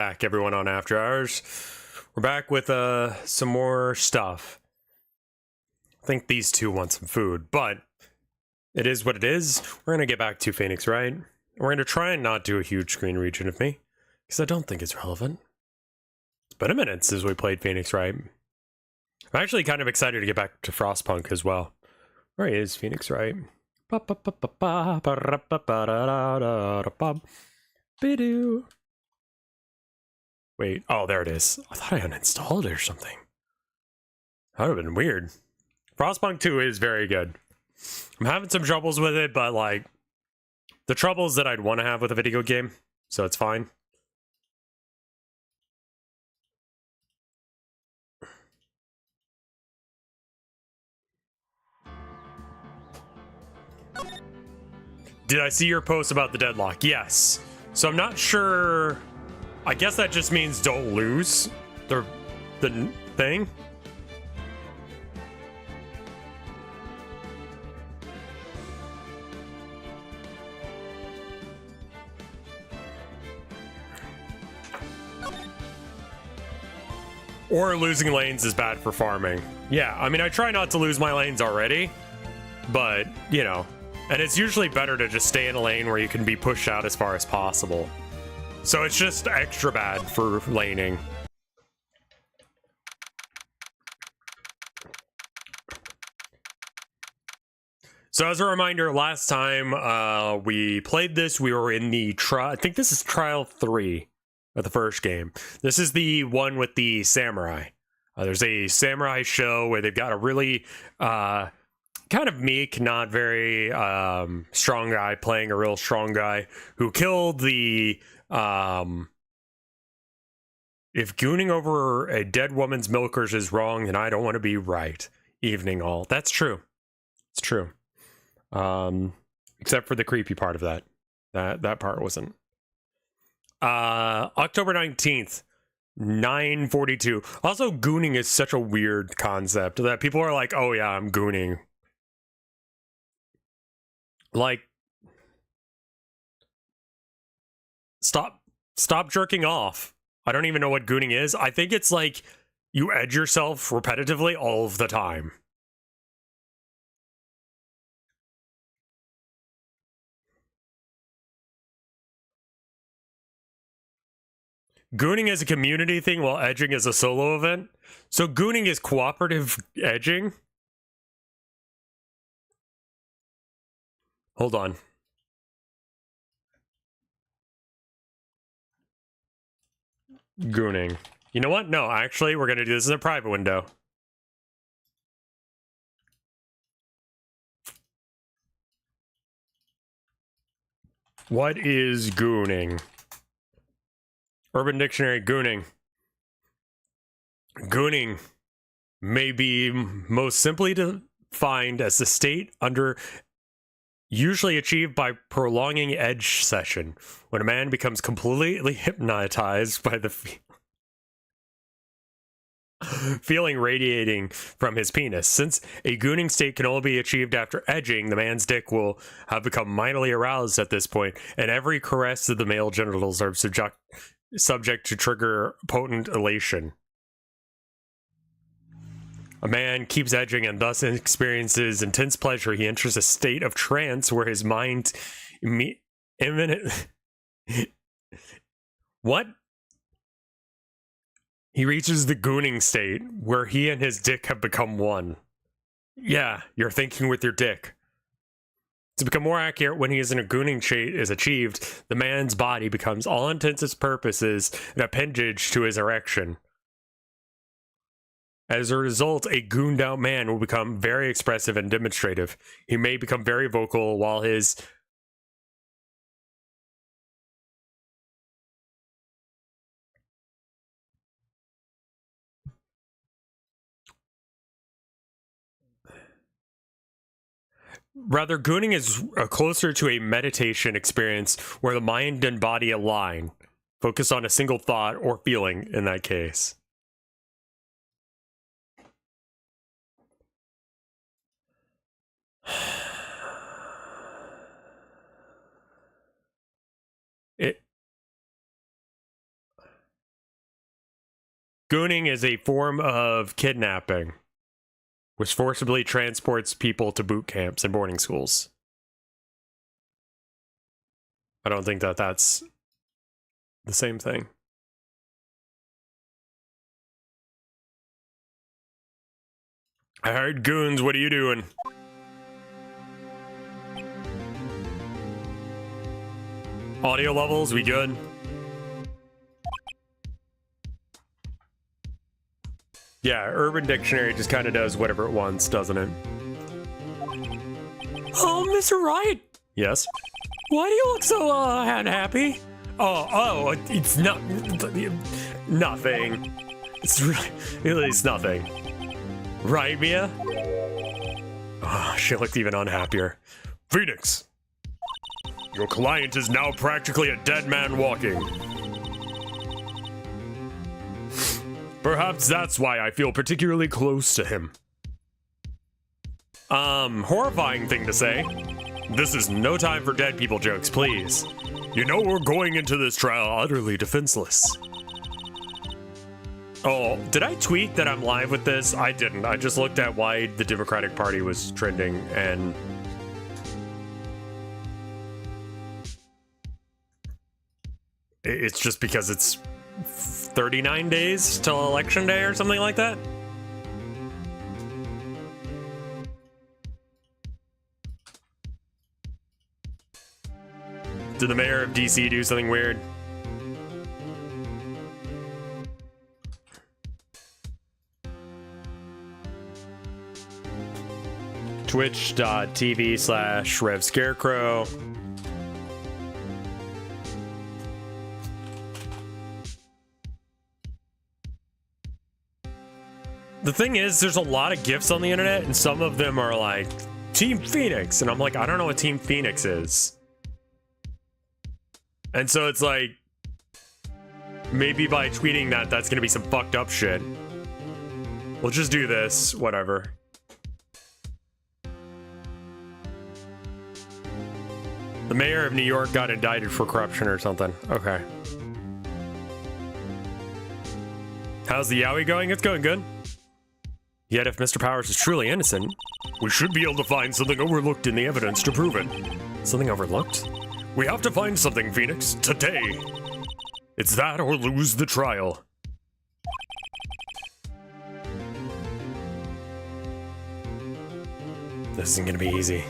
Back, everyone, on After Hours. We're back with some more stuff. I think these two want some food, but it is what it is. We're gonna get back to Phoenix Wright. We're gonna try and not do a huge screen region of me, because I don't think it's relevant. It's been a minute since we played Phoenix Wright. I'm actually kind of excited to get back to Frostpunk as well. Where is Phoenix Wright? Bidoo. Wait, oh, there it is. I thought I uninstalled it or something. That would have been weird. Frostpunk 2 is very good. I'm having some troubles with it, but like, the troubles that I'd want to have with a video game, so it's fine. Did I see your post about the Deadlock? Yes. So I'm not sure. I guess that just means don't lose the thing. Or losing lanes is bad for farming. Yeah, I mean, I try not to lose my lanes already, but, you know, and it's usually better to just stay in a lane where you can be pushed out as far as possible. So it's just extra bad for laning. So as a reminder, last time we played this, we were in the I think this is trial 3 of the first game. This is the one with the samurai. There's a samurai show where they've got a really kind of meek, not very strong guy playing a real strong guy who killed the if gooning over a dead woman's milkers is wrong, then I don't want to be right. Evening all. That's true. It's true. Except for the creepy part of that. That part wasn't. October 19th, 9:42. Also, gooning is such a weird concept that people are like, oh yeah, I'm gooning. Like, stop jerking off. I don't even know what gooning is. I think it's like you edge yourself repetitively all of the time. Gooning is a community thing while edging is a solo event. So gooning is cooperative edging. Hold on. Gooning. You know what? No, actually, we're going to do this in a private window. What is gooning? Urban Dictionary, gooning. Gooning may be most simply defined as the state under usually achieved by prolonging edge session, when a man becomes completely hypnotized by the feeling radiating from his penis. Since a gooning state can only be achieved after edging, the man's dick will have become mightily aroused at this point, and every caress of the male genitals are subject to trigger potent elation. A man keeps edging and thus experiences intense pleasure. He enters a state of trance where his mind imminent. What? He reaches the gooning state where he and his dick have become one. Yeah, you're thinking with your dick. To become more accurate, when he is in a gooning state is achieved, the man's body becomes all intents and purposes an appendage to his erection. As a result, a gooned out man will become very expressive and demonstrative. He may become very vocal while his gooning is closer to a meditation experience where the mind and body align. Focus on a single thought or feeling in that case. Gooning is a form of kidnapping, which forcibly transports people to boot camps and boarding schools. I don't think that that's the same thing. I heard goons, what are you doing? Audio levels, we good? Yeah, Urban Dictionary just kind of does whatever it wants, doesn't it? Oh, Mr. Wright! Yes? Why do you look so, unhappy? Oh, it's not... nothing. It's really, it's nothing. Right, Mia? Oh, she looked even unhappier. Phoenix! Your client is now practically a dead man walking. Perhaps that's why I feel particularly close to him. Horrifying thing to say. This is no time for dead people jokes, please. You know we're going into this trial utterly defenseless. Oh, did I tweet that I'm live with this? I didn't. I just looked at why the Democratic Party was trending, and... it's just because it's 39 days till Election Day or something like that? Did the mayor of DC do something weird? Twitch.tv/RevScarecrow. The thing is, there's a lot of GIFs on the internet, and some of them are like, Team Phoenix, and I'm like, I don't know what Team Phoenix is. And so it's like, maybe by tweeting that, that's gonna be some fucked up shit. We'll just do this, whatever. The mayor of New York got indicted for corruption or something. Okay. How's the Yowie going? It's going good. Yet if Mr. Powers is truly innocent, we should be able to find something overlooked in the evidence to prove it. Something overlooked? We have to find something, Phoenix, today. It's that or lose the trial. This isn't gonna be easy.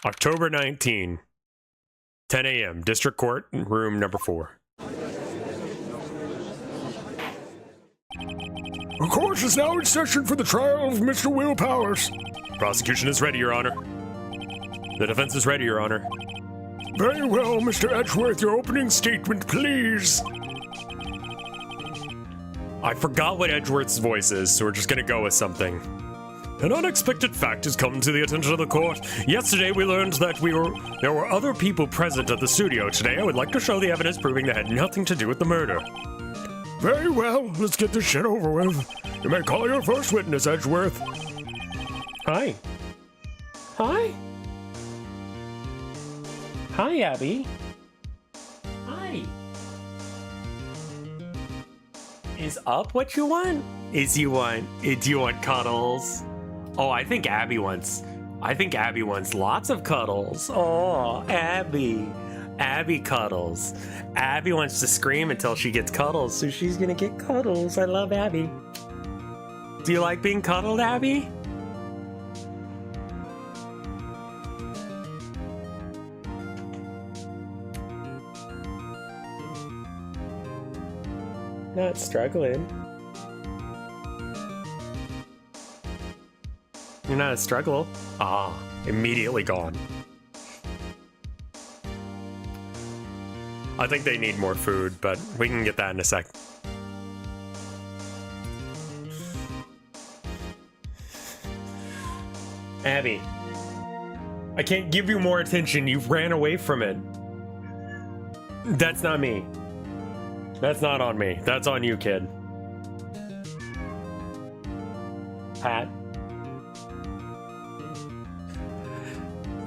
October 19, 10 a.m., District Court, room number 4. The court is now in session for the trial of Mr. Will Powers. Prosecution is ready, Your Honor. The defense is ready, Your Honor. Very well, Mr. Edgeworth, your opening statement, please. I forgot what Edgeworth's voice is, so we're just gonna go with something. An unexpected fact has come to the attention of the court. Yesterday, we learned that there were other people present at the studio. Today, I would like to show the evidence proving they had nothing to do with the murder. Very well, let's get this shit over with. You may call your first witness, Edgeworth. Hi. Hi. Hi, Abby. Hi. Is up what you want? Do you want cuddles? Oh, I think Abby wants lots of cuddles. Oh, Abby. Abby cuddles. Abby wants to scream until she gets cuddles, so she's gonna get cuddles. I love Abby. Do you like being cuddled, Abby? Not struggling. You're not a struggle. Ah, immediately gone. I think they need more food, but we can get that in a sec. Abby, I can't give you more attention. You've ran away from it. That's not me. That's not on me. That's on you, kid. Pat.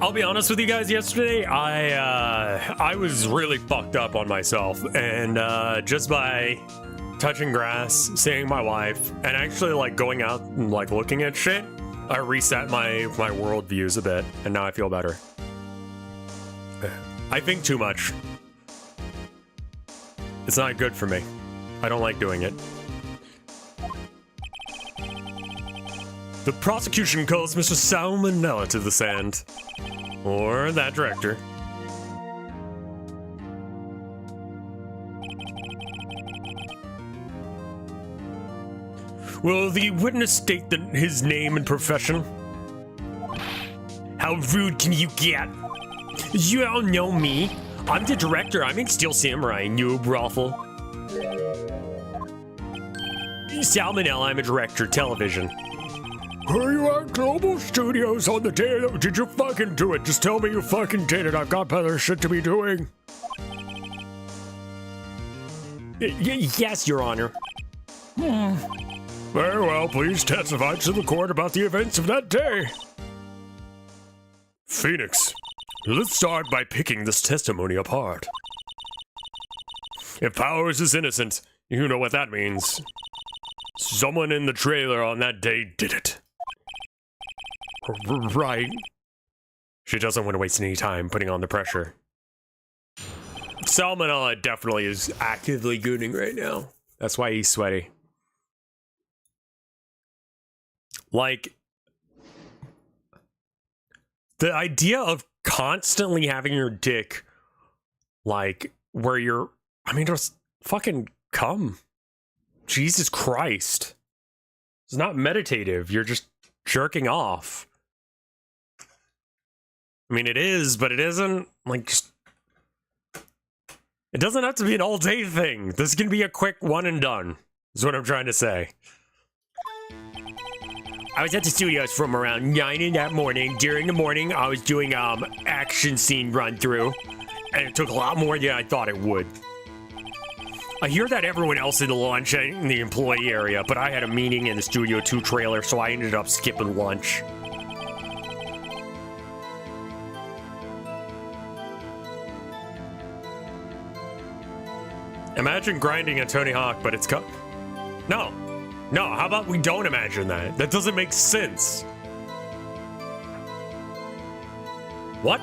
I'll be honest with you guys, yesterday I was really fucked up on myself, and just by touching grass, seeing my wife, and actually like going out and like looking at shit, I reset my world views a bit, and now I feel better. I think too much. It's not good for me. I don't like doing it. The prosecution calls Mr. Sal Manella to the stand. Or that director. Will the witness state his name and profession? How rude can you get? You don't know me. I'm the director. I make Steel Samurai, noob raffle. Sal Manella, I'm a director, television. Are you at Global Studios on the day that... Did you fucking do it? Just tell me you fucking did it. I've got better shit to be doing. Yes, Your Honor. Very well, please testify to the court about the events of that day. Phoenix, let's start by picking this testimony apart. If Powers is innocent, you know what that means. Someone in the trailer on that day did it. Right. She doesn't want to waste any time putting on the pressure. Sal Manella definitely is actively gooning right now. That's why he's sweaty. Like, the idea of constantly having your dick, like, where you're, I mean, just fucking come. Jesus Christ. It's not meditative. You're just jerking off. I mean, it is, but it isn't. Like, just... It doesn't have to be an all-day thing. This can be a quick one and done, is what I'm trying to say. I was at the studios from around 9 in that morning. During the morning, I was doing action scene run-through, and it took a lot more than I thought it would. I hear that everyone else in the lunch in the employee area, but I had a meeting in the Studio 2 trailer, so I ended up skipping lunch. Imagine grinding a Tony Hawk, but it's No. No, how about we don't imagine that? That doesn't make sense. What?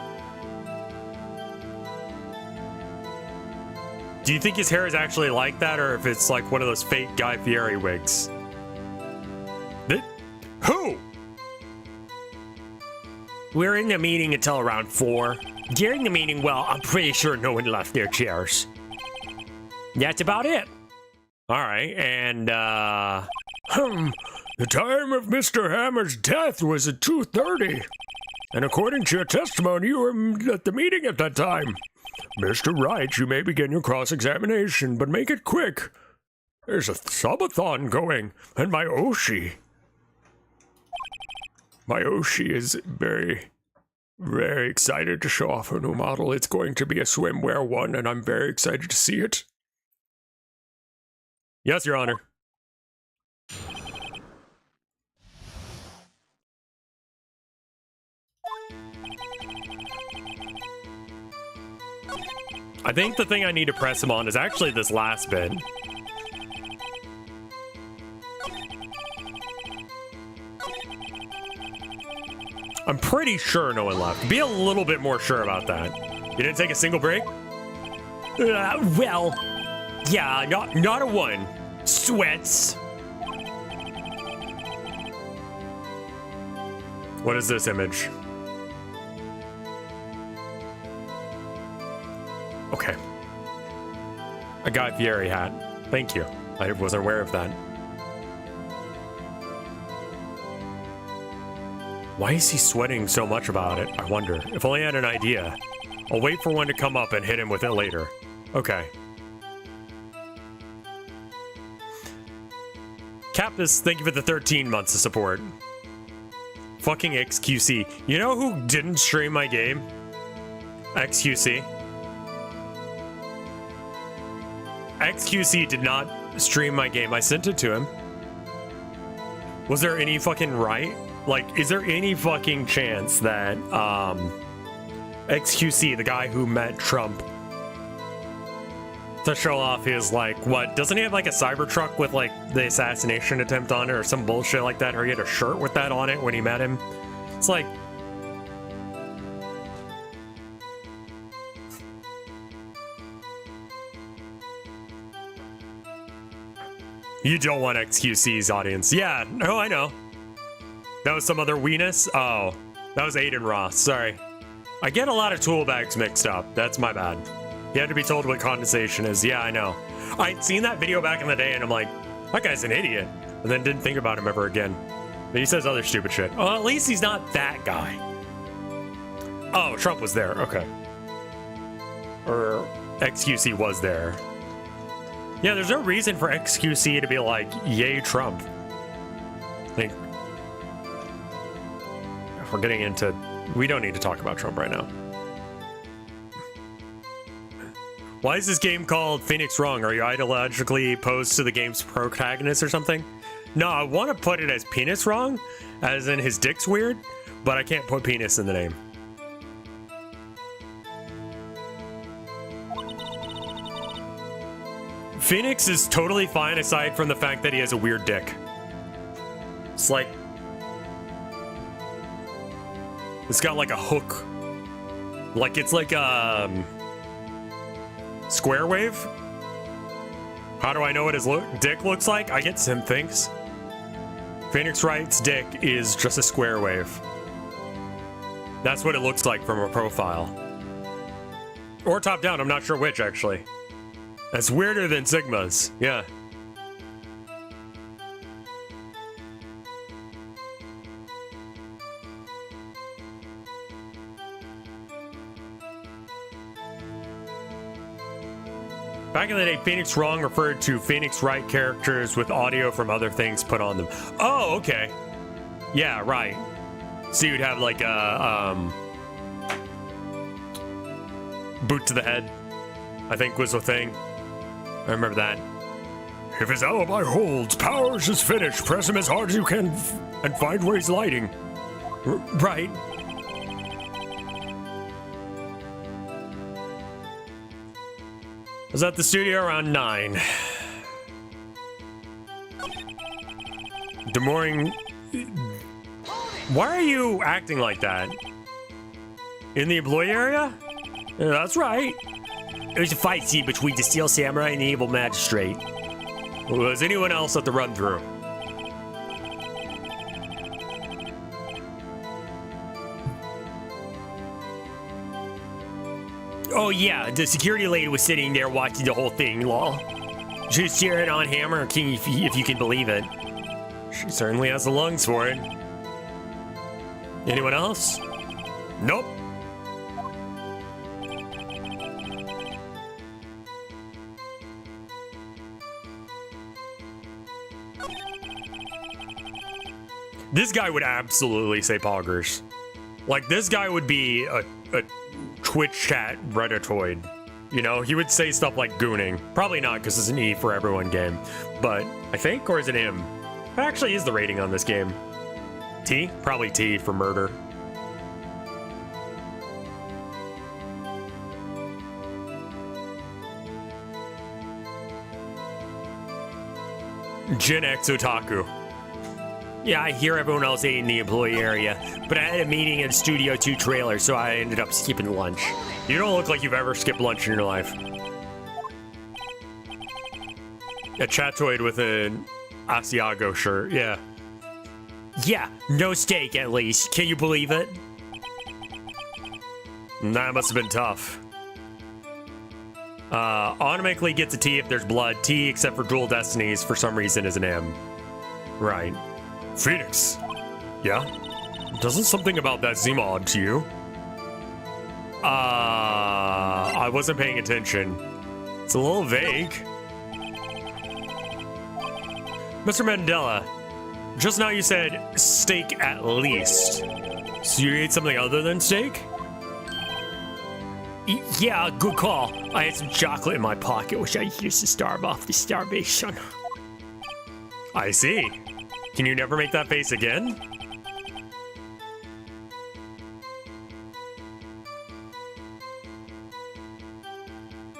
Do you think his hair is actually like that, or if it's like one of those fake Guy Fieri wigs? Who? We're in the meeting until around 4. During the meeting, well, I'm pretty sure no one left their chairs. That's about it. All right, and, the time of Mr. Hammer's death was at 2:30. And according to your testimony, you were at the meeting at that time. Mr. Wright, you may begin your cross-examination, but make it quick. There's a subathon going, and my Oshi is very, very excited to show off her new model. It's going to be a swimwear one, and I'm very excited to see it. Yes, Your Honor. I think the thing I need to press him on is actually this last bit. I'm pretty sure no one left. Be a little bit more sure about that. You didn't take a single break? Well, yeah, not a one. Sweats. What is this image? Okay. A Guy Fieri hat. Thank you. I wasn't aware of that. Why is he sweating so much about it? I wonder. If only I had an idea. I'll wait for one to come up and hit him with it later. Okay. Capus, thank you for the 13 months of support. Fucking XQC. You know who didn't stream my game? XQC. XQC did not stream my game. I sent it to him. Was there any fucking right? Like, is there any fucking chance that, XQC, the guy who met Trump, to show off his, like, what, doesn't he have like a Cybertruck with like the assassination attempt on it or some bullshit like that, or he had a shirt with that on it when he met him? It's like, you don't want XQC's audience. Yeah, no, I know. That was some other weenus? Oh, that was Aiden Ross, sorry. I get a lot of tool bags mixed up, that's my bad. You had to be told what condensation is. Yeah, I know. I'd seen that video back in the day and I'm like, that guy's an idiot. And then didn't think about him ever again. But he says other stupid shit. Well, at least he's not that guy. Oh, Trump was there. Okay. Or XQC was there. Yeah, there's no reason for XQC to be like, yay, Trump. I think if we're getting into... We don't need to talk about Trump right now. Why is this game called Phoenix Wrong? Are you ideologically opposed to the game's protagonist or something? No, I want to put it as penis wrong, as in his dick's weird, but I can't put penis in the name. Phoenix is totally fine aside from the fact that he has a weird dick. It's like... It's got like a hook. Like it's like square wave? How do I know what his dick looks like? I get Sim thinks. Phoenix Wright's dick is just a square wave. That's what it looks like from a profile. Or top down, I'm not sure which actually. That's weirder than Sigma's, yeah. Back in the day, Phoenix Wrong referred to Phoenix Wright characters with audio from other things put on them. Oh, okay. Yeah, right. So you'd have like a boot to the head, I think was the thing. I remember that. If his alibi holds, Powers is finished. Press him as hard as you can and find where he's lighting. Right. I was at the studio around 9. Demorning. Why are you acting like that? In the employee area? Yeah, that's right. It was a fight scene between the Steel Samurai and the Evil Magistrate. Was anyone else at the run-through? Oh yeah, the security lady was sitting there watching the whole thing, lol. She was cheering on Hammer King if you can believe it. She certainly has the lungs for it. Anyone else? Nope. This guy would absolutely say poggers. Like, this guy would be a Twitch chat Redditoid. You know, he would say stuff like gooning. Probably not, because it's an E for everyone game. But, I think, or is it M? What actually is the rating on this game? T? Probably T for murder. Gen X Otaku. Yeah, I hear everyone else ate in the employee area, but I had a meeting in Studio 2 trailer, so I ended up skipping lunch. You don't look like you've ever skipped lunch in your life. A chatoid with an Asiago shirt, yeah. Yeah, no steak at least. Can you believe it? That must have been tough. Automatically gets a T if there's blood. T, except for Dual Destinies, for some reason is an M. Right. Phoenix. Yeah? Doesn't something about that seem odd to you? I wasn't paying attention. It's a little vague. Mr. Mandela, just now you said steak at least. So you ate something other than steak? Yeah, good call. I had some chocolate in my pocket, which I used to starve off the starvation. I see. Can you never make that face again?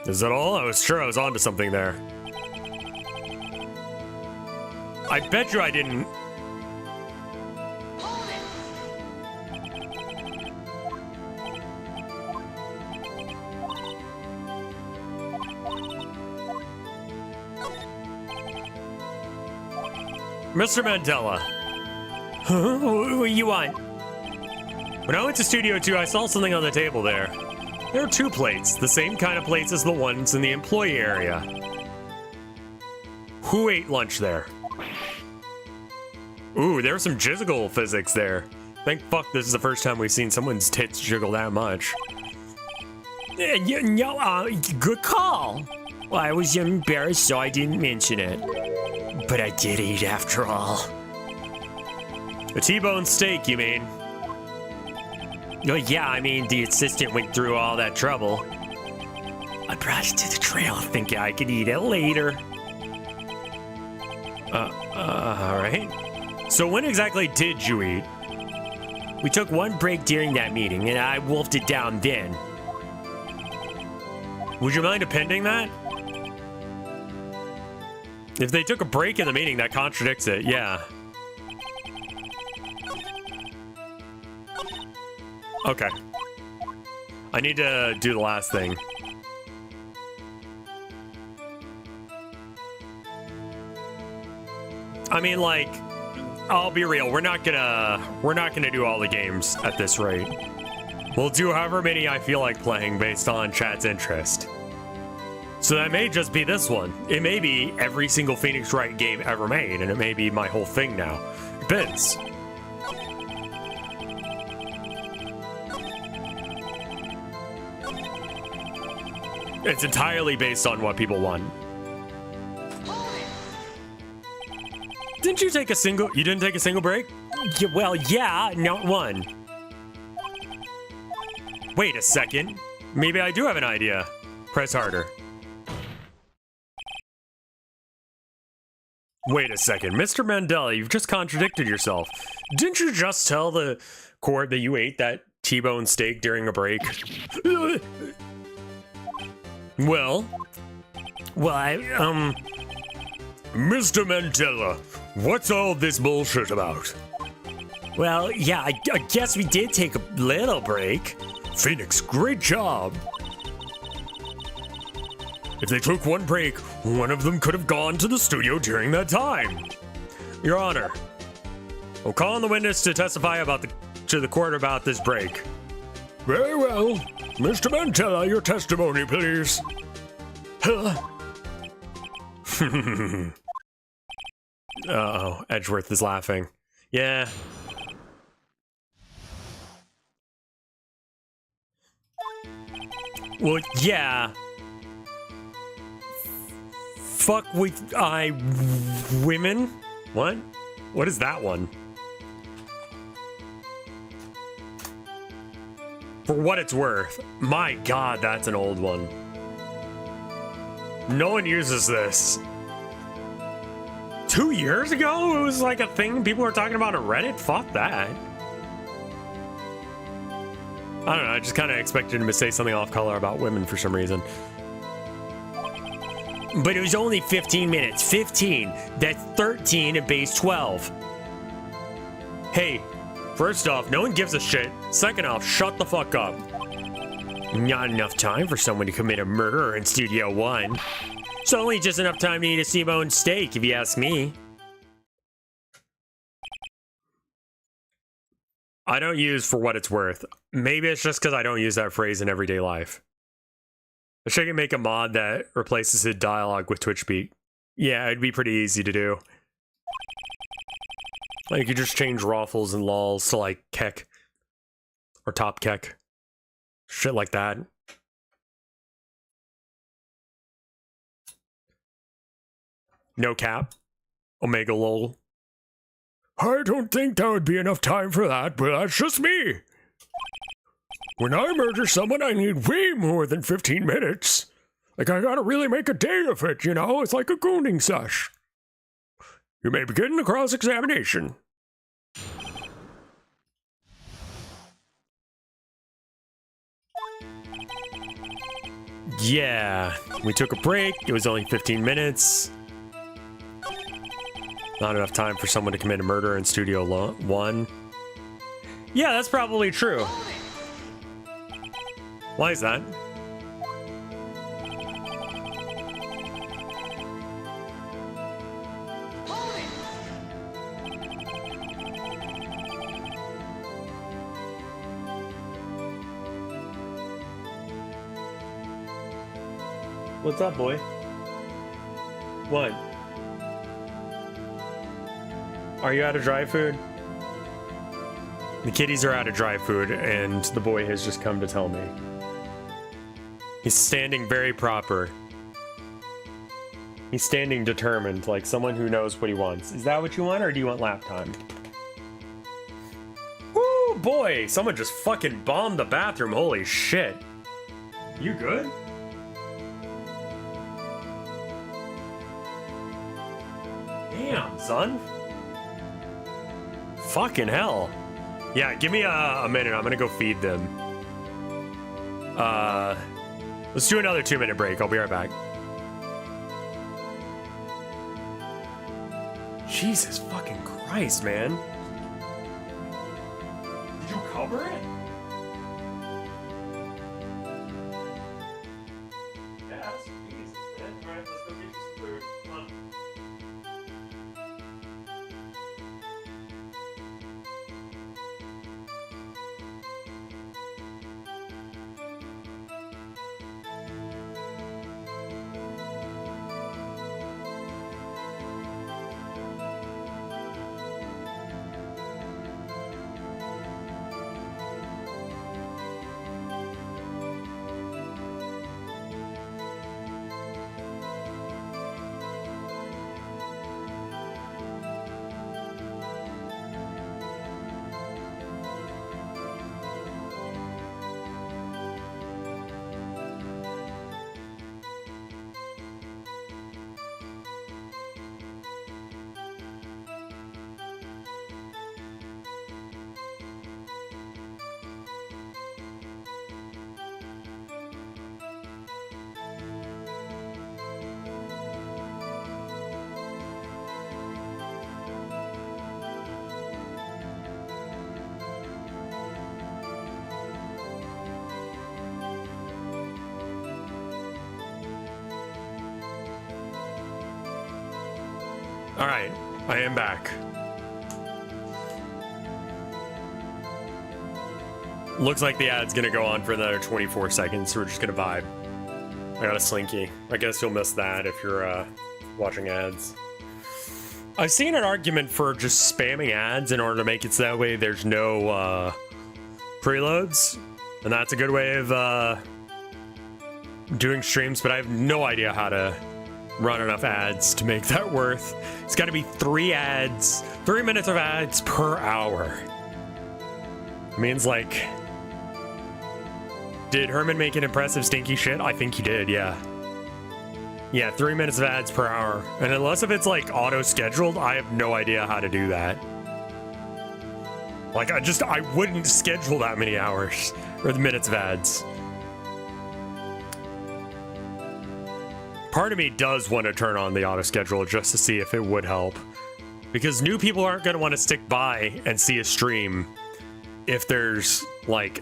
Is that all? I was sure I was onto something there. I bet you I didn't. Mr. Mandela. Huh? What do you want? When I went to Studio 2, I saw something on the table there. There are 2 plates, the same kind of plates as the ones in the employee area. Who ate lunch there? Ooh, there's some jiggle physics there. Thank fuck this is the first time we've seen someone's tits jiggle that much. Good call. Well, I was embarrassed, so I didn't mention it. But I did eat after all. A T-bone steak, you mean? Oh, yeah, I mean, the assistant went through all that trouble. I brought it to the trail thinking I could eat it later. Alright. So when exactly did you eat? We took one break during that meeting, and I wolfed it down then. Would you mind appending that? If they took a break in the meeting, that contradicts it, yeah. Okay. I need to do the last thing. I mean, like, I'll be real, we're not gonna do all the games at this rate. We'll do however many I feel like playing based on chat's interest. So that may just be this one. It may be every single Phoenix Wright game ever made, and it may be my whole thing now. Depends. It's entirely based on what people want. Didn't you take a single... You didn't take a single break? Yeah, well, yeah, not one. Wait a second. Maybe I do have an idea. Press harder. Wait a second. Mr. Mandela, you've just contradicted yourself. Didn't you just tell the court that you ate that T-bone steak during a break? Well, Mr. Mandela, what's all this bullshit about? Well, yeah, I guess we did take a little break. Phoenix, great job. If they took one break, one of them could have gone to the studio during that time. Your Honor, I'm calling the witness to testify to the court about this break. Very well. Mr. Mandela, your testimony, please. Uh-oh, Edgeworth is laughing. Yeah. Well, yeah. Fuck with women? What? What is that one? For what it's worth. My god, that's an old one. No one uses this. 2 years ago? It was like a thing people were talking about on Reddit? Fuck that. I don't know, I just kind of expected him to say something off color about women for some reason. But it was only 15 minutes. 15. That's 13 at base 12. Hey, first off, no one gives a shit. Second off, shut the fuck up. Not enough time for someone to commit a murder in Studio 1. It's only just enough time to eat a T-bone steak, if you ask me. I don't use for what it's worth. Maybe it's just because I don't use that phrase in everyday life. I should make a mod that replaces the dialogue with Twitch speak. Yeah, it'd be pretty easy to do. Like, you just change Raffles and lols to, like, kek. Or top kek. Shit like that. No cap. Omega lol. I don't think that would be enough time for that, but that's just me. When I murder someone, I need way more than 15 minutes. Like, I gotta really make a day of it, you know? It's like a gooning sesh. You may begin the cross-examination. yeah, we took a break. It was only 15 minutes. Not enough time for someone to commit a murder in Studio 1. Yeah, that's probably true. Why is that? What's up, boy? What? Are you out of dry food? The kitties are out of dry food, and the boy has just come to tell me. He's standing very proper. He's standing determined, like someone who knows what he wants. Is that what you want, or do you want lap time? Woo, boy! Someone just fucking bombed the bathroom. Holy shit. You good? Damn, son. Fucking hell. Yeah, give me a minute. I'm gonna go feed them. Let's do another 2-minute break. I'll be right back. Jesus fucking Christ, man. Did you cover it? Yes. Jesus, man. Alright, let's go get you some food. Come on. All right, I am back. Looks like the ad's gonna go on for another 24 seconds, so we're just gonna vibe. I got a slinky. I guess you'll miss that if you're watching ads. I've seen an argument for just spamming ads in order to make it so that way there's no preloads, and that's a good way of doing streams, but I have no idea how to run enough ads to make that worth. It's got to be 3 minutes of ads per hour. It means, like, did Herman make an impressive stinky shit? I think he did, yeah. Yeah, 3 minutes of ads per hour. And unless if it's like auto scheduled, I have no idea how to do that. Like, I wouldn't schedule that many hours or the minutes of ads. Part of me does want to turn on the auto schedule just to see if it would help, because new people aren't going to want to stick by and see a stream if there's like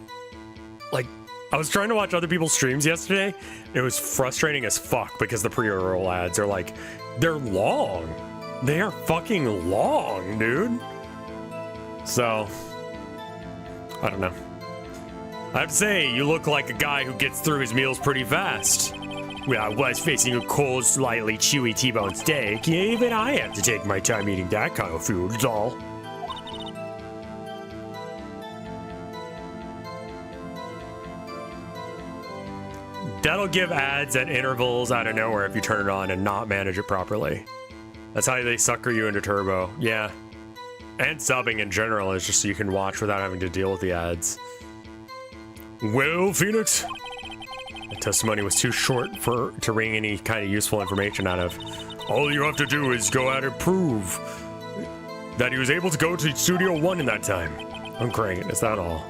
I was trying to watch other people's streams yesterday. It was frustrating as fuck because the pre-roll ads are like, they're long. They are fucking long, dude. So I don't know. I have to say, you look like a guy who gets through his meals pretty fast. Well, I was facing a cold, slightly chewy T-bone steak. Even I have to take my time eating that kind of food, doll. That'll give ads at intervals out of nowhere if you turn it on and not manage it properly. That's how they sucker you into turbo. Yeah. And subbing in general is just so you can watch without having to deal with the ads. Well, Phoenix, the testimony was too short to wring any kind of useful information out of. All you have to do is go out and prove that he was able to go to Studio 1 in that time. I'm cranking, is that all?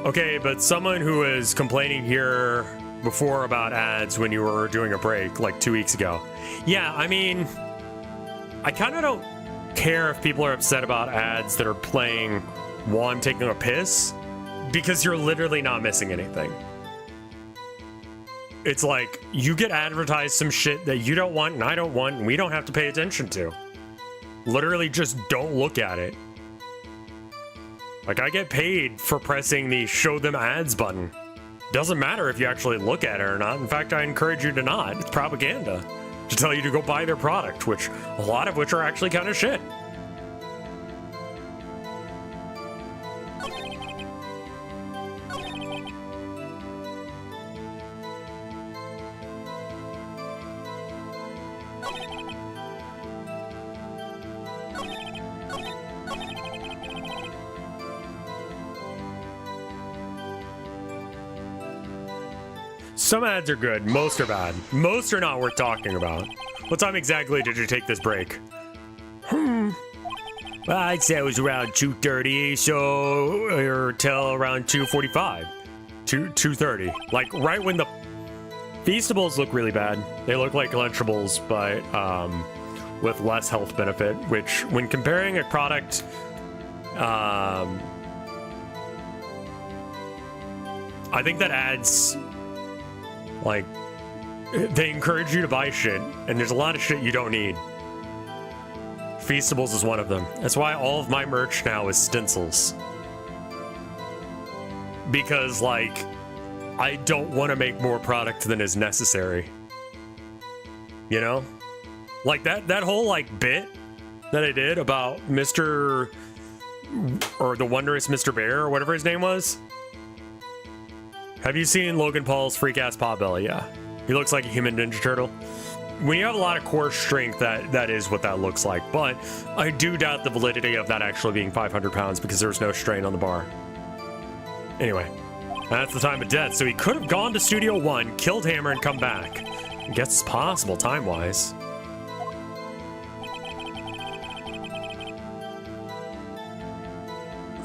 Okay, but someone who was complaining here before about ads when you were doing a break like 2 weeks ago. Yeah, I mean, I kind of don't care if people are upset about ads that are playing while I'm taking a piss, because you're literally not missing anything. It's like, you get advertised some shit that you don't want and I don't want and we don't have to pay attention to. Literally just don't look at it. Like, I get paid for pressing the show them ads button. Doesn't matter if you actually look at it or not. In fact, I encourage you to not. It's propaganda to tell you to go buy their product, which a lot of which are actually kind of shit. Some ads are good, most are bad. Most are not worth talking about. What time exactly did you take this break? Well, I'd say it was around 2:30, so or till around 2:45. 2:30. Like right when the Feastables look really bad. They look like Lunchables, but with less health benefit, which when comparing a product I think that adds, like, they encourage you to buy shit, and there's a lot of shit you don't need. Feastables is one of them. That's why all of my merch now is stencils. Because, like, I don't want to make more product than is necessary. You know? Like, that whole, like, bit that I did about Mr. or the Wondrous Mr. Bear, or whatever his name was. Have you seen Logan Paul's freak-ass potbelly? Yeah. He looks like a human Ninja Turtle. When you have a lot of core strength, that is what that looks like. But I do doubt the validity of that actually being 500 pounds because there's no strain on the bar. Anyway, that's the time of death. So he could have gone to Studio 1, killed Hammer, and come back. I guess it's possible time-wise.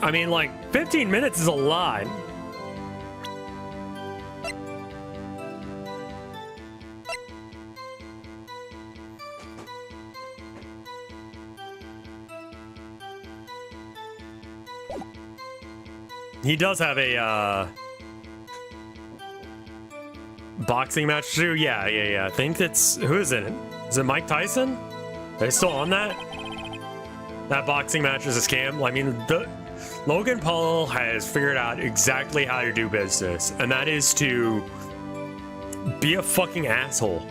I mean, like, 15 minutes is a lot. He does have a boxing match too. Yeah. I think it's, who is in it? Is it Mike Tyson? Are they still on that? That boxing match is a scam. I mean, Logan Paul has figured out exactly how to do business, and that is to be a fucking asshole.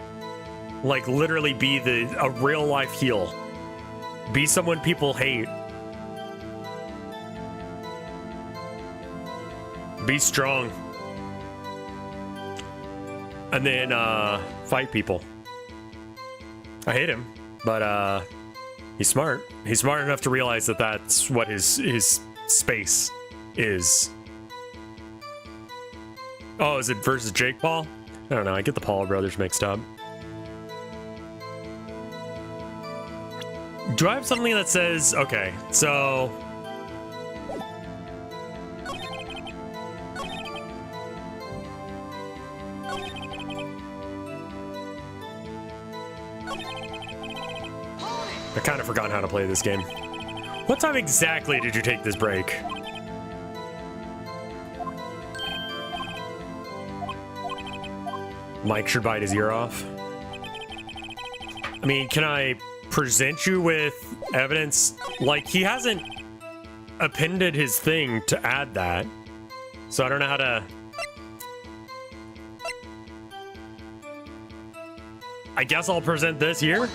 Like, literally be a real life heel. Be someone people hate. Be strong. And then fight people. I hate him, but he's smart. He's smart enough to realize that that's what his space is. Oh, is it versus Jake Paul? I don't know. I get the Paul brothers mixed up. Do I have something that says, okay, so I kind of forgot how to play this game. What time exactly did you take this break? Mike should bite his ear off. I mean, can I present you with evidence? Like, he hasn't appended his thing to add that. So I don't know how to... I guess I'll present this here.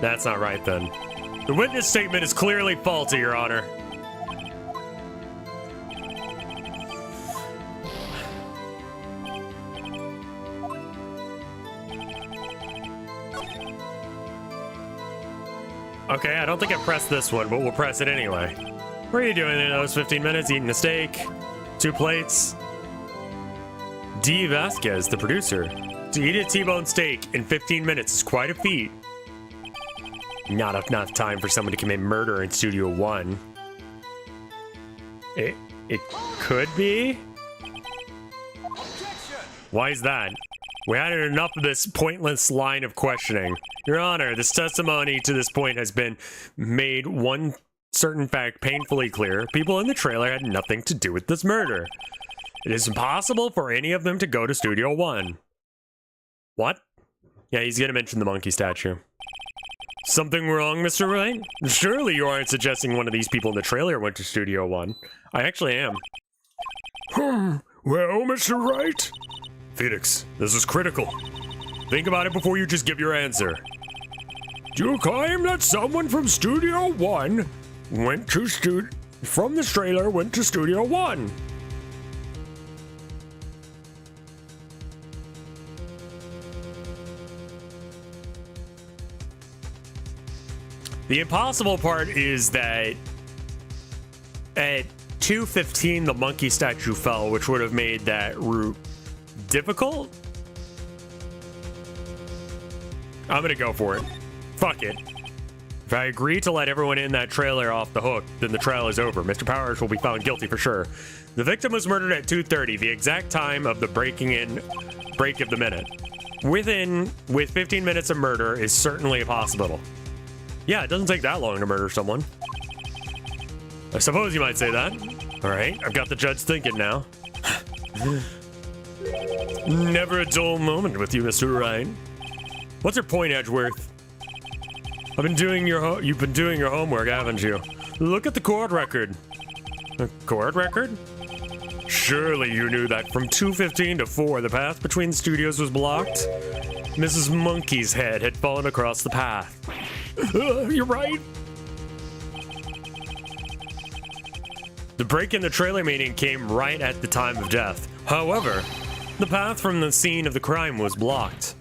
That's not right, then. The witness statement is clearly faulty, Your Honor. Okay, I don't think I pressed this one, but we'll press it anyway. What are you doing in those 15 minutes? Eating a steak? 2 plates? D. Vasquez, the producer. To eat a T-bone steak in 15 minutes is quite a feat. Not enough time for someone to commit murder in Studio 1. it could be. Why is that? We had enough of this pointless line of questioning. Your Honor, this testimony to this point has been made one certain fact painfully clear. People in the trailer had nothing to do with this murder. It is impossible for any of them to go to Studio One. What? Yeah, he's gonna mention the monkey statue. Something wrong, Mr. Wright? Surely you aren't suggesting one of these people in the trailer went to Studio One. I actually am. Well, Mr. Wright? Phoenix, this is critical. Think about it before you just give your answer. Do you claim that someone from Studio One went to from this trailer went to Studio One? The impossible part is that at 2:15 the monkey statue fell, which would have made that route difficult. I'm gonna go for it. Fuck it. If I agree to let everyone in that trailer off the hook, then the trial is over. Mr. Powers will be found guilty for sure. The victim was murdered at 2:30, the exact time of the break of the minute. With 15 minutes of murder is certainly a possible. Yeah, it doesn't take that long to murder someone. I suppose you might say that. All right, I've got the judge thinking now. Never a dull moment with you, Mr. Wright. What's your point, Edgeworth? You've been doing your homework, haven't you? Look at the court record. The court record? Surely you knew that from 2:15 to 4, the path between the studios was blocked. Mrs. Monkey's head had fallen across the path. You're right. The break in the trailer meeting came right at the time of death. However, the path from the scene of the crime was blocked.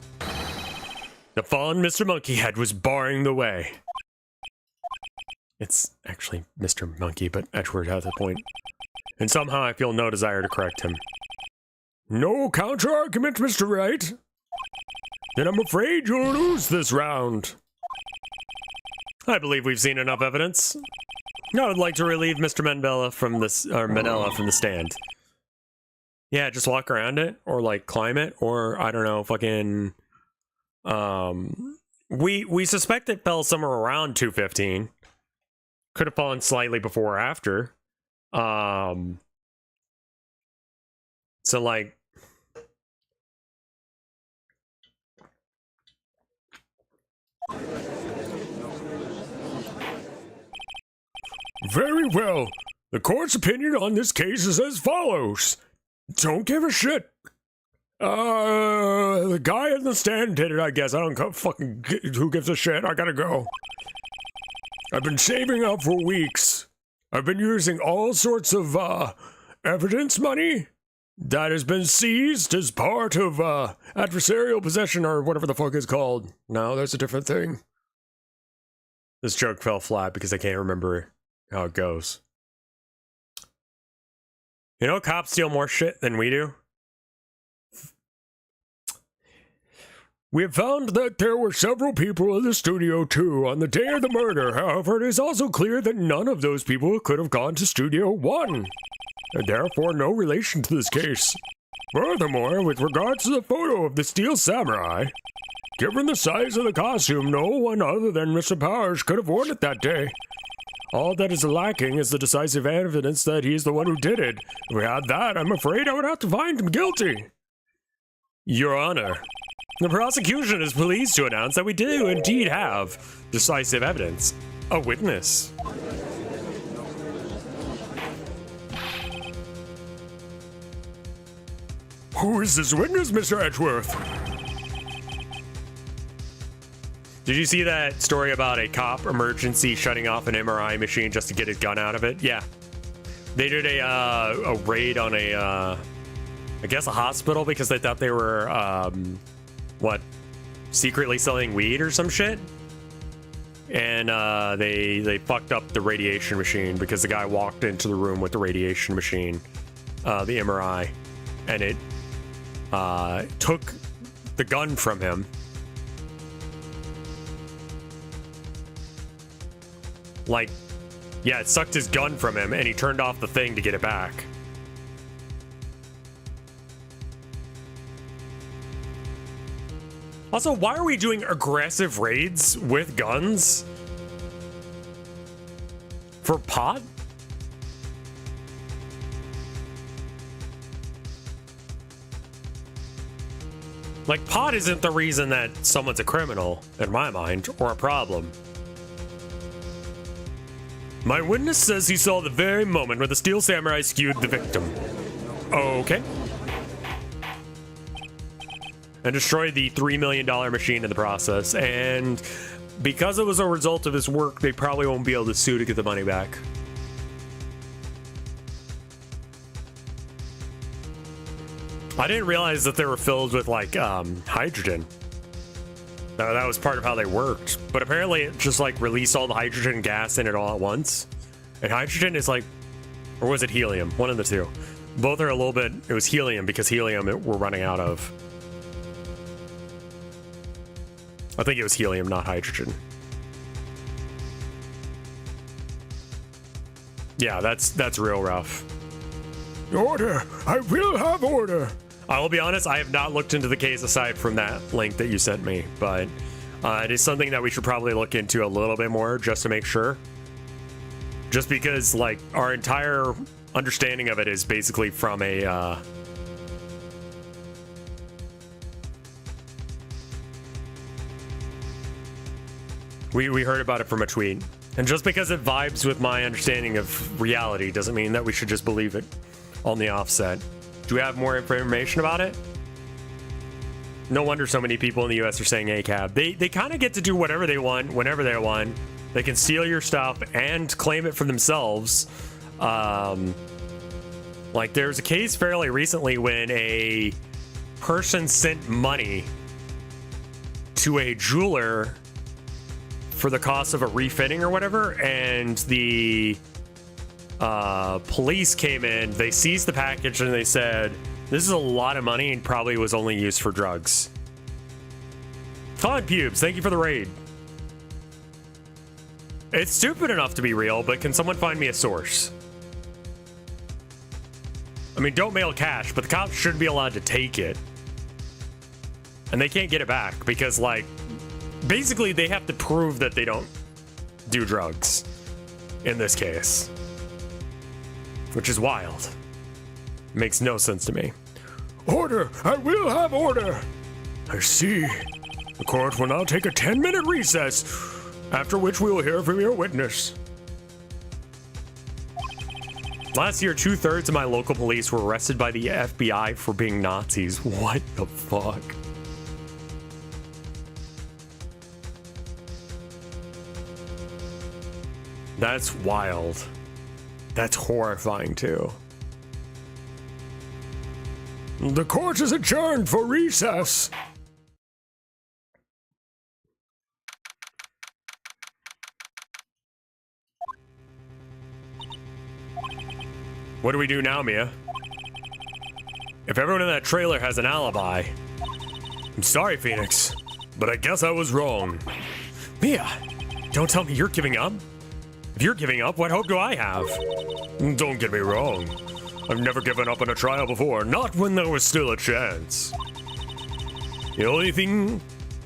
The fallen Mr. Monkeyhead was barring the way. It's actually Mr. Monkey, but Edgeworth has a point. And somehow I feel no desire to correct him. No counter-argument, Mr. Wright. Then I'm afraid you'll lose this round. I believe we've seen enough evidence. I would like to relieve Mr. Manella from the stand. Yeah, just walk around it, or like climb it, or I don't know, fucking. We suspect it fell somewhere around 2:15. Could have fallen slightly before or after. So like. Very well. The court's opinion on this case is as follows. Don't give a shit. The guy in the stand did it, I guess. I don't fucking... Who gives a shit? I gotta go. I've been saving up for weeks. I've been using all sorts of, evidence money that has been seized as part of, adversarial possession or whatever the fuck it's called. No, that's a different thing. This joke fell flat because I can't remember how it goes. You know, cops steal more shit than we do. We have found that there were several people in the Studio 2 on the day of the murder. However, it is also clear that none of those people could have gone to Studio 1, and therefore no relation to this case. Furthermore, with regards to the photo of the Steel Samurai, given the size of the costume, no one other than Mr. Powers could have worn it that day. All that is lacking is the decisive evidence that he's the one who did it. If we had that, I'm afraid I would have to find him guilty. Your Honor, the prosecution is pleased to announce that we do indeed have decisive evidence. A witness. Who is this witness, Mr. Edgeworth? Did you see that story about a cop emergency shutting off an MRI machine just to get his gun out of it? Yeah. They did a raid on I guess a hospital because they thought they were, secretly selling weed or some shit? And they fucked up the radiation machine because the guy walked into the room with the radiation machine, the MRI, and it took the gun from him. Like Yeah, it sucked his gun from him, and he turned off the thing to get it back. Also, why are we doing aggressive raids with guns? For pot? Like, pot isn't the reason that someone's a criminal, in my mind, or a problem. My witness says he saw the very moment when the Steel Samurai skewed the victim. Okay. And destroyed the $3 million machine in the process. And because it was a result of his work, they probably won't be able to sue to get the money back. I didn't realize that they were filled with, like, hydrogen. That was part of how they worked. But apparently it just, like, released all the hydrogen gas in it all at once. And hydrogen is, like... Or was it helium? One of the two. Both are a little bit... It was helium, because helium we're running out of. I think it was helium, not hydrogen. Yeah, that's real rough. Order! I will have order! I will be honest, I have not looked into the case aside from that link that you sent me, but it is something that we should probably look into a little bit more just to make sure. Just because, like, our entire understanding of it is basically from a, We heard about it from a tweet. And just because it vibes with my understanding of reality doesn't mean that we should just believe it on the offset. Do we have more information about it? No wonder so many people in the US are saying ACAB. They kind of get to do whatever they want, whenever they want. They can steal your stuff and claim it for themselves. Like, there's a case fairly recently when a person sent money to a jeweler for the cost of a refitting or whatever, and the police came in, they seized the package, and they said, this is a lot of money and probably was only used for drugs. Todd Pubes, thank you for the raid. It's stupid enough to be real, but can someone find me a source? I mean, don't mail cash, but the cops should be allowed to take it. And they can't get it back because, like, basically they have to prove that they don't do drugs in this case. Which is wild. Makes no sense to me. Order! I will have order! I see. The court will now take a 10-minute recess, after which we will hear from your witness. Last year, 2/3 of my local police were arrested by the FBI for being Nazis. What the fuck? That's wild. That's horrifying, too. The court is adjourned for recess. What do we do now, Mia? If everyone in that trailer has an alibi... I'm sorry, Phoenix, but I guess I was wrong. Mia, don't tell me you're giving up. If you're giving up, what hope do I have? Don't get me wrong. I've never given up on a trial before, not when there was still a chance. Only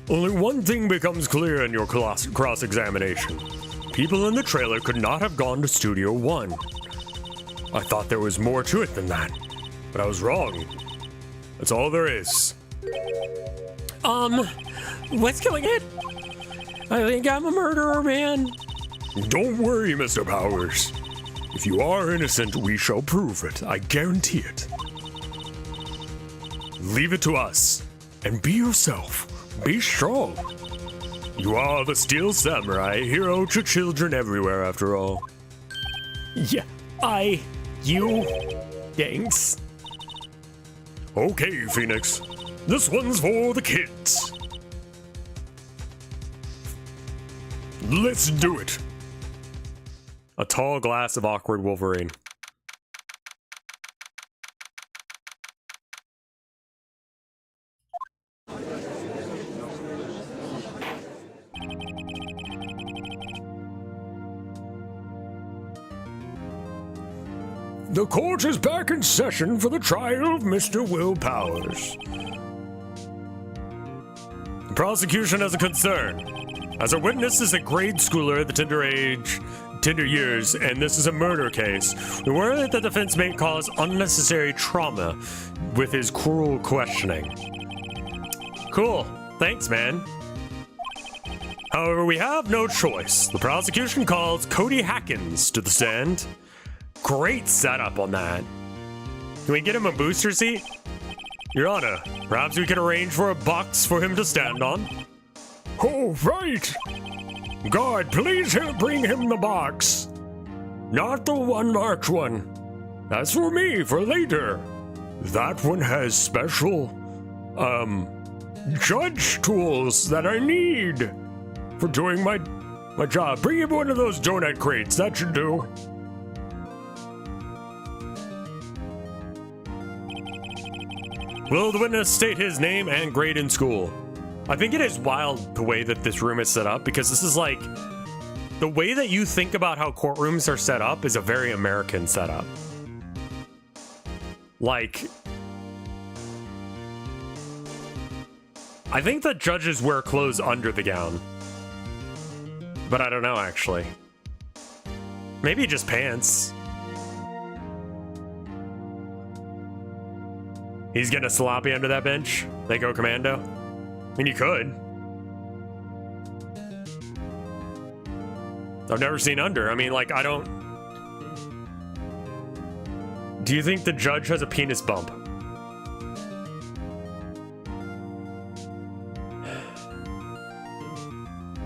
one thing becomes clear in your cross-examination. People in the trailer could not have gone to Studio 1. I thought there was more to it than that, but I was wrong. That's all there is. What's going on? I think I'm a murderer, man. Don't worry, Mr. Powers. If you are innocent, we shall prove it. I guarantee it. Leave it to us, and be yourself. Be strong. You are the Steel Samurai, hero to children everywhere, after all. Yeah, thanks. Okay, Phoenix. This one's for the kids. Let's do it. A tall glass of awkward Wolverine. The court is back in session for the trial of Mr. Will Powers. The prosecution has a concern. As a witness is a grade schooler at the tender years, and this is a murder case. We worry that the defense may cause unnecessary trauma with his cruel questioning. Cool. Thanks, man. However, we have no choice. The prosecution calls Cody Hackins to the stand. Great setup on that. Can we get him a booster seat? Your Honor, perhaps we can arrange for a box for him to stand on. Oh, right. Guard, please bring him the box. Not the one marked one. That's for me, for later. That one has special, judge tools that I need for doing my job. Bring him one of those donut crates, that should do. Will the witness state his name and grade in school? I think it is wild the way that this room is set up, because this is like, the way that you think about how courtrooms are set up is a very American setup. Like, I think that judges wear clothes under the gown. But I don't know, actually. Maybe just pants. He's getting a sloppy under that bench. They go commando. I mean, you could. I've never seen under. I mean, like, I don't... Do you think the judge has a penis bump?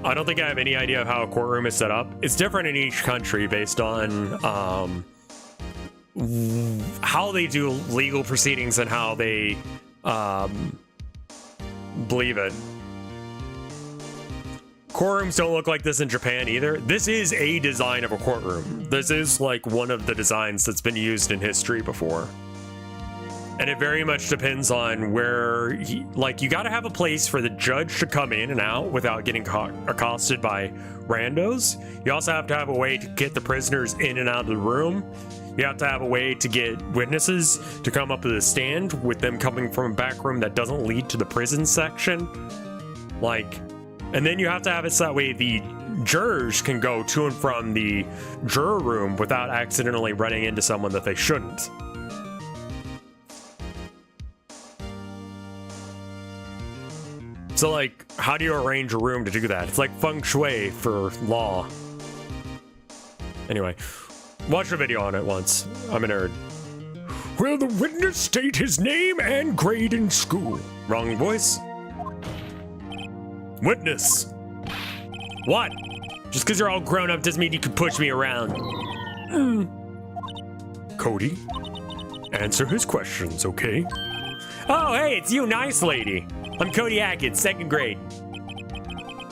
I don't think I have any idea of how a courtroom is set up. It's different in each country based on how they do legal proceedings and how they believe it. Courtrooms don't look like this in Japan either. This is a design of a courtroom. This is like one of the designs that's been used in history before. And it very much depends on where, you gotta have a place for the judge to come in and out without getting accosted by randos. You also have to have a way to get the prisoners in and out of the room. You have to have a way to get witnesses to come up to the stand with them coming from a back room that doesn't lead to the prison section. And then you have to have it so that way the jurors can go to and from the juror room without accidentally running into someone that they shouldn't. So, how do you arrange a room to do that? It's like feng shui for law. Anyway, watch a video on it once. I'm a nerd. Will the witness state his name and grade in school? Wrong voice. Witness. What? Just because you're all grown up doesn't mean you can push me around. Cody, answer his questions, okay? Oh, hey, it's you, nice lady. I'm Cody Hackins, 2nd grade.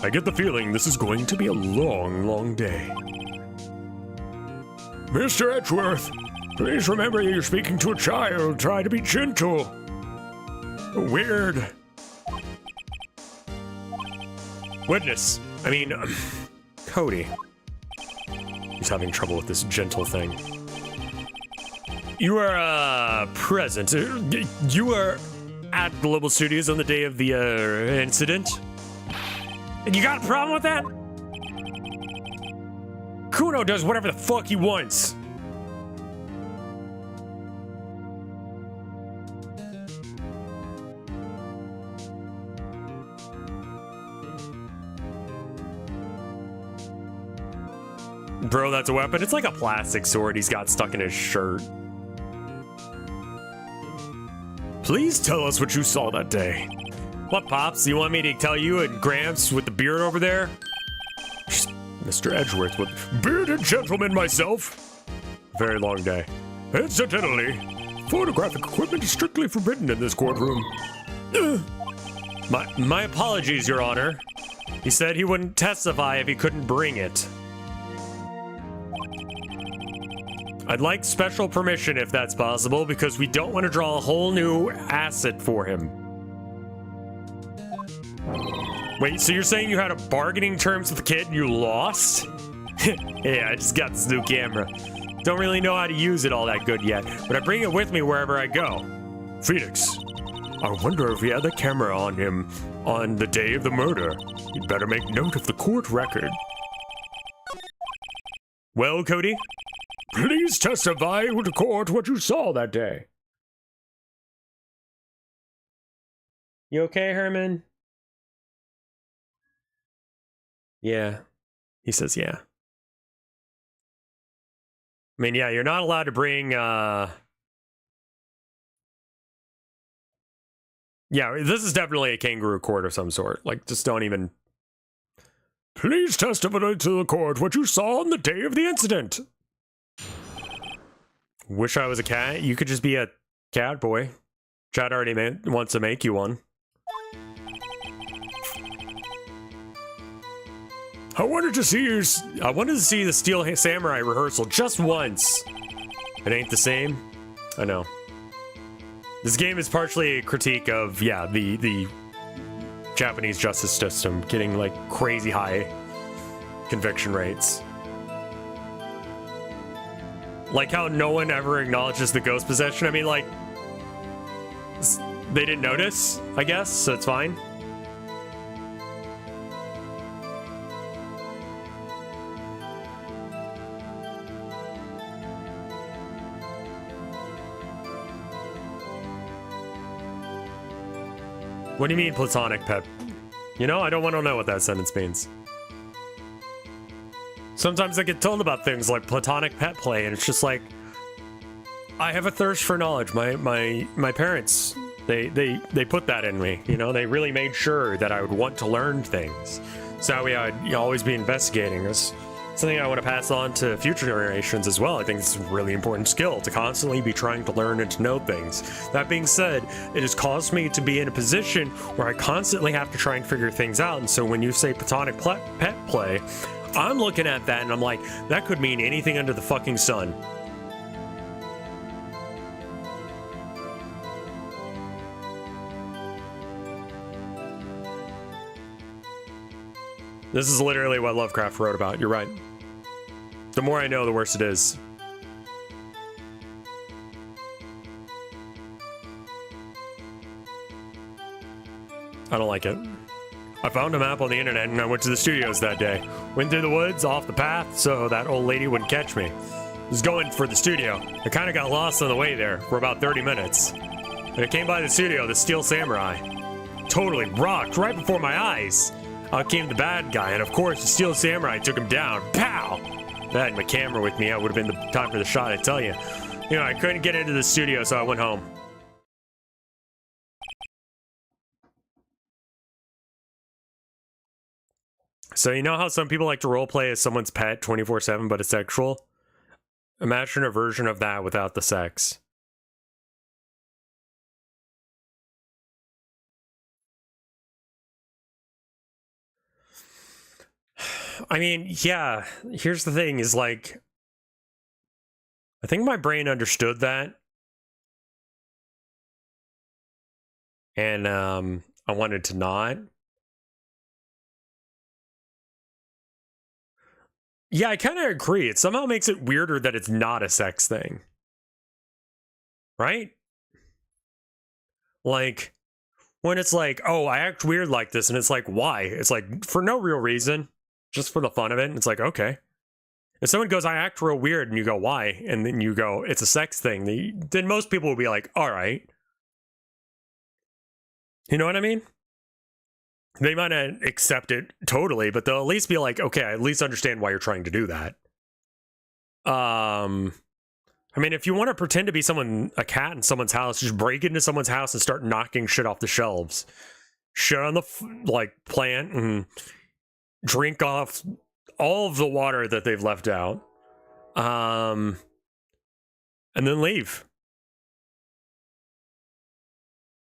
I get the feeling this is going to be a long, long day. Mr. Edgeworth, please remember you're speaking to a child. Try to be gentle. Weird. Witness. Cody. He's having trouble with this gentle thing. You are, present. You were at Global Studios on the day of the, incident. And you got a problem with that? Kuno does whatever the fuck he wants. Bro, that's a weapon. It's like a plastic sword he's got stuck in his shirt. Please tell us what you saw that day. What, Pops? You want me to tell you and Gramps with the beard over there? Mr. Edgeworth with bearded gentleman myself. Very long day. Incidentally, photographic equipment is strictly forbidden in this courtroom. My apologies, Your Honor. He said he wouldn't testify if he couldn't bring it. I'd like special permission if that's possible, because we don't want to draw a whole new asset for him. Wait, so you're saying you had a bargaining terms with the kid and you lost? Yeah, I just got this new camera. Don't really know how to use it all that good yet, but I bring it with me wherever I go. Phoenix, I wonder if he had the camera on him on the day of the murder. You'd better make note of the court record. Well, Cody? Please testify to court what you saw that day. You okay, Herman? Yeah. He says, yeah. I mean, yeah, you're not allowed to bring, Yeah, this is definitely a kangaroo court of some sort. Like, just don't even... Please testify to the court what you saw on the day of the incident. Wish I was a cat. You could just be a cat boy. Chad already wants to make you one. I wanted to see the Steel Samurai rehearsal just once. It ain't the same. I know. This game is partially a critique of, yeah, the Japanese justice system getting like crazy high conviction rates. Like how no one ever acknowledges the ghost possession. I mean, like, they didn't notice, I guess, so it's fine. What do you mean, platonic pet? You know, I don't want to know what that sentence means. Sometimes I get told about things like platonic pet play, and it's just like, I have a thirst for knowledge. My parents, they put that in me. You know, they really made sure that I would want to learn things. So that way I'd always be investigating. It's something I want to pass on to future generations as well. I think it's a really important skill to constantly be trying to learn and to know things. That being said, it has caused me to be in a position where I constantly have to try and figure things out. And so when you say platonic pet play, I'm looking at that and I'm like, that could mean anything under the fucking sun. This is literally what Lovecraft wrote about. You're right. The more I know, the worse it is. I don't like it. I found a map on the internet and I went to the studios that day. Went through the woods, off the path, so that old lady wouldn't catch me. I was going for the studio. I kind of got lost on the way there for about 30 minutes. When I came by the studio, the Steel Samurai totally rocked right before my eyes. Out came the bad guy, and of course, the Steel Samurai took him down. Pow! If I had my camera with me, that would have been the time for the shot, I tell you. You know, I couldn't get into the studio, so I went home. So you know how some people like to roleplay as someone's pet 24/7, but it's sexual? Imagine a version of that without the sex. I mean, yeah, here's the thing is like, I think my brain understood that. And I wanted to not. Yeah, I kind of agree. It somehow makes it weirder that it's not a sex thing. Right? Like, when it's like, oh, I act weird like this, and it's like, why? It's like, for no real reason. Just for the fun of it. And it's like, okay. If someone goes, I act real weird, and you go, why? And then you go, it's a sex thing. Then most people will be like, all right. You know what I mean? They might not accept it totally, but they'll at least be like, okay, I at least understand why you're trying to do that. I mean, if you want to pretend to be a cat in someone's house, just break into someone's house and start knocking shit off the shelves. Shit on the, plant and drink off all of the water that they've left out. And then leave.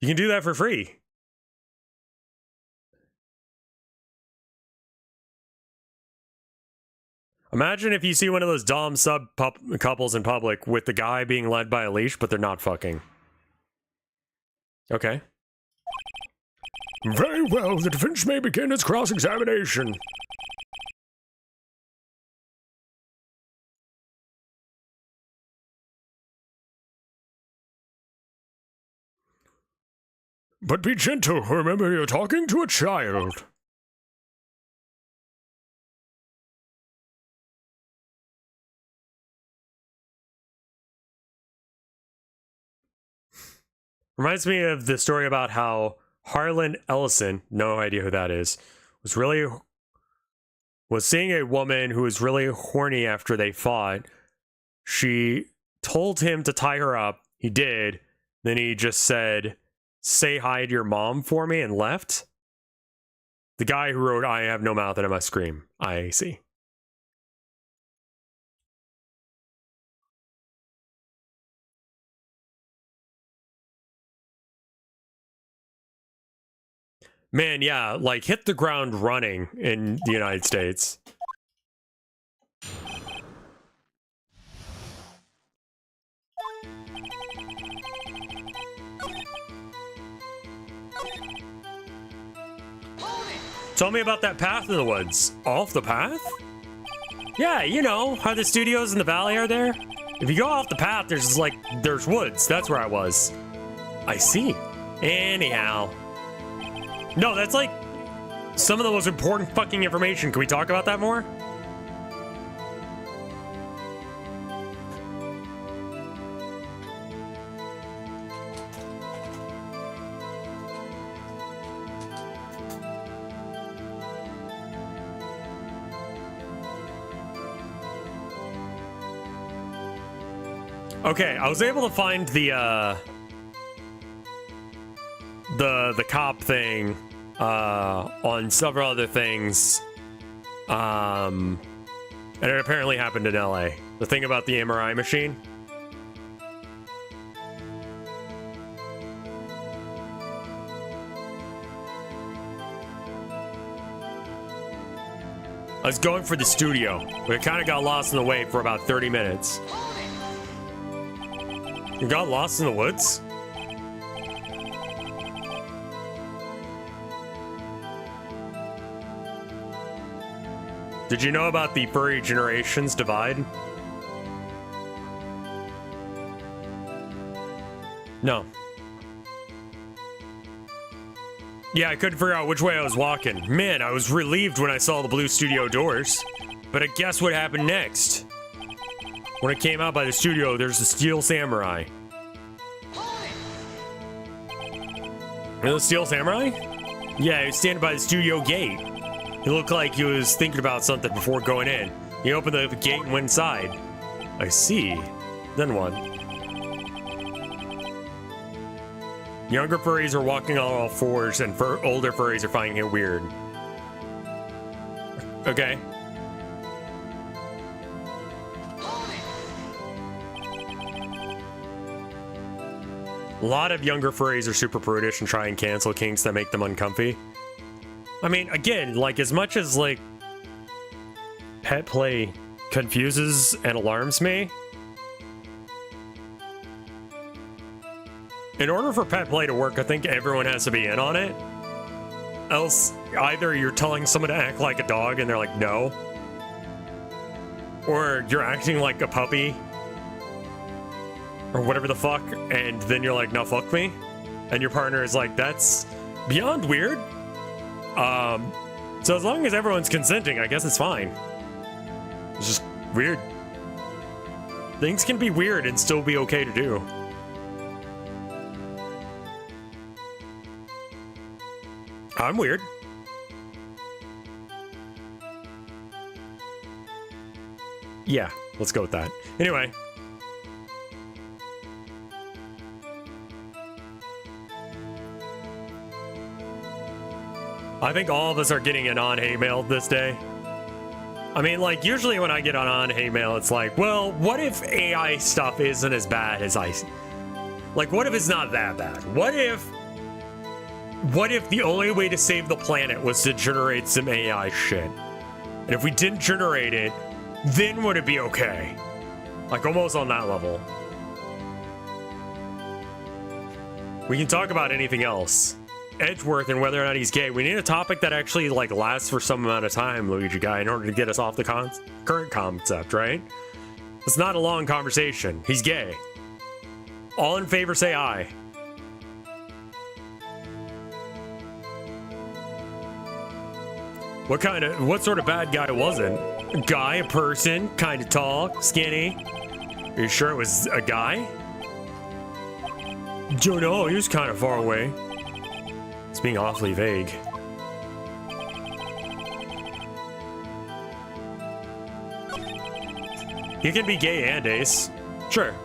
You can do that for free. Imagine if you see one of those dom sub couples in public with the guy being led by a leash, but they're not fucking. Okay. Very well, the defense may begin its cross-examination. But be gentle, remember you're talking to a child. Reminds me of the story about how Harlan Ellison, no idea who that is, was seeing a woman who was really horny after they fought. She told him to tie her up. He did. Then he just said, "Say hi to your mom for me," and left. The guy who wrote, "I have no mouth and I must scream." I see. Man, yeah, like hit the ground running in the United States. Tell me about that path in the woods. Off the path? Yeah, you know, how the studios in the valley are there? If you go off the path, there's woods. That's where I was. I see. Anyhow. No, that's like some of the most important fucking information. Can we talk about that more? Okay, I was able to find the cop thing on several other things, and it apparently happened in LA. The thing about the MRI machine. I was going for the studio, but it kind of got lost in the way for about 30 minutes. You got lost in the woods? Did you know about the furry generations divide? No. Yeah, I couldn't figure out which way I was walking. Man, I was relieved when I saw the blue studio doors. But guess what happened next? When I came out by the studio, there's a steel samurai. Really, the steel samurai? Yeah, he was standing by the studio gate. He looked like he was thinking about something before going in. He opened the gate and went inside. I see. Then what? Younger furries are walking on all fours, and older furries are finding it weird. Okay. A lot of younger furries are super prudish and try and cancel kinks that make them uncomfy. I mean, again, like, as much as, like, pet play confuses and alarms me, in order for pet play to work, I think everyone has to be in on it. Else, either you're telling someone to act like a dog and they're like, no. Or you're acting like a puppy. Or whatever the fuck, and then you're like, no, fuck me. And your partner is like, that's beyond weird. So as long as everyone's consenting, I guess it's fine. It's just weird. Things can be weird and still be okay to do. I'm weird. Yeah, let's go with that. Anyway. I think all of us are getting an on-hate mail this day. I mean, like, usually when I get an on-hate mail, it's like, well, what if AI stuff isn't as bad as I... Like, what if it's not that bad? What if the only way to save the planet was to generate some AI shit? And if we didn't generate it, then would it be okay? Like, almost on that level. We can talk about anything else. Edgeworth and whether or not he's gay. We need a topic that actually, like, lasts for some amount of time, Luigi guy, in order to get us off the current concept, right? It's not a long conversation. He's gay. All in favor say aye. What sort of bad guy was it? A guy, a person, kind of tall, skinny. Are you sure it was a guy? Don't know, he was kind of far away. It's being awfully vague. He can be gay and ace. Sure.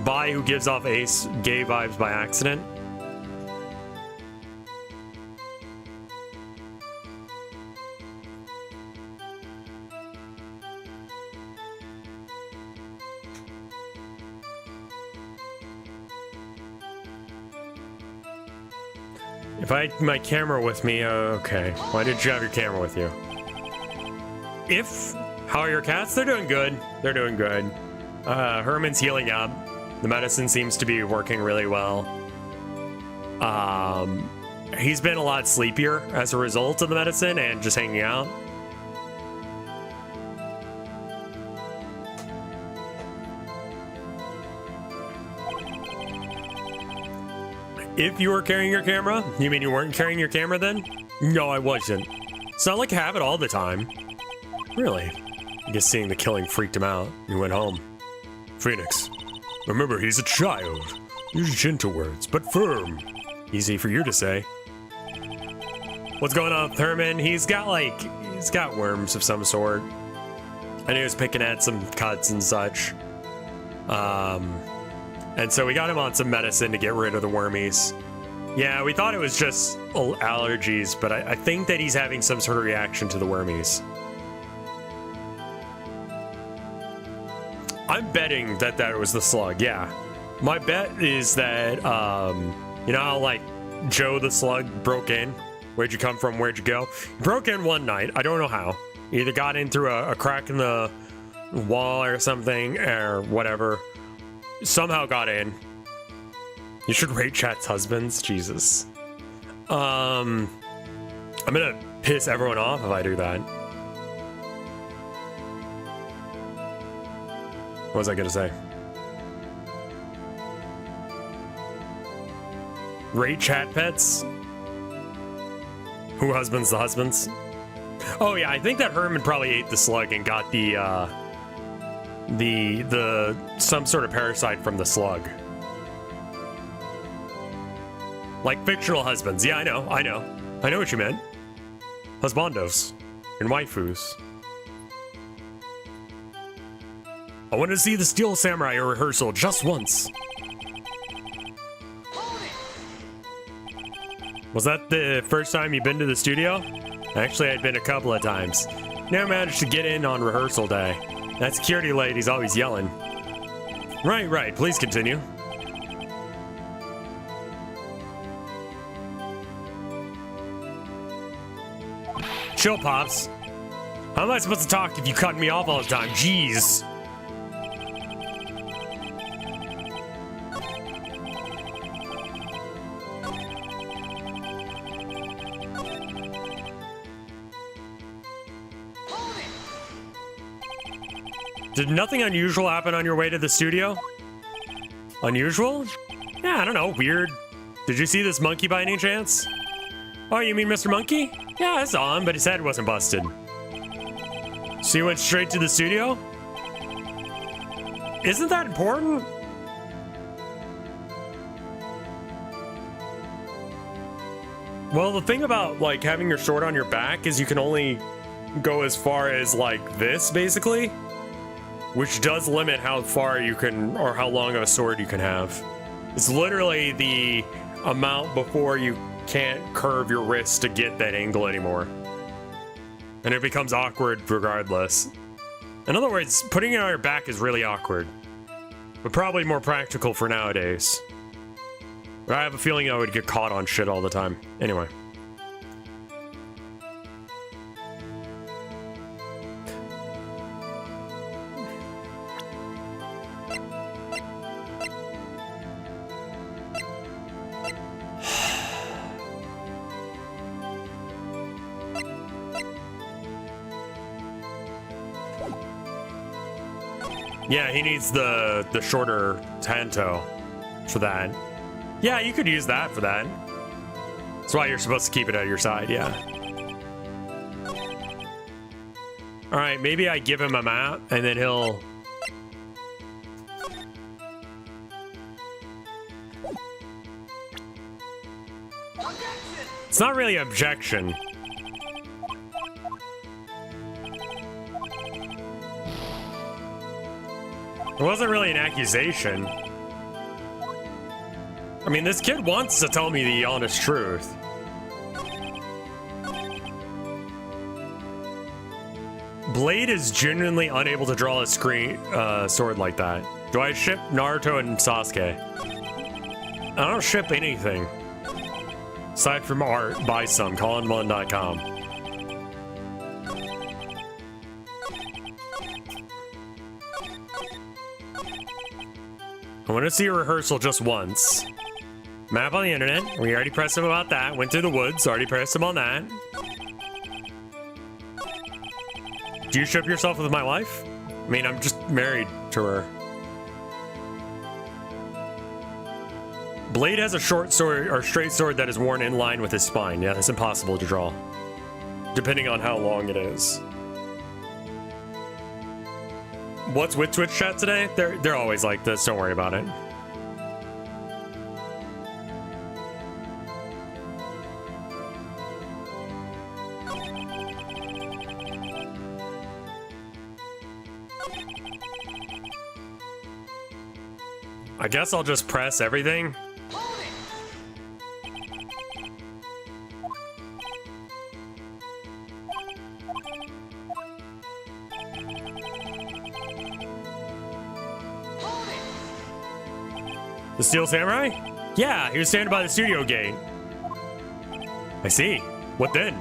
Bi who gives off ace gay vibes by accident. If I had my camera with me, okay. Why did you have your camera with you? How are your cats? They're doing good. They're doing good. Herman's healing up. The medicine seems to be working really well. He's been a lot sleepier as a result of the medicine and just hanging out. If you were carrying your camera? You mean you weren't carrying your camera then? No, I wasn't. It's not like I have it all the time. Really? I guess seeing the killing freaked him out. He went home. Phoenix, remember he's a child. Use gentle words, but firm. Easy for you to say. What's going on with Herman? He's got worms of some sort. And he was picking at some cuts and such. And so we got him on some medicine to get rid of the wormies. Yeah, we thought it was just allergies, but I think that he's having some sort of reaction to the wormies. I'm betting that was the slug, yeah. My bet is that, you know how, like, Joe the slug broke in? Where'd you come from? Where'd you go? He broke in one night. I don't know how. He either got in through a crack in the wall or something, or whatever. Somehow got in. You should rate chat's husbands. Jesus. I'm gonna piss everyone off if I do that. What was I gonna say? Rate chat pets? Who husbands the husbands? Oh yeah, I think that Herman probably ate the slug and got the some sort of parasite from the slug. Like fictional husbands. Yeah, I know what you meant. Husbandos and waifus. I wanted to see the Steel Samurai rehearsal just once. Was that the first time you've been to the studio? Actually, I'd been a couple of times. Never managed to get in on rehearsal day. That security lady's always yelling. Right, please continue. Chill, Pops. How am I supposed to talk if you cut me off all the time? Jeez. Did nothing unusual happen on your way to the studio? Unusual? Yeah, I don't know, weird. Did you see this monkey by any chance? Oh, you mean Mr. Monkey? Yeah, I saw him, but his head wasn't busted. So you went straight to the studio? Isn't that important? Well, the thing about, like, having your sword on your back is you can only go as far as, like, this, basically. Which does limit how far you can, or how long of a sword you can have. It's literally the amount before you can't curve your wrist to get that angle anymore. And it becomes awkward regardless. In other words, putting it on your back is really awkward. But probably more practical for nowadays. But I have a feeling I would get caught on shit all the time. Anyway. Yeah, he needs the shorter tanto for that. Yeah, you could use that for that. That's why you're supposed to keep it at your side, yeah. All right, maybe I give him a map and then he'll... It's not really an objection. It wasn't really an accusation. I mean, this kid wants to tell me the honest truth. Blade is genuinely unable to draw a sword like that. Do I ship Naruto and Sasuke? I don't ship anything. Aside from art, buy some. ColinMun.com. I want to see a rehearsal just once. Map on the internet. We already pressed him about that. Went through the woods. Already pressed him on that. Do you ship yourself with my wife? I mean, I'm just married to her. Blade has a short sword or straight sword that is worn in line with his spine. Yeah, that's impossible to draw. Depending on how long it is. What's with Twitch chat today? They're always like this. Don't worry about it. I guess I'll just press everything. The Steel Samurai? Yeah, he was standing by the studio gate. I see. What then?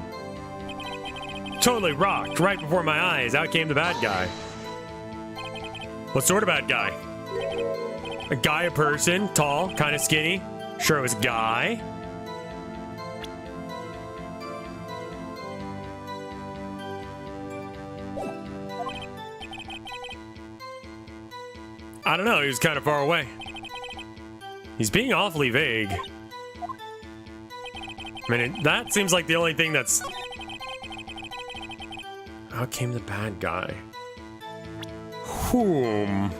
Totally rocked. Right before my eyes, out came the bad guy. What sort of bad guy? A guy, a person, tall, kind of skinny. Sure it was a guy. I don't know, he was kind of far away. He's being awfully vague. I mean, that seems like the only thing that's... Out came the bad guy. Whom?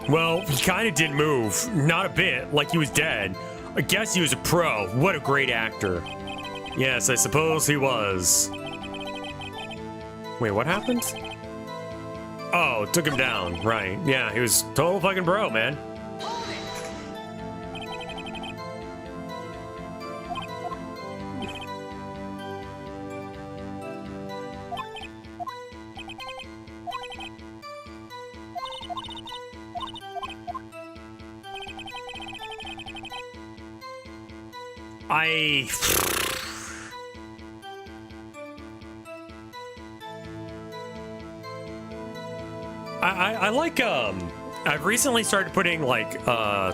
Well, he kind of did move. Not a bit, like he was dead. I guess he was a pro. What a great actor. Yes, I suppose he was. Wait, what happened? Oh, took him down. Right. Yeah, he was total fucking pro, man. I like I've recently started putting like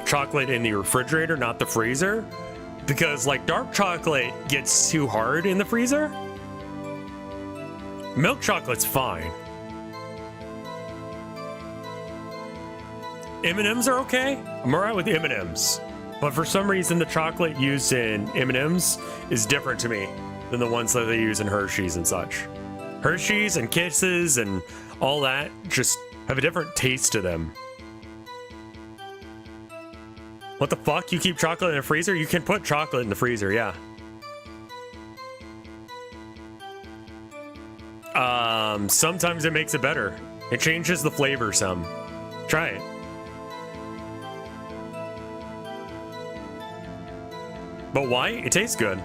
chocolate in the refrigerator, not the freezer, because like dark chocolate gets too hard in the freezer. Milk chocolate's fine. M&Ms are okay. I'm alright with M&Ms. But for some reason, the chocolate used in M&Ms is different to me than the ones that they use in Hershey's and such. Hershey's and Kisses and all that just have a different taste to them. What the fuck? You keep chocolate in the freezer? You can put chocolate in the freezer, yeah. Sometimes it makes it better. It changes the flavor some. Try it. But why? It tastes good.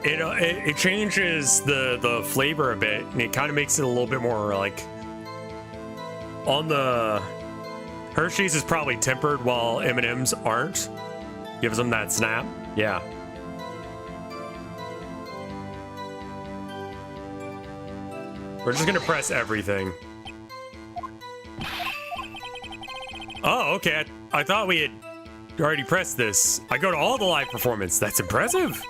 it changes the flavor a bit, and it kind of makes it a little bit more like on the Hershey's is probably tempered while M&M's aren't. Gives them that snap. Yeah. We're just gonna press everything. Oh, okay. I thought we had already pressed this. I go to all the live performance. That's impressive.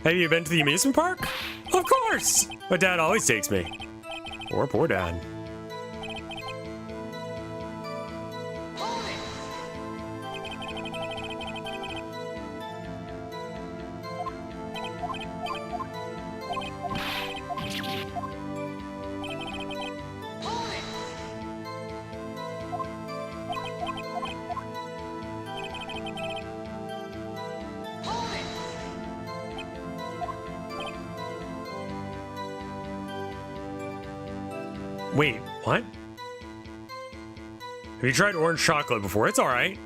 Have you been to the amusement park? Of course. My dad always takes me. Poor dad. Wait, what? Have you tried orange chocolate before? It's all right.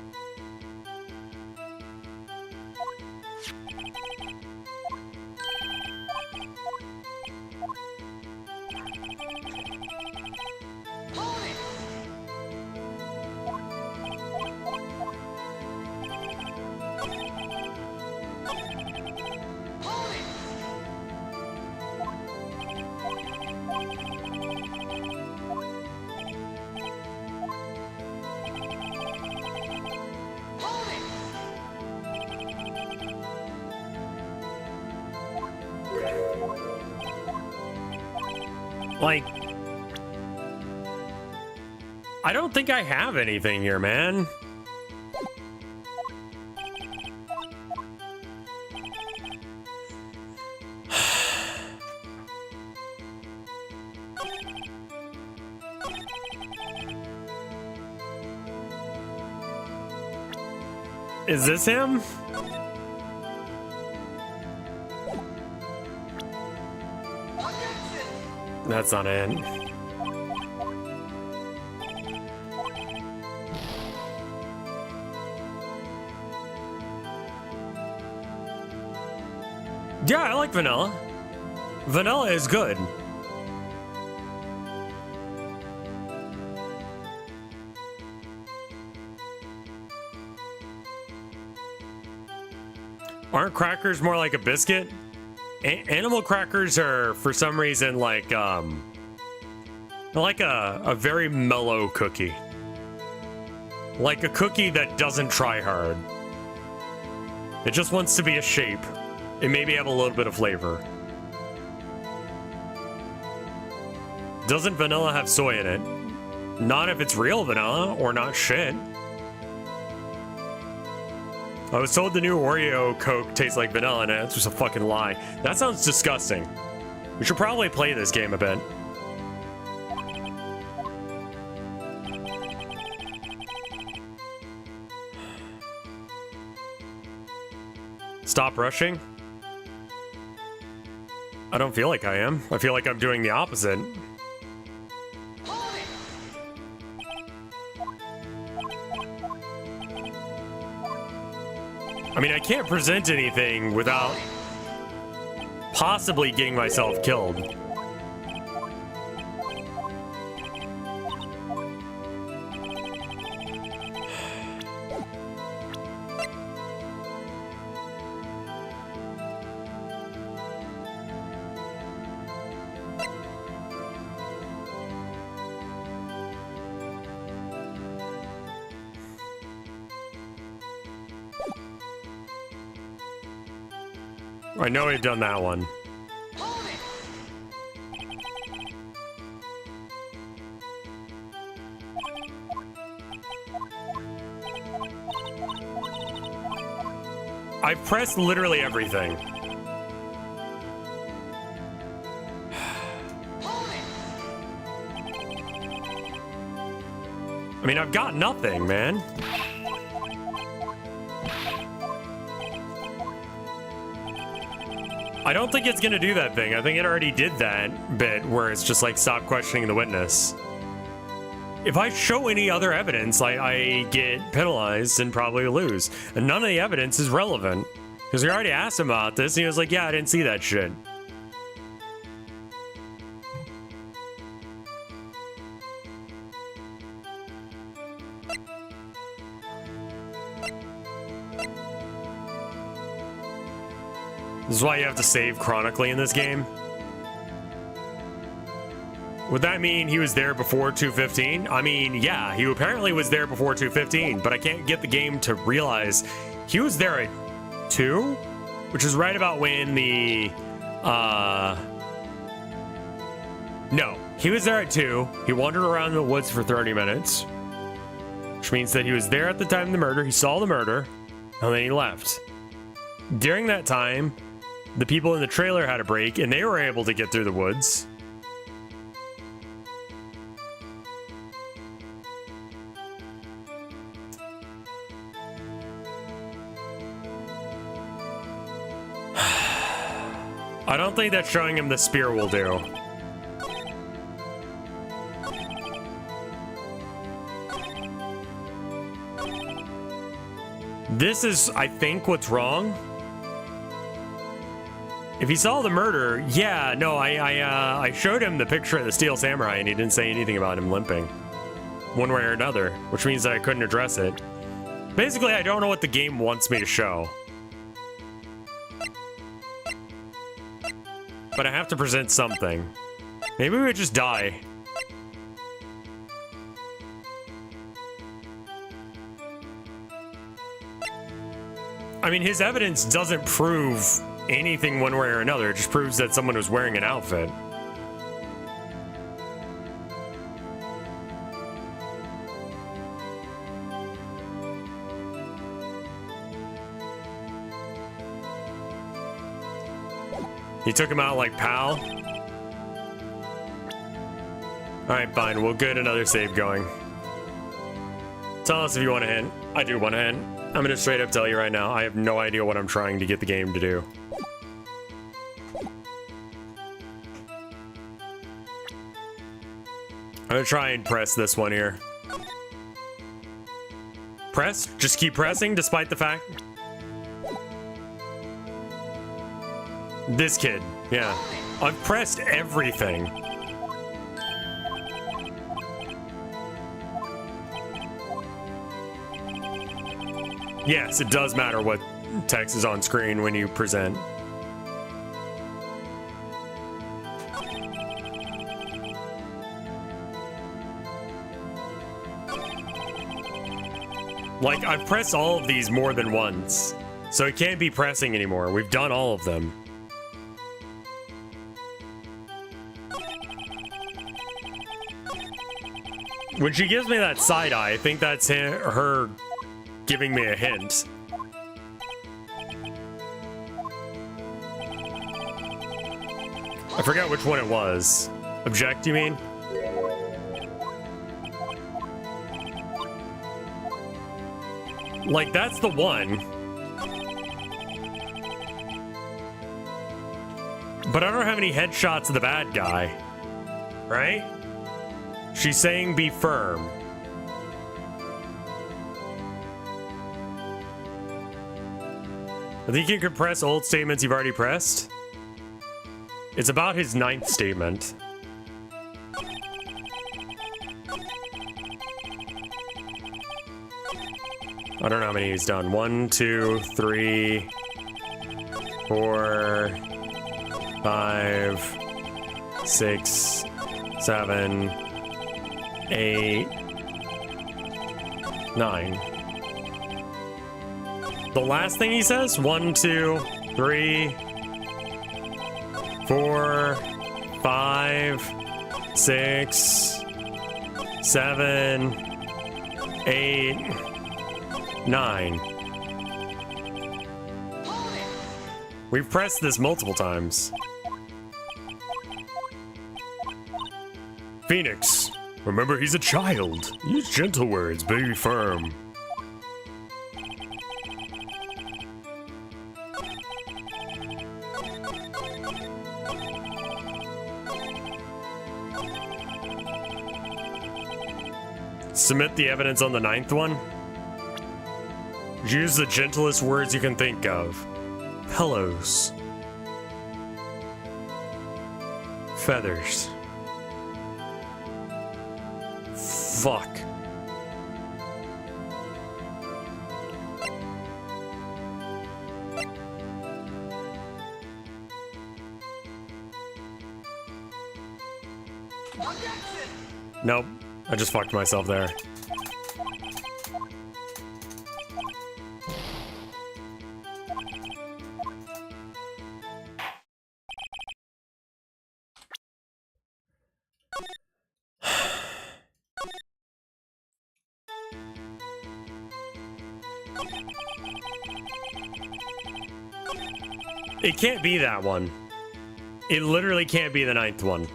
Like, I don't think I have anything here, man. Is this him? That's not it. Yeah, I like vanilla. Vanilla is good. Aren't crackers more like a biscuit? Animal crackers are, for some reason, like a very mellow cookie. Like a cookie that doesn't try hard. It just wants to be a shape. It maybe have a little bit of flavor. Doesn't vanilla have soy in it? Not if it's real vanilla, or not shit. I was told the new Oreo Coke tastes like vanilla, and that's just a fucking lie. That sounds disgusting. We should probably play this game a bit. Stop rushing? I don't feel like I am. I feel like I'm doing the opposite. I mean, I can't present anything without possibly getting myself killed. I know we've done that one. I've pressed literally everything. I mean, I've got nothing, man. I don't think it's gonna do that thing. I think it already did that bit where it's just like, stop questioning the witness. If I show any other evidence, I get penalized and probably lose. And none of the evidence is relevant. Because we already asked him about this, and he was like, yeah, I didn't see that shit. This is why you have to save chronically in this game. Would that mean he was there before 2:15? I mean, yeah, he apparently was there before 2:15, but I can't get the game to realize he was there at 2, which is right about when the, no, he was there at 2. He wandered around the woods for 30 minutes, which means that he was there at the time of the murder. He saw the murder, and then he left. During that time, the people in the trailer had a break, and they were able to get through the woods. I don't think that showing him the spear will do. This is, I think, what's wrong. If he saw the murder, yeah, no, I showed him the picture of the Steel Samurai and he didn't say anything about him limping. One way or another, which means that I couldn't address it. Basically, I don't know what the game wants me to show. But I have to present something. Maybe we would just die. I mean, his evidence doesn't prove anything one way or another. It just proves that someone was wearing an outfit. He took him out like pal. Alright, fine. We'll get another save going. Tell us if you want a hint. I do want a hint. I'm gonna straight up tell you right now, I have no idea what I'm trying to get the game to do. I'm gonna try and press this one here. Press? Just keep pressing despite the fact... This kid, yeah. I've pressed everything. Yes, it does matter what text is on screen when you present. Like, I've pressed all of these more than once, so it can't be pressing anymore. We've done all of them. When she gives me that side eye, I think that's her giving me a hint. I forgot which one it was. Object, you mean? Like, that's the one. But I don't have any headshots of the bad guy. Right? She's saying be firm. I think you can press old statements you've already pressed. It's about his 9th statement. I don't know how many he's done. 1, 2, 3, 4, 5, 6, 7, 8, 9. The last thing he says? 1, 2, 3, 4, 5, 6, 7, 8, 9. We've pressed this multiple times. Phoenix, remember he's a child. Use gentle words, be firm. Submit the evidence on the 9th one. Use the gentlest words you can think of. Pillows. Feathers. Fuck. Nope. I just fucked myself there. It can't be that one. It literally can't be the 9th one.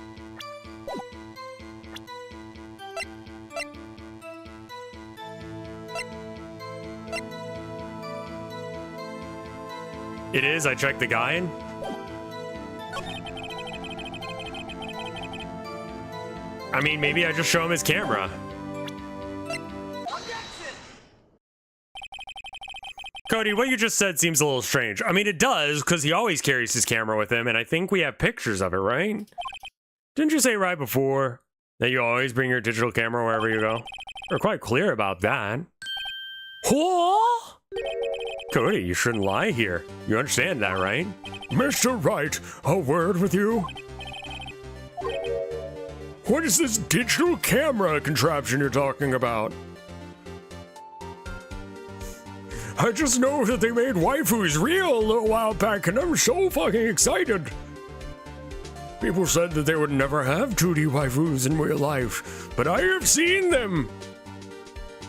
It is? I checked the guide? I mean, maybe I just show him his camera. Cody, what you just said seems a little strange. I mean, it does, because he always carries his camera with him, and I think we have pictures of it, right? Didn't you say right before that you always bring your digital camera wherever you go? We're quite clear about that. What? Cody, you shouldn't lie here. You understand that, right? Mr. Wright, a word with you. What is this digital camera contraption you're talking about? I just know that they made waifus real a little while back, and I'm so fucking excited. People said that they would never have 2D waifus in real life, but I have seen them.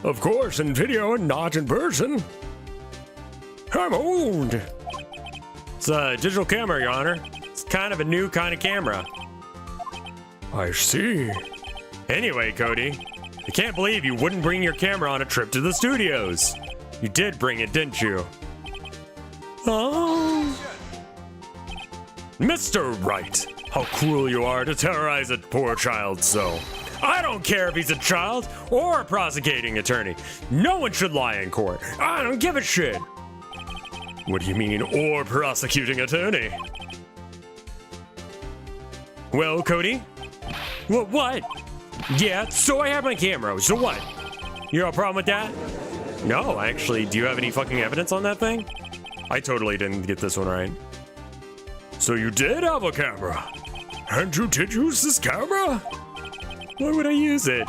Of course, in video and not in person. I'm owned. It's a digital camera, Your Honor. It's kind of a new kind of camera. I see. Anyway, Cody, I can't believe you wouldn't bring your camera on a trip to the studios. You did bring it, didn't you? Oh. Mr. Wright, how cruel you are to terrorize a poor child so. I don't care if he's a child or a prosecuting attorney. No one should lie in court. I don't give a shit. What do you mean, or prosecuting attorney? Well, Cody? What? Yeah, so I have my camera, so what? You have a problem with that? No, actually, do you have any fucking evidence on that thing? I totally didn't get this one right. So you did have a camera? And you did use this camera? Why would I use it?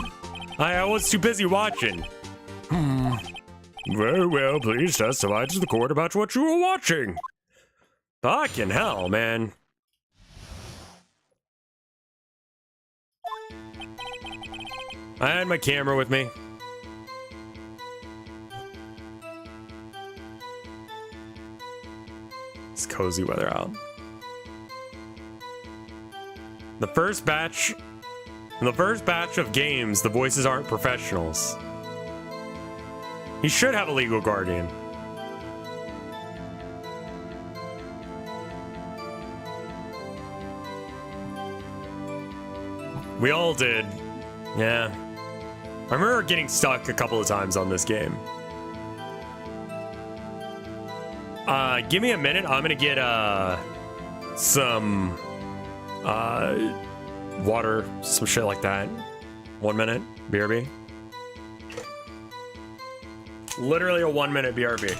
I was too busy watching. Very well, please testify to the court about what you were watching. Fucking hell, man. I had my camera with me. It's cozy weather out. The first batch of games, the voices aren't professionals. He should have a legal guardian. We all did. Yeah. I remember getting stuck a couple of times on this game. Give me a minute. I'm gonna get some water, some shit like that. 1 minute. BRB. Literally a 1 minute BRB.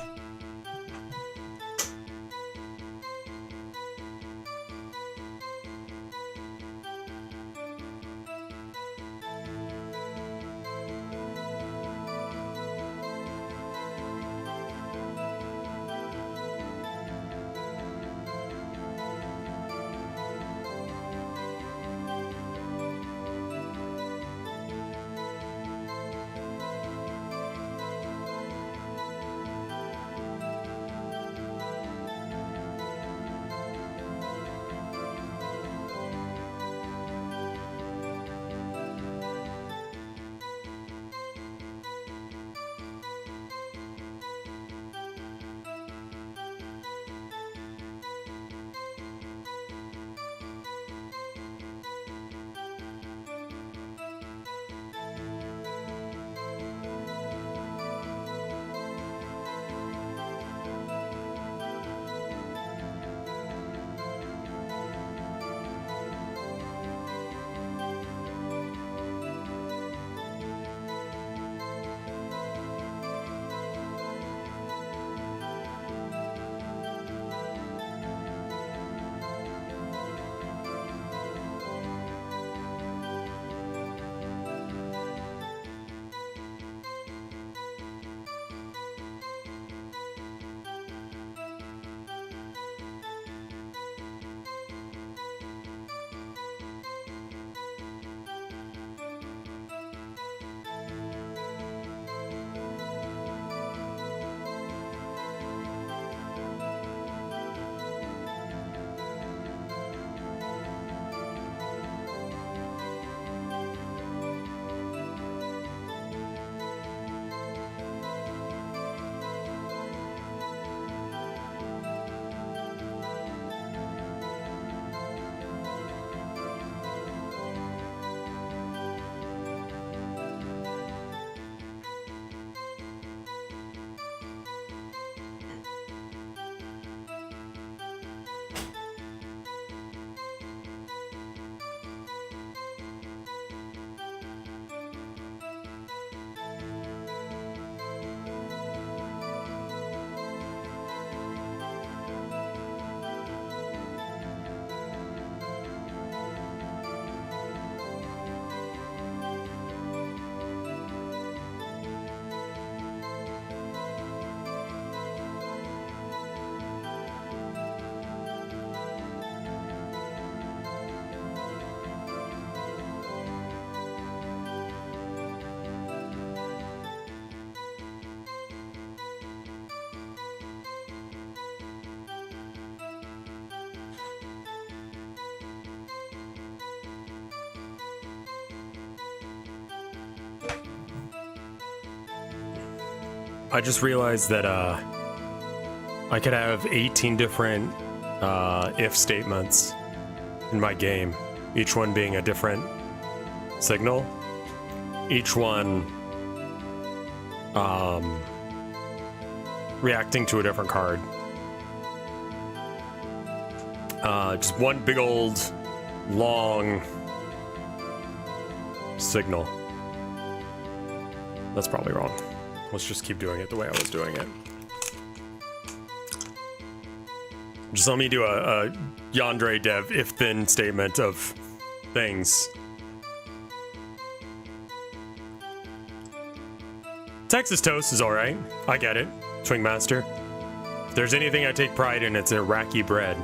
I just realized that I could have 18 different if statements in my game, each one being a different signal, each one reacting to a different card. Just one big old long signal. That's probably wrong. Let's just keep doing it the way I was doing it. Just let me do a Yandere dev if then statement of things. Texas toast is alright. I get it. Swing master. If there's anything I take pride in, it's Iraqi bread.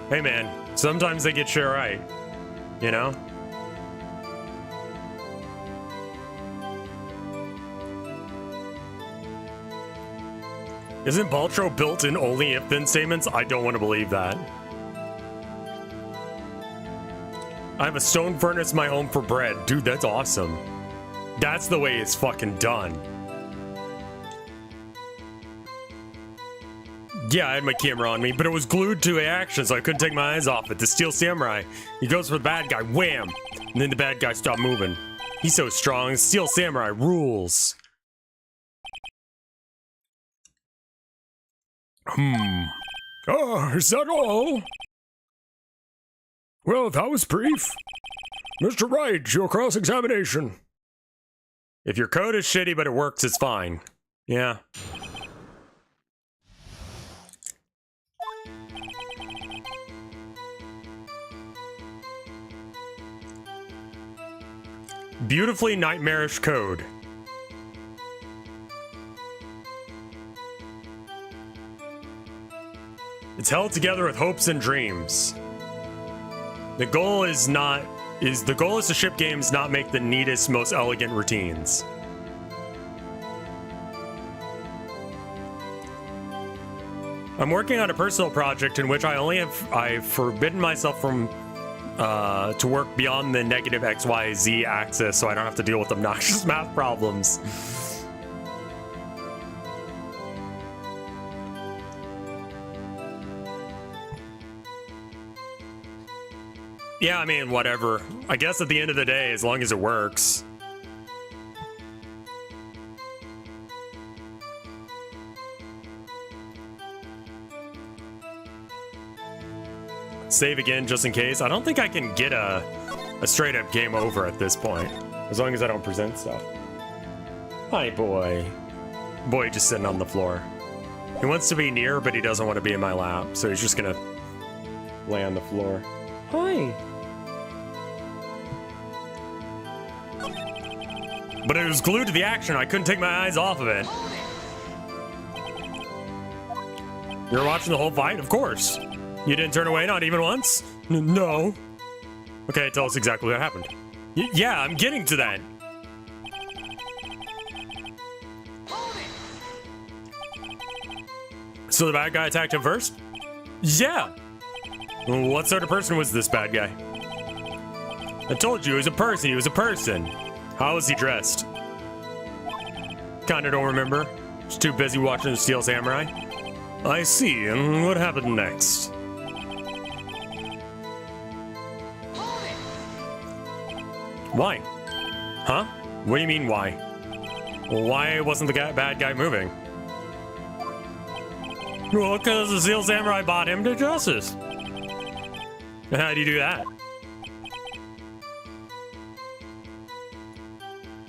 Hey man, sometimes they get shit right. You know? Isn't Baltro built in only if-then statements? I don't want to believe that. I have a stone furnace in my home for bread. Dude, that's awesome. That's the way it's fucking done. Yeah, I had my camera on me, but it was glued to action, so I couldn't take my eyes off it. The Steel Samurai, he goes for the bad guy, wham! And then the bad guy stopped moving. He's so strong. Steel Samurai rules. Oh, is that all? Well, that was brief. Mr. Wright, your cross-examination. If your code is shitty but it works, it's fine. Yeah. Beautifully nightmarish code. It's held together with hopes and dreams. The goal is to ship games, not make the neatest, most elegant routines. I'm working on a personal project in which I've forbidden myself from to work beyond the negative XYZ axis, so I don't have to deal with obnoxious math problems. Yeah, I mean, whatever. I guess at the end of the day, as long as it works. Save again, just in case. I don't think I can get a straight-up game over at this point, as long as I don't present stuff. Hi, boy. Boy just sitting on the floor. He wants to be near, but he doesn't want to be in my lap, so he's just gonna lay on the floor. Hi. But it was glued to the action. I couldn't take my eyes off of it. You were watching the whole fight? Of course. You didn't turn away, not even once? No. Okay, tell us exactly what happened. Yeah, I'm getting to that. So the bad guy attacked him first? Yeah. What sort of person was this bad guy? I told you, he was a person. He was a person. How was he dressed? Kinda don't remember. Just too busy watching the Steel Samurai. I see, and what happened next? Why? Huh? What do you mean, why? Why wasn't the bad guy moving? Well, because the Steel Samurai brought him to justice. How do you do that?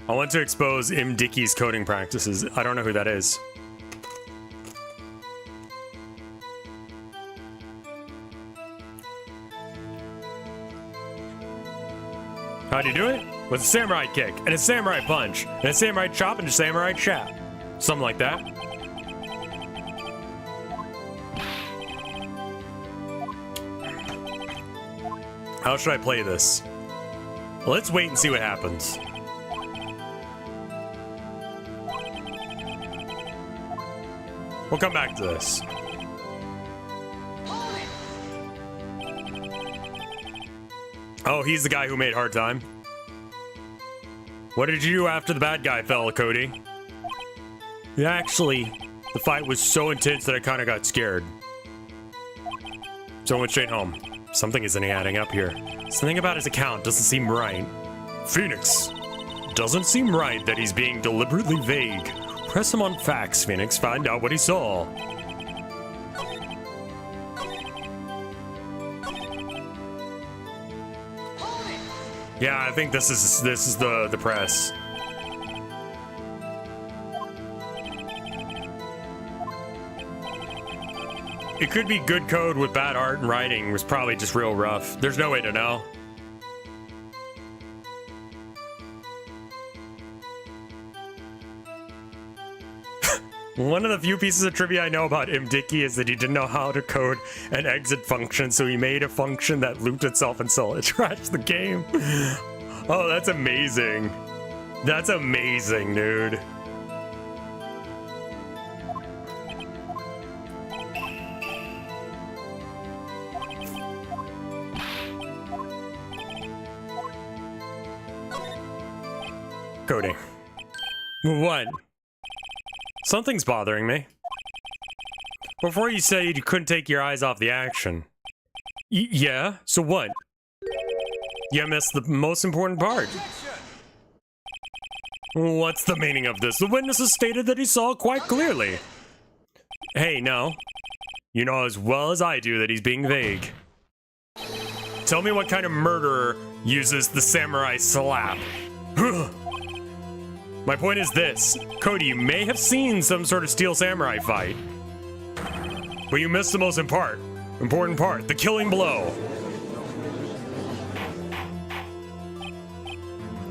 I want to expose M. Dickey's coding practices. I don't know who that is. How do you do it? With a samurai kick, and a samurai punch, and a samurai chop, and a samurai chop. Something like that. How should I play this? Let's wait and see what happens. We'll come back to this. Oh, he's the guy who made hard time. What did you do after the bad guy fell, Cody? Actually, the fight was so intense that I kind of got scared. So I went straight home. Something isn't adding up here. Something about his account doesn't seem right. Phoenix. Doesn't seem right that he's being deliberately vague. Press him on facts, Phoenix. Find out what he saw. Yeah, I think this is the press. It could be good code with bad art and writing. It was probably just real rough. There's no way to know. One of the few pieces of trivia I know about Dicky is that he didn't know how to code an exit function, so he made a function that looped itself until it crashed the game. Oh, that's amazing. That's amazing, dude. Coding. What? Something's bothering me. Before you said you couldn't take your eyes off the action. Yeah? So what? You missed the most important part. What's the meaning of this? The witnesses stated that he saw it quite clearly. Hey, no. You know as well as I do that he's being vague. Tell me what kind of murderer uses the samurai slap. My point is this. Cody, you may have seen some sort of steel samurai fight, but you missed the most important part, the killing blow.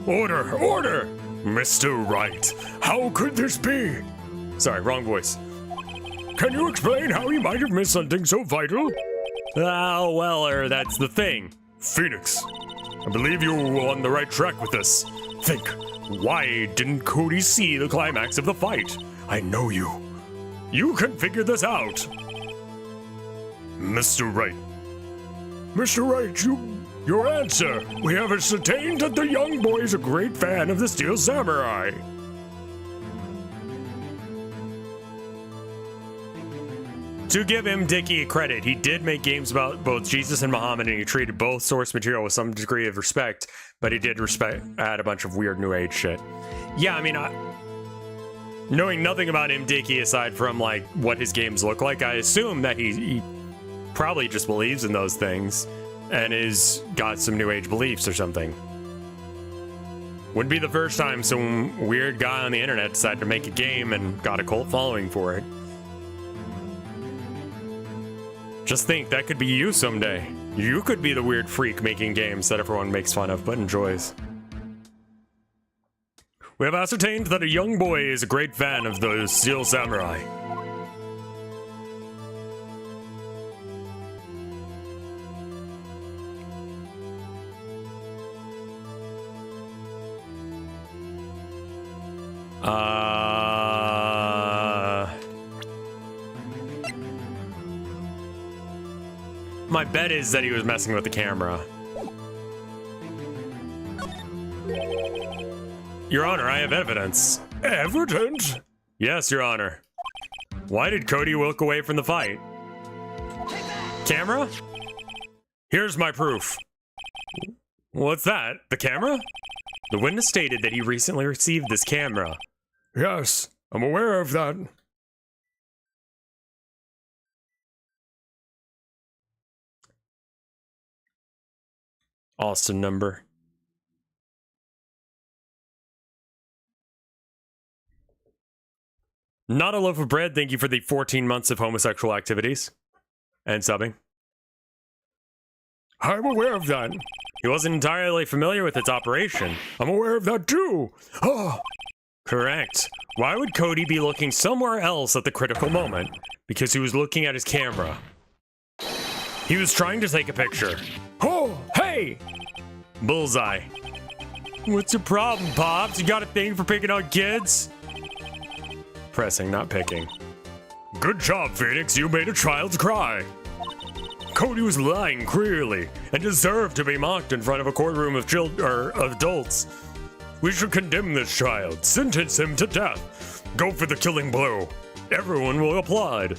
Order, order! Mr. Wright, how could this be? Sorry, wrong voice. Can you explain how he might have missed something so vital? Oh, well, that's the thing. Phoenix, I believe you're on the right track with this. Think, why didn't Cody see the climax of the fight? I know you. You can figure this out. Mr. Wright. Mr. Wright, your answer. We have ascertained that the young boy is a great fan of the Steel Samurai. To give him Dicky credit, he did make games about both Jesus and Muhammad, and he treated both source material with some degree of respect, but he did add a bunch of weird new age shit. Yeah, I mean, knowing nothing about Dicky aside from like what his games look like, I assume that he probably just believes in those things and is got some new age beliefs or something. Wouldn't be the first time some weird guy on the internet decided to make a game and got a cult following for it. Just think, that could be you someday. You could be the weird freak making games that everyone makes fun of but enjoys. We have ascertained that a young boy is a great fan of the Steel Samurai. My bet is that he was messing with the camera. Your Honor, I have evidence. Evidence? Yes, Your Honor. Why did Cody walk away from the fight? Camera? Here's my proof. What's that? The camera? The witness stated that he recently received this camera. Yes, I'm aware of that. Austin number. Not a loaf of bread, thank you for the 14 months of homosexual activities. And subbing. I'm aware of that. He wasn't entirely familiar with its operation. I'm aware of that too. Oh. Correct. Why would Cody be looking somewhere else at the critical moment? Because he was looking at his camera. He was trying to take a picture. Oh, hey! Bullseye. What's your problem, Pops? You got a thing for picking on kids? Pressing, not picking. Good job, Phoenix. You made a child cry. Cody was lying clearly and deserved to be mocked in front of a courtroom of adults. We should condemn this child, sentence him to death. Go for the killing blow. Everyone will applaud.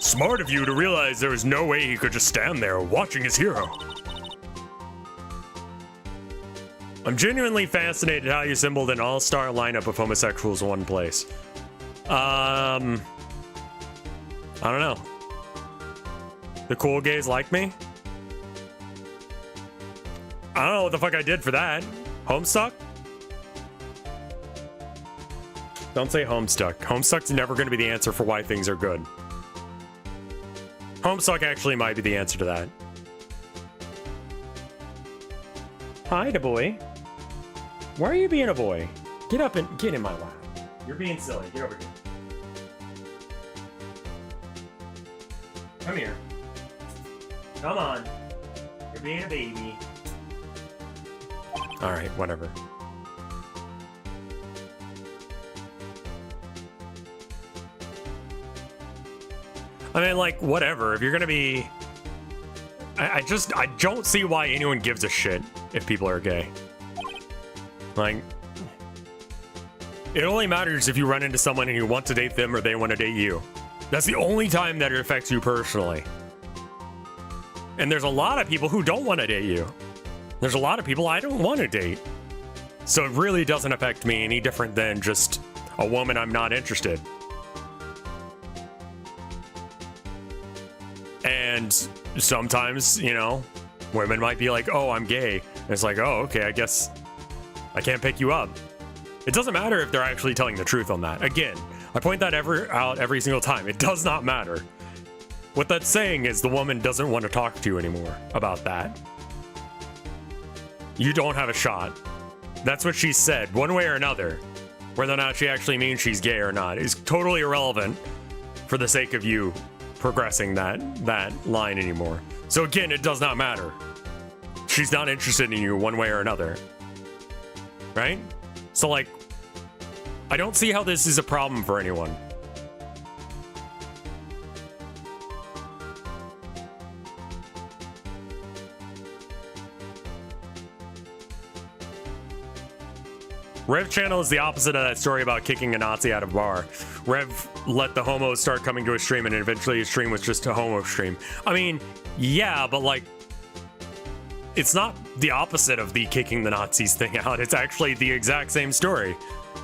Smart of you to realize there was no way he could just stand there watching his hero. I'm genuinely fascinated how you assembled an all-star lineup of homosexuals in one place. I don't know. The cool gays like me? I don't know what the fuck I did for that. Homestuck? Don't say Homestuck. Homestuck's never going to be the answer for why things are good. Homestuck actually might be the answer to that. Hi, da boy. Why are you being a boy? Get up and get in my lap. You're being silly. Get over here. Come here. Come on. You're being a baby. Alright, whatever. I mean, like, whatever. If you're gonna be... I don't see why anyone gives a shit if people are gay. Like... It only matters if you run into someone and you want to date them or they want to date you. That's the only time that it affects you personally. And there's a lot of people who don't want to date you. There's a lot of people I don't want to date. So it really doesn't affect me any different than just a woman I'm not interested. And sometimes, you know, women might be like, oh, I'm gay. And it's like, oh, okay, I guess I can't pick you up. It doesn't matter if they're actually telling the truth on that. Again, I point that out every single time. It does not matter. What that's saying is the woman doesn't want to talk to you anymore about that. You don't have a shot. That's what she said, one way or another. Whether or not she actually means she's gay or not is totally irrelevant for the sake of you progressing that line anymore. So again, it does not matter. She's not interested in you one way or another. Right? So like, I don't see how this is a problem for anyone. Rev channel is the opposite of that story about kicking a Nazi out of a bar. Rev let the homos start coming to his stream and eventually his stream was just a homo stream. I mean, yeah, but like, it's not the opposite of the kicking the Nazis thing out. It's actually the exact same story.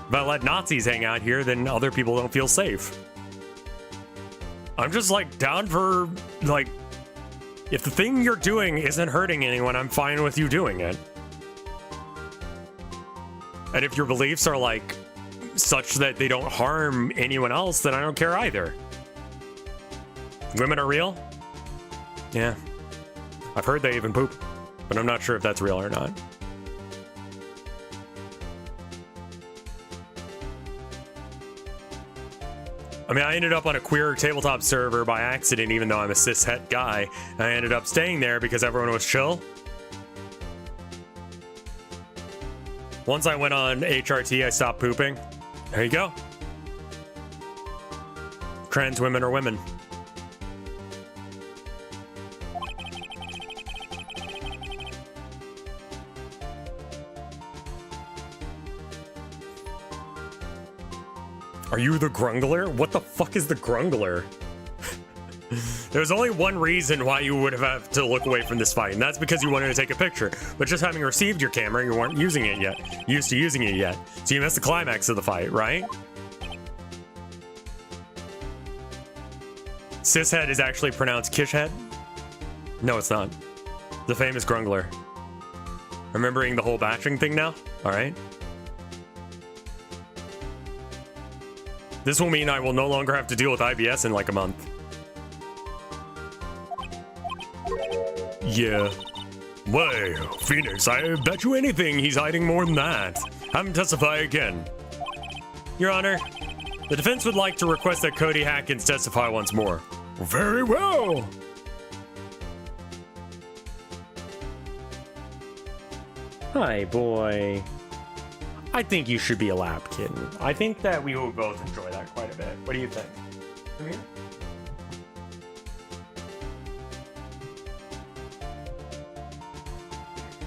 If I let Nazis hang out here, then other people don't feel safe. I'm just like down for, like, if the thing you're doing isn't hurting anyone, I'm fine with you doing it. And if your beliefs are like such that they don't harm anyone else, then I don't care either. Women are real? Yeah. I've heard they even poop, but I'm not sure if that's real or not. I mean, I ended up on a queer tabletop server by accident, even though I'm a cishet guy. I ended up staying there because everyone was chill. Once I went on HRT, I stopped pooping. There you go. Trans women are women. Are you the Grungler? What the fuck is the Grungler? There's only one reason why you would have to look away from this fight, and that's because you wanted to take a picture. But just having received your camera, you weren't using it yet. Used to using it yet. So you missed the climax of the fight, right? Cishead is actually pronounced Kishhead? No, it's not. The famous Grungler. Remembering the whole batching thing now? Alright. This will mean I will no longer have to deal with IBS in like a month. Yeah. Well, Phoenix, I bet you anything he's hiding more than that. Have him testify again. Your Honor, the defense would like to request that Cody Hackins testify once more. Very well. Hi, boy. I think you should be a lap kitten. I think that we will both enjoy that quite a bit. What do you think? Come here.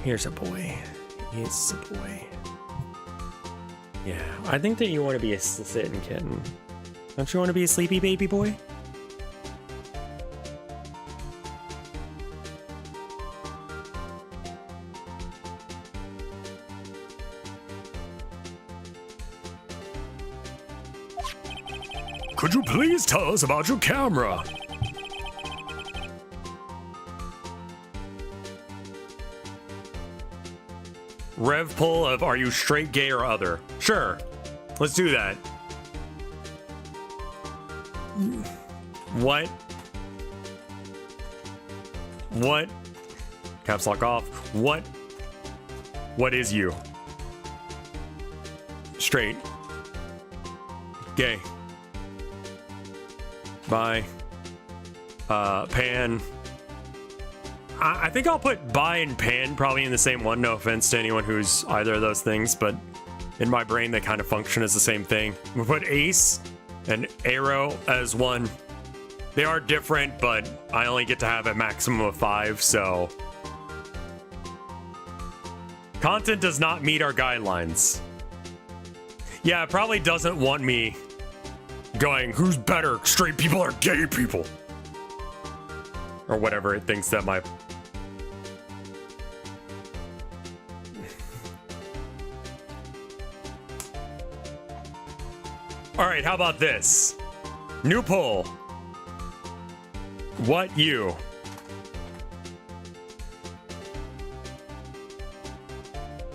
Here's a boy. Here's a boy. Yeah, I think that you want to be a sitting kitten. Don't you want to be a sleepy baby boy? Could you please tell us about your camera? Rev pull of are you straight, gay, or other? Sure. Let's do that. What? What? Caps lock off. What? What is you? Straight. Gay. Bi. Pan. I think I'll put bi and pan probably in the same one. No offense to anyone who's either of those things, but in my brain they kind of function as the same thing. We'll put ace and arrow as one. They are different, but I only get to have a maximum of 5, so... Content does not meet our guidelines. Yeah, it probably doesn't want me going, who's better, straight people or gay people? Or whatever it thinks that my... Alright, how about this? New poll. What you?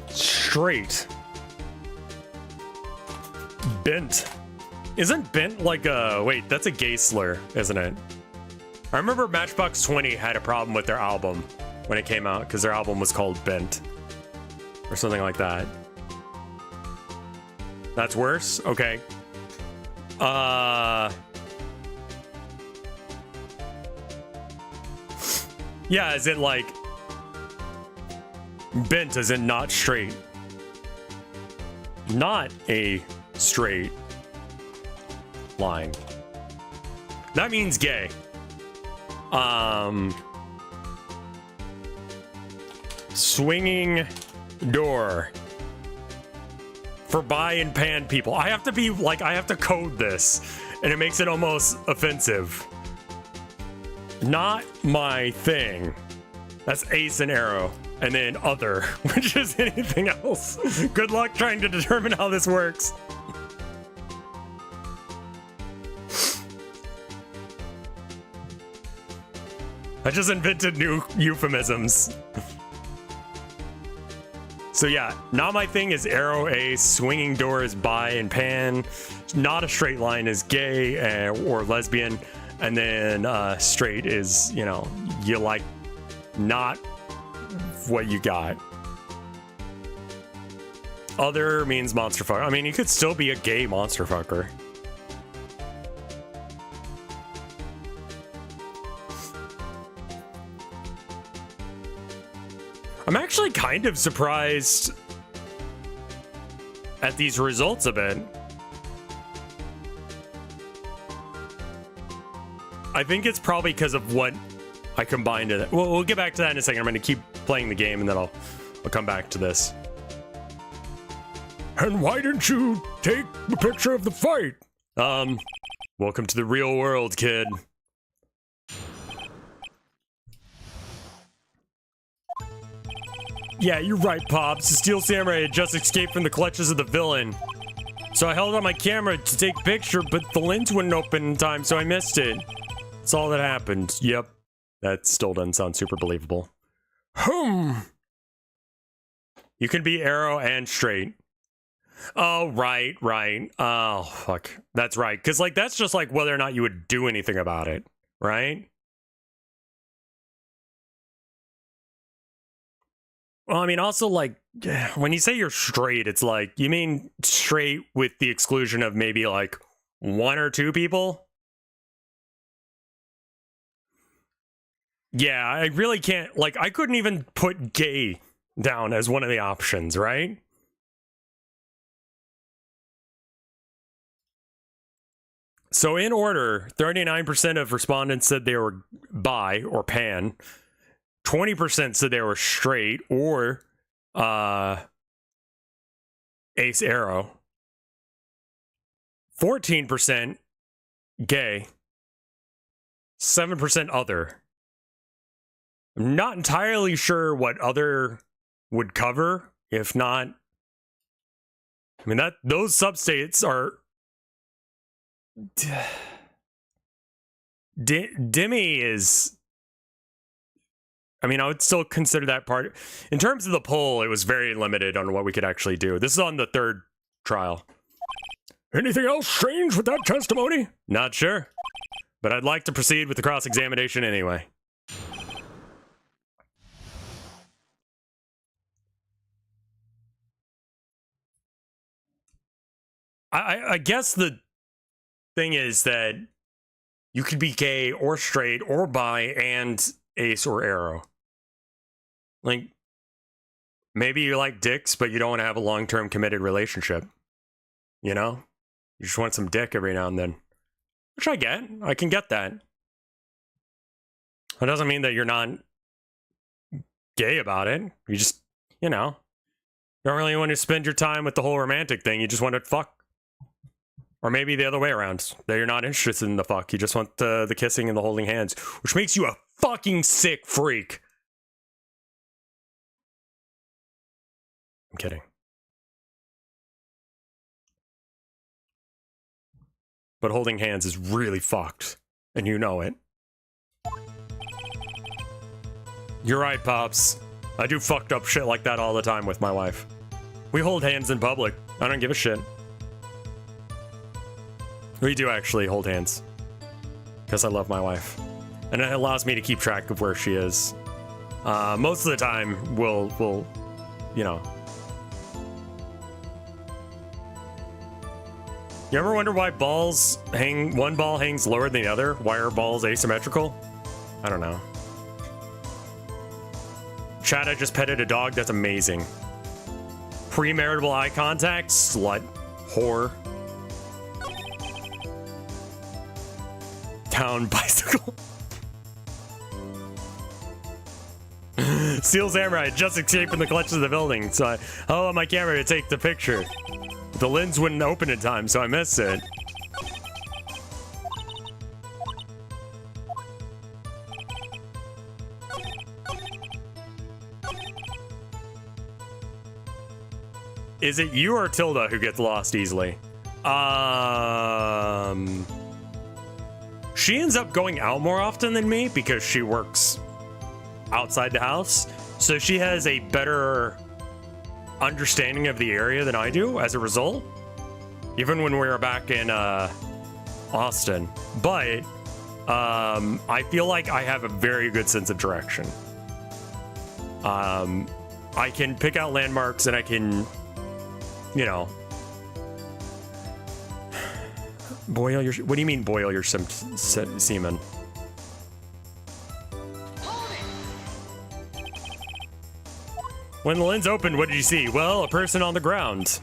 Straight. Bent. Isn't bent like a... Wait, that's a gay slur, isn't it? I remember Matchbox 20 had a problem with their album when it came out because their album was called Bent. Or something like that. That's worse? Okay. Yeah, is it like... Bent as in not straight. Not a straight line. That means gay. Swinging door. For bi and pan people. I have to be like, I have to code this. And it makes it almost offensive. Not my thing. That's ace and arrow. And then other, which is anything else. Good luck trying to determine how this works. I just invented new euphemisms. So yeah, not my thing is arrow, ace, swinging door is bi and pan, not a straight line is gay or lesbian, and then straight is, you know, you like not what you got. Other means monster fucker. I mean, you could still be a gay monster fucker. I'm actually kind of surprised at these results a bit. I think it's probably because of what I combined it. Well, we'll get back to that in a second. I'm going to keep playing the game and then I'll come back to this. And why didn't you take a picture of the fight? Welcome to the real world, kid. Yeah, you're right, Pops. The Steel Samurai had just escaped from the clutches of the villain. So I held on my camera to take a picture, but the lens wouldn't open in time, so I missed it. That's all that happened. Yep. That still doesn't sound super believable. You can be arrow and straight. Oh, right. Oh, fuck. That's right. Because, like, that's just, like, whether or not you would do anything about it, right? Well, I mean, also, like, when you say you're straight, it's like, you mean straight with the exclusion of maybe, like, 1 or 2 people? Yeah, I really can't, like, I couldn't even put gay down as one of the options, right? So in order, 39% of respondents said they were bi or pan. 20% said they were straight or ace arrow. 14% gay, 7% other. I'm not entirely sure what other would cover. If not, I mean, that those substates are Demi is, I mean, I would still consider that part. In terms of the poll, it was very limited on what we could actually do. This is on the third trial. Anything else strange with that testimony? Not sure, but I'd like to proceed with the cross-examination anyway. I guess the thing is that you could be gay or straight or bi and ace or arrow. Like, maybe you like dicks, but you don't want to have a long-term committed relationship. You know? You just want some dick every now and then. Which I get. I can get that. That doesn't mean that you're not gay about it. You just, you know, don't really want to spend your time with the whole romantic thing. You just want to fuck. Or maybe the other way around. That you're not interested in the fuck. You just want the kissing and the holding hands. Which makes you a fucking sick freak. I'm kidding. But holding hands is really fucked. And you know it. You're right, Pops. I do fucked up shit like that all the time with my wife. We hold hands in public. I don't give a shit. We do actually hold hands. Because I love my wife. And it allows me to keep track of where she is. Most of the time, we'll, you know. You ever wonder why balls hang, one ball hangs lower than the other? Why are balls asymmetrical? I don't know. Chad, I just petted a dog. That's amazing. Premarital eye contact? Slut. Whore. Town bicycle. Steel Samurai just escaped from the clutches of the building. So I held on my camera to take the picture. The lens wouldn't open in time, so I missed it. Is it you or Tilda who gets lost easily? She ends up going out more often than me because she works outside the house. So she has a better understanding of the area than I do as a result. Even when we were back in Austin. But I feel like I have a very good sense of direction. I can pick out landmarks and I can, you know, boil your, what do you mean boil your semen? When the lens opened, what did you see? Well, a person on the ground.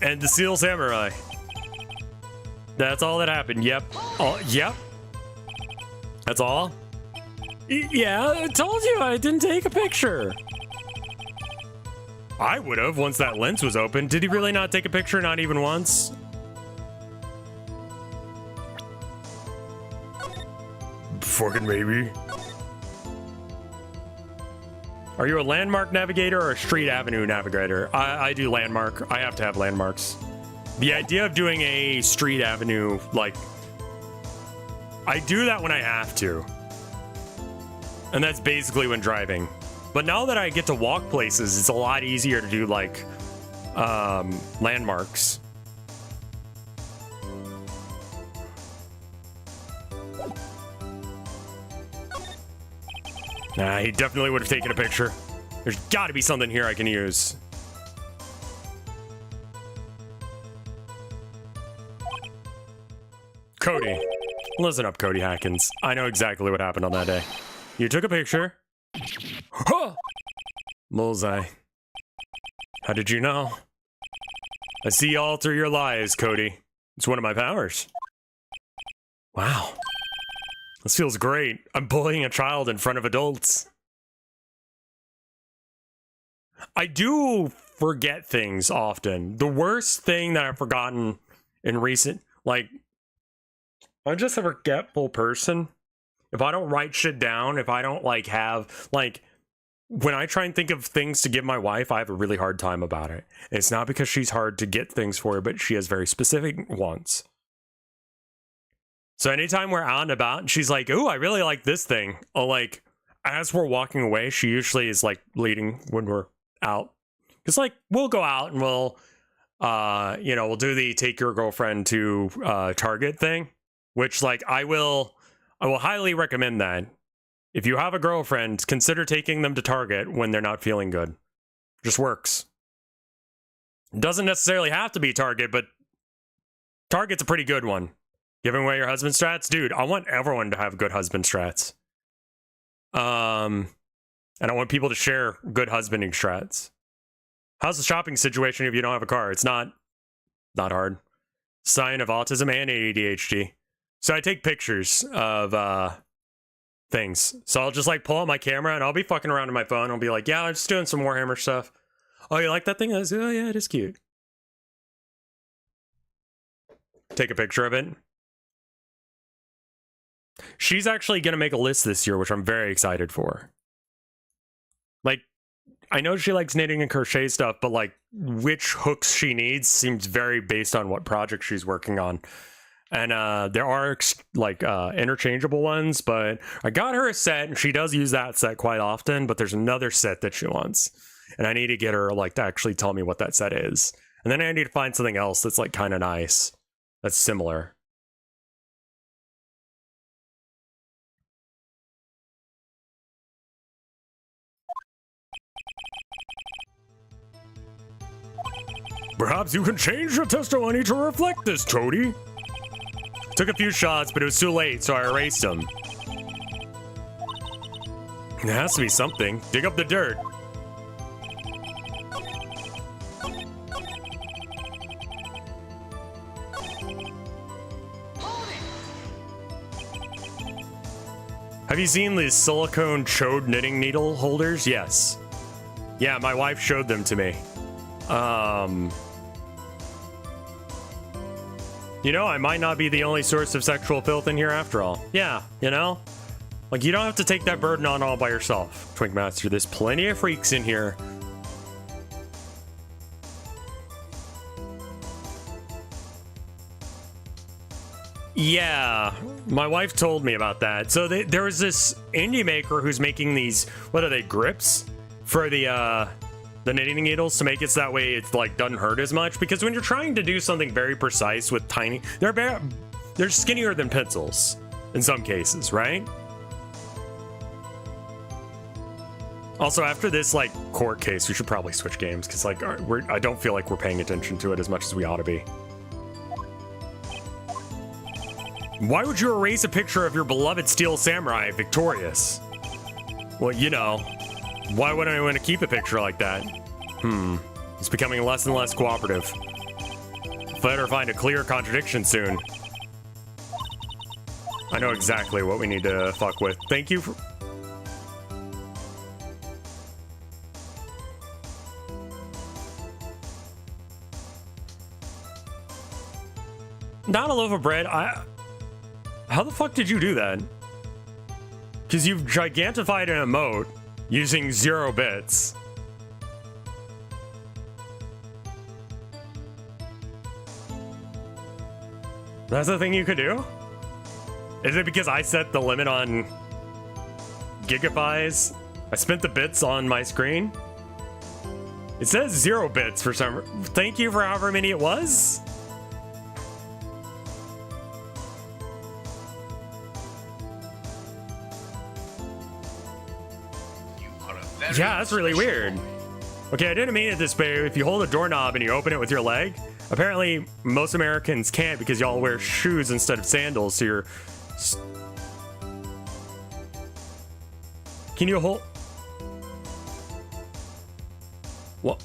And the Steel Samurai. That's all that happened. Yep. Oh, yep. That's all? Yeah, I told you I didn't take a picture. I would have once that lens was open. Did he really not take a picture? Not even once? Fucking maybe. Are you a landmark navigator or a street avenue navigator? I do landmark. I have to have landmarks. The idea of doing a street avenue, like, I do that when I have to. And that's basically when driving. But now that I get to walk places, it's a lot easier to do, like, landmarks. Nah, he definitely would have taken a picture. There's got to be something here I can use. Cody. Listen up, Cody Hackins. I know exactly what happened on that day. You took a picture. Huh! Bullseye. How did you know? I see all through your lies, Cody. It's one of my powers. Wow. This feels great. I'm bullying a child in front of adults. I do forget things often. The worst thing that I've forgotten in recent... Like, I'm just a forgetful person. If I don't write shit down, if I don't like have like when I try and think of things to give my wife, I have a really hard time about it. It's not because she's hard to get things for her, but she has very specific wants. So anytime we're out and about and she's like, "Ooh, I really like this thing," or like as we're walking away, she usually is like leading when we're out. It's like we'll go out and we'll we'll do the take your girlfriend to Target thing, which like I will highly recommend that. If you have a girlfriend, consider taking them to Target when they're not feeling good. Just works. Doesn't necessarily have to be Target, but Target's a pretty good one. Giving away your husband strats? Dude, I want everyone to have good husband strats. And I want people to share good husbanding strats. How's the shopping situation if you don't have a car? It's not hard. Sign of autism and ADHD. So I take pictures of things. So I'll just like pull out my camera and I'll be fucking around on my phone. I'll be like, yeah, I'm just doing some Warhammer stuff. Oh, you like that thing? I was, oh yeah, it is cute. Take a picture of it. She's actually going to make a list this year, which I'm very excited for. Like, I know she likes knitting and crochet stuff, but like which hooks she needs seems very based on what project she's working on. And there are like interchangeable ones, but I got her a set and she does use that set quite often, but there's another set that she wants. And I need to get her like to actually tell me what that set is. And then I need to find something else that's like kind of nice. That's similar. Perhaps you can change your testimony to reflect this, Cody. Took a few shots, but it was too late, so I erased them. There has to be something. Dig up the dirt. Have you seen these silicone chode knitting needle holders? Yes. Yeah, my wife showed them to me. You know, I might not be the only source of sexual filth in here after all. Yeah, you know? Like, you don't have to take that burden on all by yourself, Twinkmaster. There's plenty of freaks in here. Yeah, my wife told me about that. So there was this indie maker who's making these, what are they, grips? For the knitting needles to make it so that way it's like doesn't hurt as much, because when you're trying to do something very precise with tiny, they're skinnier than pencils in some cases, right? Also, after this like court case, we should probably switch games because like I don't feel like we're paying attention to it as much as we ought to be. Why would you erase a picture of your beloved steel samurai victorious? Well, you know, why would I want to keep a picture like that? It's becoming less and less cooperative. Better find a clear contradiction soon. I know exactly what we need to fuck with. Thank you for... Not a loaf of bread. How the fuck did you do that? Because you've gigantified an emote using 0 bits. That's the thing you could do? Is it because I set the limit on gigabytes? I spent the bits on my screen? It says 0 bits for some... Thank you for however many it was? Yeah, that's really weird. Okay, I didn't mean it this way. If you hold a doorknob and you open it with your leg, apparently most Americans can't because y'all wear shoes instead of sandals, so you're... Can you hold... What?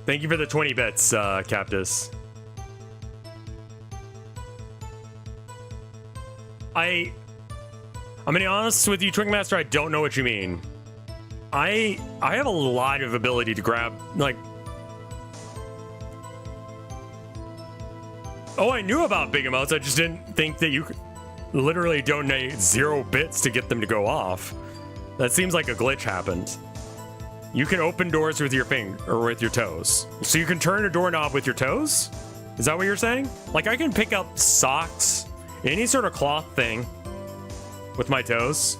Thank you for the 20 bits, Captus. I'm gonna be honest with you, Twinkmaster, I don't know what you mean. I have a lot of ability to grab, like... Oh, I knew about big amounts. I just didn't think that you could literally donate 0 bits to get them to go off. That seems like a glitch happened. You can open doors with your finger or with your toes. So you can turn a doorknob with your toes? Is that what you're saying? Like I can pick up socks, any sort of cloth thing with my toes.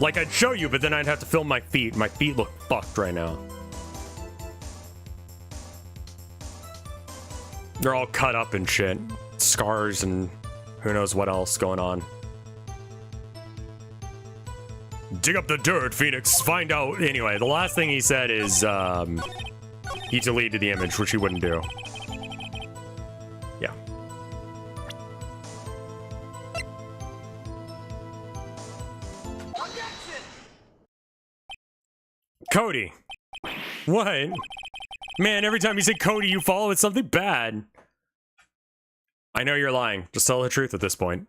Like I'd show you, but then I'd have to film my feet. My feet look fucked right now. They're all cut up and shit. Scars and who knows what else going on. Dig up the dirt, Phoenix. Find out. Anyway, the last thing he said is he deleted the image, which he wouldn't do. Yeah. Cody. What? Man, every time you say Cody, you follow with something bad. I know you're lying. Just tell the truth at this point.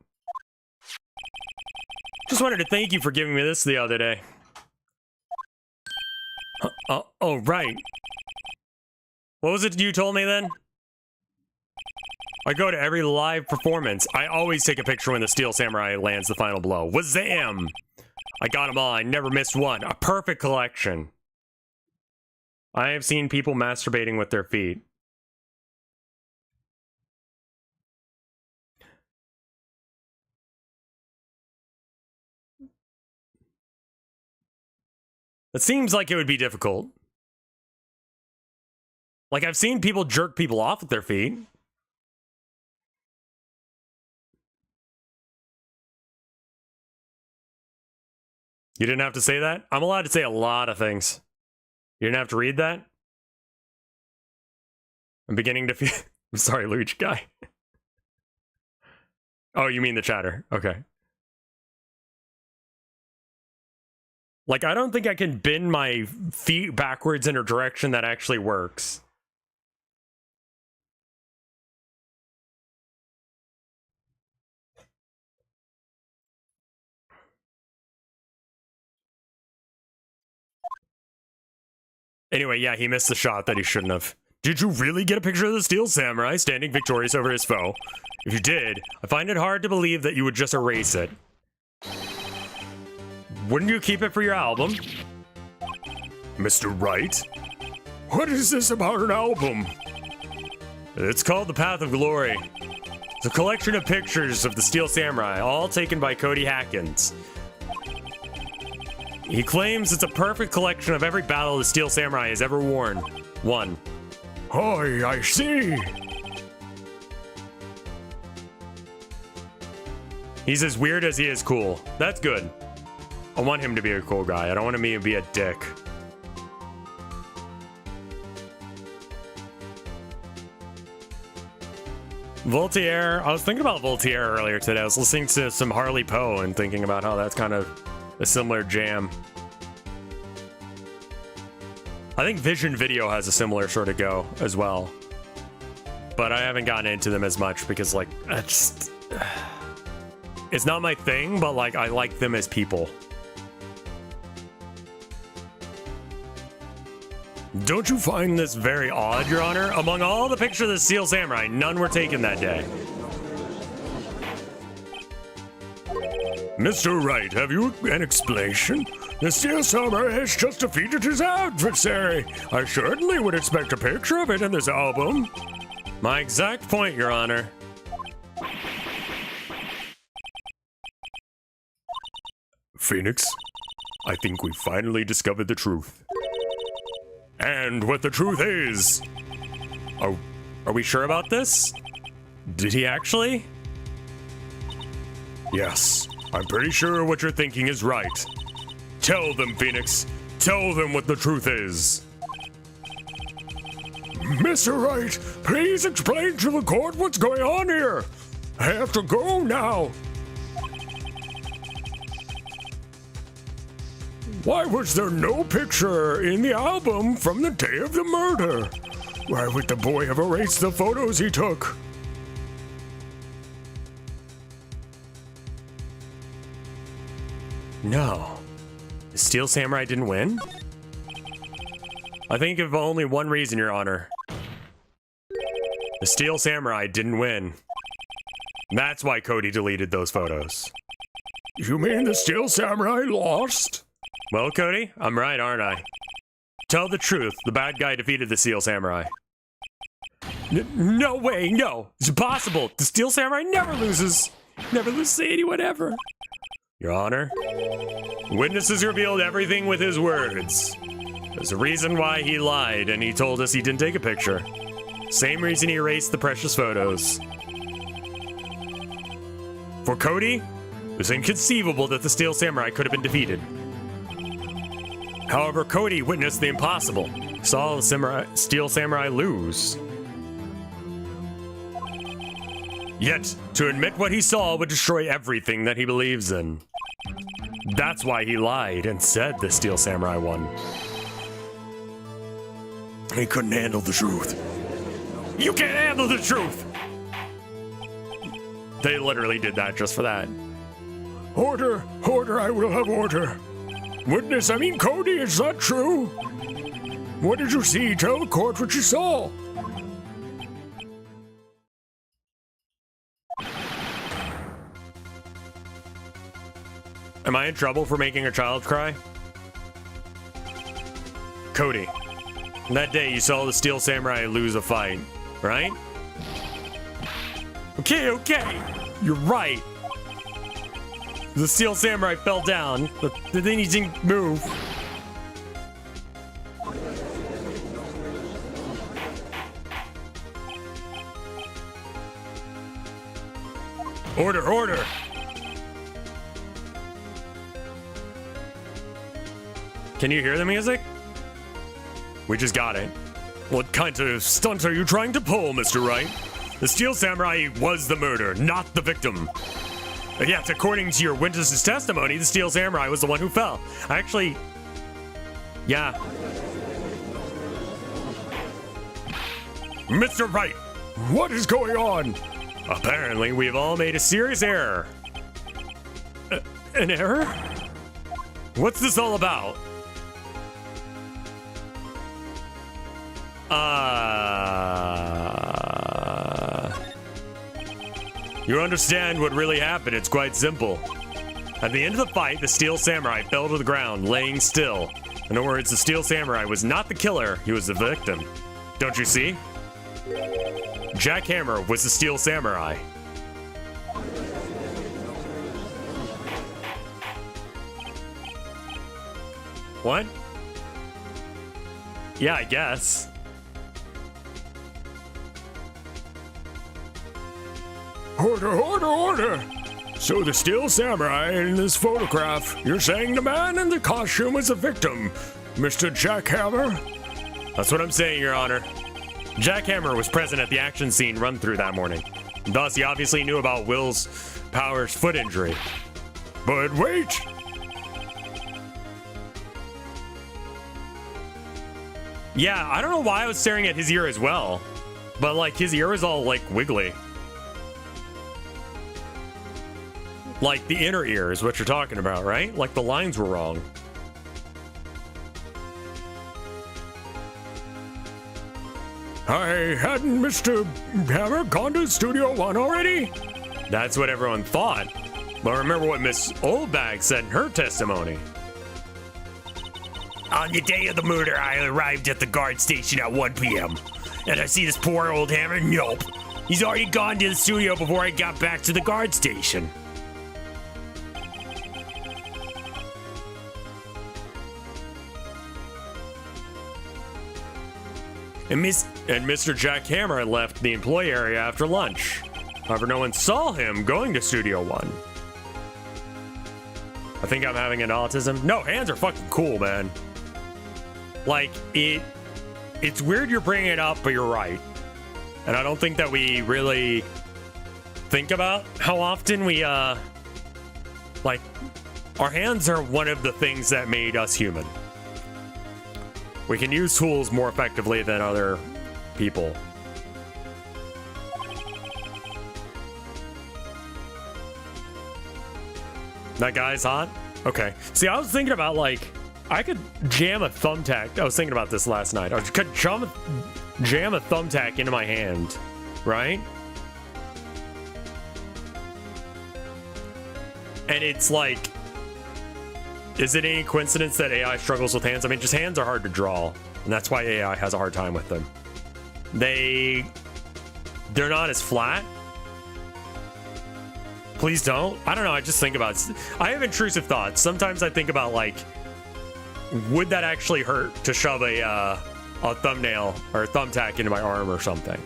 Just wanted to thank you for giving me this the other day. Oh, right. What was it you told me then? I go to every live performance. I always take a picture when the Steel Samurai lands the final blow. Wazam! I got them all. I never missed one. A perfect collection. I have seen people masturbating with their feet. It seems like it would be difficult. Like, I've seen people jerk people off with their feet. You didn't have to say that? I'm allowed to say a lot of things. You didn't have to read that? I'm beginning to feel... I'm sorry, Luigi guy. Oh, you mean the chatter. Okay. Like, I don't think I can bend my feet backwards in a direction that actually works. Anyway, yeah, he missed the shot that he shouldn't have. Did you really get a picture of the Steel Samurai standing victorious over his foe? If you did, I find it hard to believe that you would just erase it. Wouldn't you keep it for your album? Mr. Wright? What is this about an album? It's called The Path of Glory. It's a collection of pictures of the Steel Samurai, all taken by Cody Hackins. He claims it's a perfect collection of every battle the Steel Samurai has ever won. Oh, I see. He's as weird as he is cool. That's good. I want him to be a cool guy. I don't want him to be a dick. Voltaire. I was thinking about Voltaire earlier today. I was listening to some Harley Poe and thinking about how that's kind of a similar jam. I think Vision Video has a similar sort of go as well. But I haven't gotten into them as much because, like, it's not my thing, but, like, I like them as people. Don't you find this very odd, Your Honor? Among all the pictures of the Steel Samurai, none were taken that day. Mr. Wright, have you an explanation? The Steel Samurai has just defeated his adversary. I certainly would expect a picture of it in this album. My exact point, Your Honor. Phoenix, I think we finally discovered the truth. And what the truth is... Oh, are we sure about this? Did he actually? Yes, I'm pretty sure what you're thinking is right. Tell them, Phoenix. Tell them what the truth is. Mr. Wright, please explain to the court what's going on here. I have to go now. Why was there no picture in the album from the day of the murder? Why would the boy have erased the photos he took? No. The Steel Samurai didn't win? I think of only one reason, Your Honor. The Steel Samurai didn't win. That's why Cody deleted those photos. You mean the Steel Samurai lost? Well, Cody, I'm right, aren't I? Tell the truth, the bad guy defeated the Steel Samurai. No way, no. It's impossible. The Steel Samurai never loses. Never loses to anyone ever. Your Honor, witnesses revealed everything with his words. There's a reason why he lied, and he told us he didn't take a picture. Same reason he erased the precious photos. For Cody, it was inconceivable that the Steel Samurai could have been defeated. However, Cody witnessed the impossible. Saw the Steel Samurai lose. Yet, to admit what he saw would destroy everything that he believes in. That's why he lied and said the Steel Samurai won. He couldn't handle the truth. You can't handle the truth! They literally did that just for that. Order, order, I will have order. Witness, I mean Cody, is that true? What did you see? Tell the court what you saw. Am I in trouble for making a child cry? Cody, that day you saw the Steel Samurai lose a fight, right? Okay, you're right. The Steel Samurai fell down, but then he didn't move. Order, order! Can you hear the music? We just got it. What kind of stunt are you trying to pull, Mr. Wright? The Steel Samurai was the murderer, not the victim. Yet, according to your witness's testimony, the Steel Samurai was the one who fell. Actually, yeah. Mr. Wright, What is going on? apparently we have all made a serious error. An error? What's this all about? You understand what really happened, it's quite simple. At the end of the fight, the Steel Samurai fell to the ground, laying still. In other words, the Steel Samurai was not the killer, he was the victim. Don't you see? Jack Hammer was the Steel Samurai. What? Yeah, I guess. Order, order, order! So the Steel Samurai in this photograph, you're saying the man in the costume is a victim, Mr. Jack Hammer? That's what I'm saying, Your Honor. Jack Hammer was present at the action scene run through that morning. Thus, he obviously knew about Will's Powers' foot injury. But wait! Yeah, I don't know why I was staring at his ear as well. But, like, his ear is all, like, wiggly. Like, the inner ear is what you're talking about, right? Like, the lines were wrong. Hadn't Mr. Hammer gone to Studio One already? That's what everyone thought. But remember what Miss Oldbag said in her testimony. On the day of the murder, I arrived at the guard station at 1 p.m. And I see this poor old Hammer? Nope. He's already gone to the studio before I got back to the guard station. And Mr. Jack Hammer left the employee area after lunch. However, no one saw him going to Studio One. I think I'm having an autism. No, hands are fucking cool, man. Like, it's weird you're bringing it up, but you're right. And I don't think that we really think about how often we, like, our hands are one of the things that made us human. We can use tools more effectively than other people. That guy's hot? Okay. See, I was thinking about, like, I could jam a thumbtack. I was thinking about this last night. I could jam a thumbtack into my hand, right? And it's like, is it any coincidence that AI struggles with hands? I mean, just hands are hard to draw, and that's why AI has a hard time with them. They're not as flat. Please don't. I don't know. I just think about it. I have intrusive thoughts. Sometimes I think about, like, would that actually hurt to shove a thumbnail or a thumbtack into my arm or something?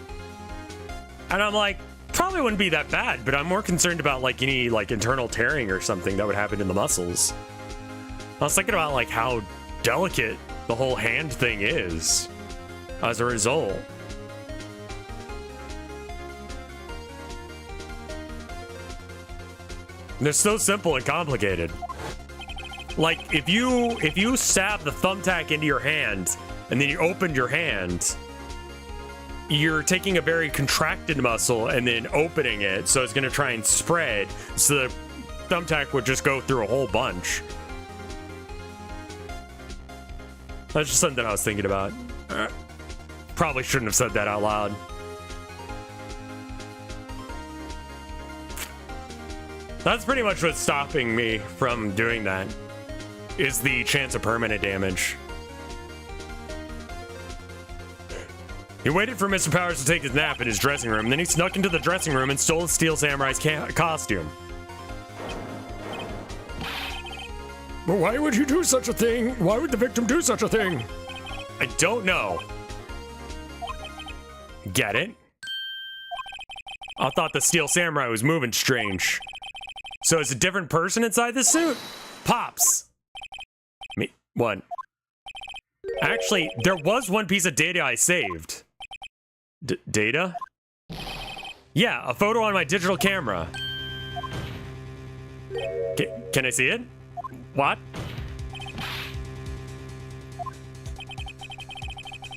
And I'm like, probably wouldn't be that bad, but I'm more concerned about, like, any, like, internal tearing or something that would happen in the muscles. I was thinking about, like, how delicate the whole hand thing is as a result. They're so simple and complicated. Like, if you stab the thumbtack into your hand and then you opened your hand, you're taking a very contracted muscle and then opening it, so it's going to try and spread, so the thumbtack would just go through a whole bunch. That's just something I was thinking about. Probably shouldn't have said that out loud. That's pretty much what's stopping me from doing that, is the chance of permanent damage. He waited for Mr. Powers to take his nap in his dressing room, and then he snuck into the dressing room and stole Steel Samurai's costume. But why would you do such a thing? Why would the victim do such a thing? I don't know. Get it? I thought the Steel Samurai was moving strange. So it's a different person inside the suit? Pops. Me, what? Actually, there was one piece of data I saved. Data? Yeah, a photo on my digital camera. Can I see it? What?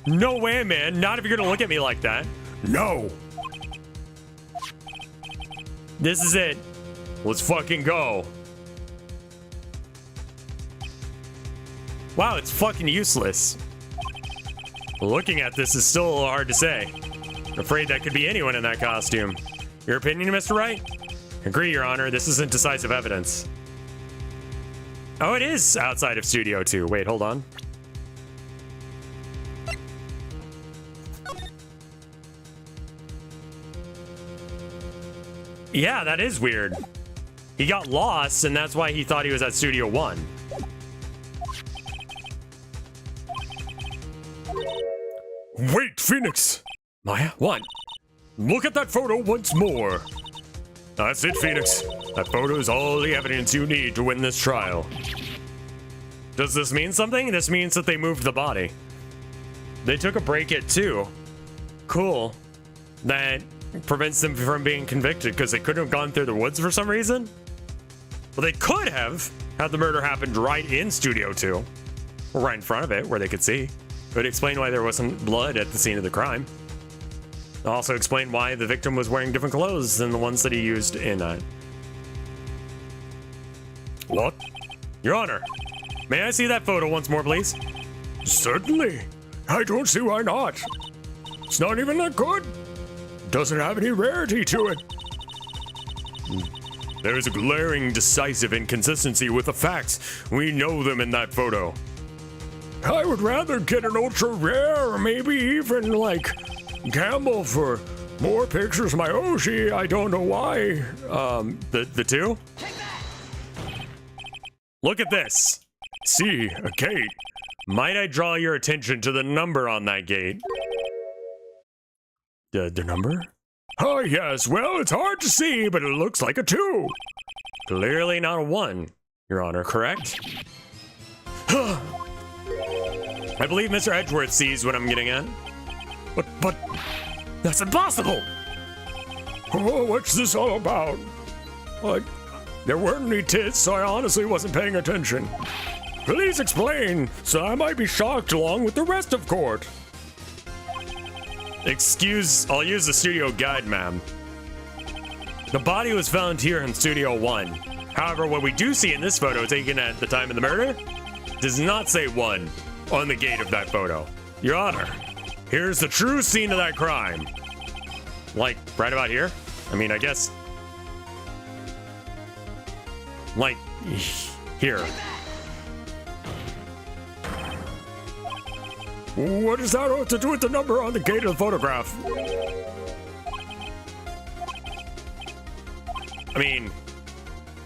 No way, man. Not if you're gonna look at me like that. No. This is it. Let's fucking go. Wow, it's fucking useless. Looking at this is still a little hard to say. Afraid that could be anyone in that costume. Your opinion, Mr. Wright? Agree, Your Honor. This isn't decisive evidence. Oh, it is outside of Studio 2. Wait, hold on. Yeah, that is weird. He got lost, and that's why he thought he was at Studio 1. Wait, Phoenix. Maya? What? Look at that photo once more. That's it, Phoenix. That photo is all the evidence you need to win this trial. Does this mean something? This means that they moved the body. They took a break at 2. Cool. That prevents them from being convicted because they couldn't have gone through the woods for some reason? Well, they could have had the murder happened right in Studio 2. Or right in front of it, where they could see. It would explain why there wasn't blood at the scene of the crime. Also explain why the victim was wearing different clothes than the ones that he used in that. What? Your Honor, may I see that photo once more, please? Certainly. I don't see why not. It's not even that good. Doesn't have any rarity to it. There is a glaring, decisive inconsistency with the facts. We know them in that photo. I would rather get an ultra rare, or maybe even like gamble for more pictures of my Oshi. I don't know why. The two? Look at this. See, a gate. Might I draw your attention to the number on that gate? The number? Oh, yes. Well, it's hard to see, but it looks like a 2. Clearly not a 1, Your Honor, correct? I believe Mr. Edgeworth sees what I'm getting at. But That's impossible! oh, what's this all about? There weren't any tits, so I honestly wasn't paying attention. Please explain, so I might be shocked along with the rest of court. Excuse, I'll use the studio guide, ma'am. The body was found here in Studio 1. However, what we do see in this photo taken at the time of the murder does not say 1 on the gate of that photo. Your Honor, here's the true scene of that crime. Like, right about here? I mean, I guess... like, here. What does that have to do with the number on the gate of the photograph? I mean,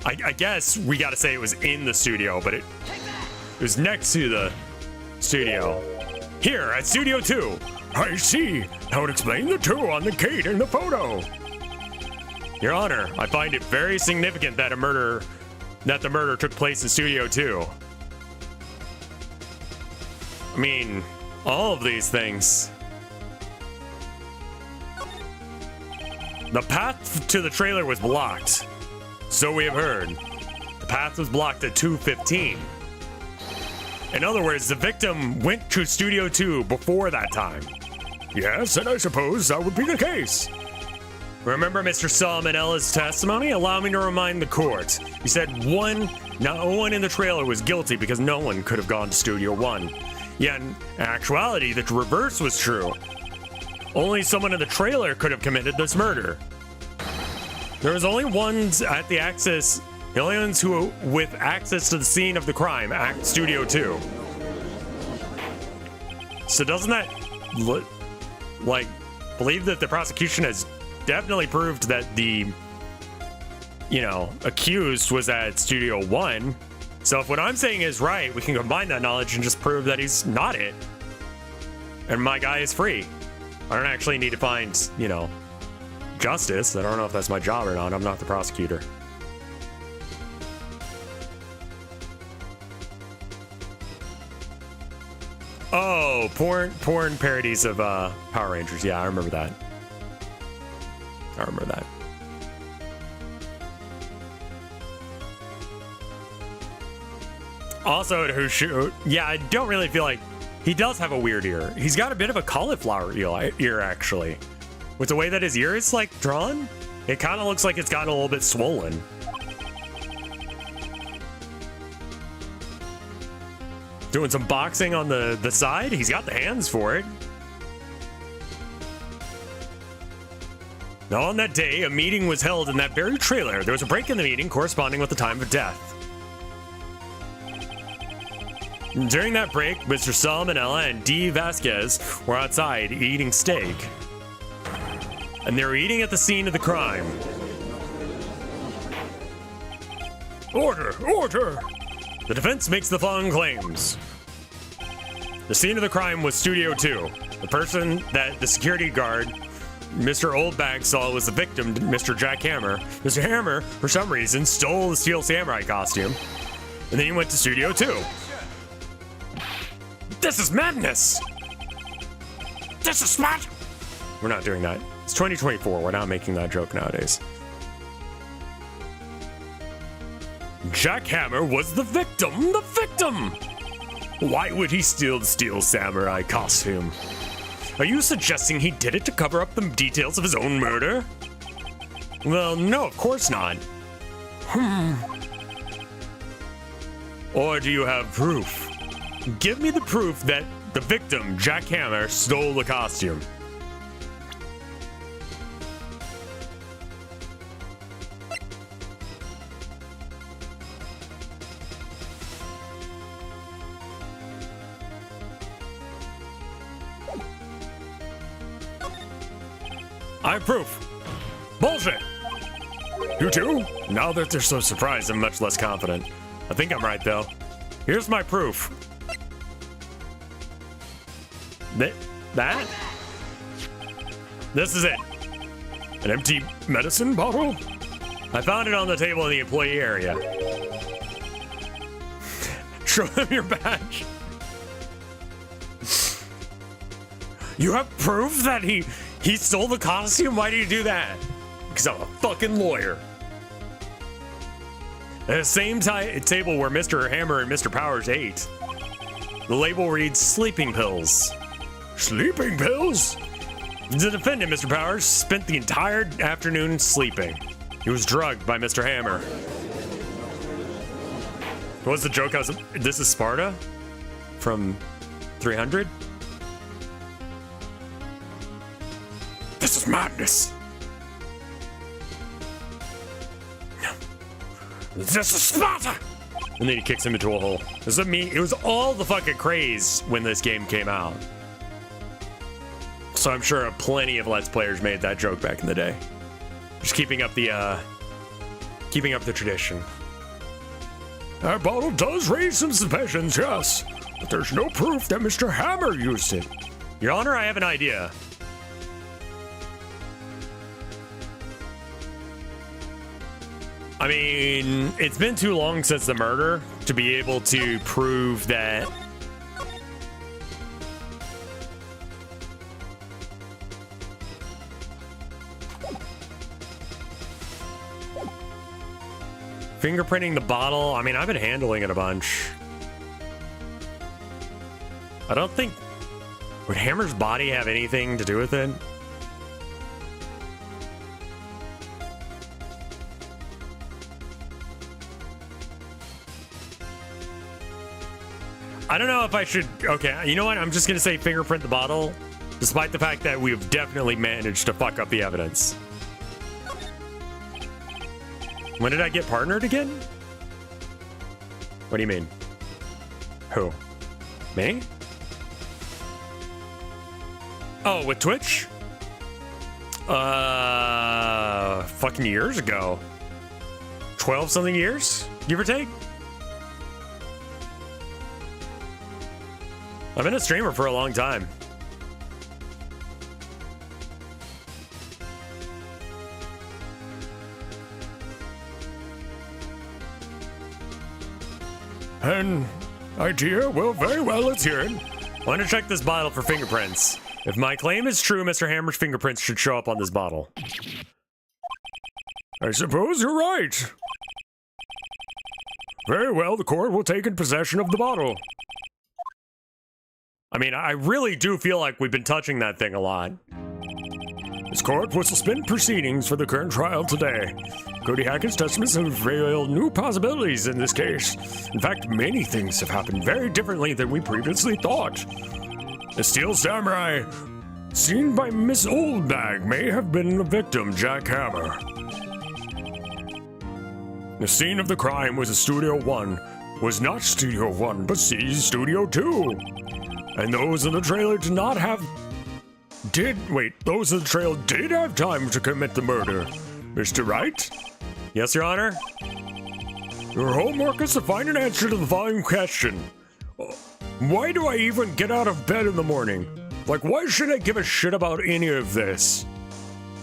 I guess we gotta say it was in the studio, but it was next to the studio. Here, at Studio 2. I see. That would explain the 2 on the gate in the photo. Your Honor, I find it very significant that the murder took place in Studio 2. I mean, all of these things. The path to the trailer was blocked. So we have heard. The path was blocked at 2:15. In other words, the victim went to Studio 2 before that time. Yes, and I suppose that would be the case. Remember Mr. Sal Manella's testimony? Allow me to remind the court. He said no one in the trailer was guilty because no one could have gone to Studio 1. Yet, in actuality, the reverse was true. Only someone in the trailer could have committed this murder. There was only ones at the access, the only ones who with access to the scene of the crime at Studio 2. So doesn't that, like, believe that the prosecution has definitely proved that the, accused was at Studio 1. So if what I'm saying is right, we can combine that knowledge and just prove that he's not it. And my guy is free. I don't actually need to find, justice. I don't know if that's my job or not. I'm not the prosecutor. Oh, porn parodies of Power Rangers. Yeah, I remember that. Also, yeah, I don't really feel like he does have a weird ear. He's got a bit of a cauliflower ear, actually. With the way that his ear is, like, drawn, it kind of looks like it's gotten a little bit swollen. Doing some boxing on the side. He's got the hands for it. Now, on that day, a meeting was held in that very trailer. There was a break in the meeting corresponding with the time of death. During that break, Mr. Sal Manella and D. Vasquez were outside eating steak. And they were eating at the scene of the crime. Order! Order! The defense makes the following claims. The scene of the crime was Studio 2. The person that the security guard, Mr. Oldbag, saw was the victim, Mr. Jack Hammer. Mr. Hammer, for some reason, stole the Steel Samurai costume. And then he went to Studio 2. This is madness! This is smart! We're not doing that. It's 2024. We're not making that joke nowadays. Jack Hammer was the victim! The victim! Why would he steal the Steel Samurai costume? Are you suggesting he did it to cover up the details of his own murder? Well, no, of course not. Or do you have proof? Give me the proof that the victim, Jack Hammer, stole the costume. I have proof. Bullshit. You too? Now that they're so surprised, I'm much less confident. I think I'm right, though. Here's my proof. That? This is it. An empty medicine bottle? I found it on the table in the employee area. Show them your badge. You have proof that he stole the costume? Why did you do that? Because I'm a fucking lawyer. At the same table where Mr. Hammer and Mr. Powers ate. The label reads sleeping pills. Sleeping pills? The defendant, Mr. Powers, spent the entire afternoon sleeping. He was drugged by Mr. Hammer. What was the joke? This is Sparta from 300. This is madness. This is Sparta. And then he kicks him into a hole. Does that mean it was all the fucking craze when this game came out? So I'm sure plenty of Let's Players made that joke back in the day. Just keeping up the tradition. That bottle does raise some suspicions, yes, but there's no proof that Mr. Hammer used it. Your Honor, I have an idea. I mean, it's been too long since the murder to be able to prove that. Fingerprinting the bottle, I mean, I've been handling it a bunch. I don't think... Would Hammer's body have anything to do with it? I don't know if I should... Okay, you know what? I'm just going to say fingerprint the bottle, despite the fact that we've definitely managed to fuck up the evidence. When did I get partnered again? What do you mean? Who? Me? Oh, with Twitch? Fucking years ago. 12 something years, give or take? I've been a streamer for a long time. An idea? Well, very well, let's hear it. Want to check this bottle for fingerprints. If my claim is true, Mr. Hammer's fingerprints should show up on this bottle. I suppose you're right. Very well, the court will take in possession of the bottle. I mean, I really do feel like we've been touching that thing a lot. This court will suspend proceedings for the current trial today. Cody Hackins' testaments have revealed new possibilities in this case. In fact, many things have happened very differently than we previously thought. The Steel Samurai, seen by Miss Oldbag, may have been the victim, Jack Hammer. The scene of the crime was Studio 1, was not Studio 1, but Studio 2. And those in the trailer did not have... those in the trailer did have time to commit the murder. Mr. Wright? Yes, Your Honor? Your homework is to find an answer to the following question. Why do I even get out of bed in the morning? Like, why should I give a shit about any of this?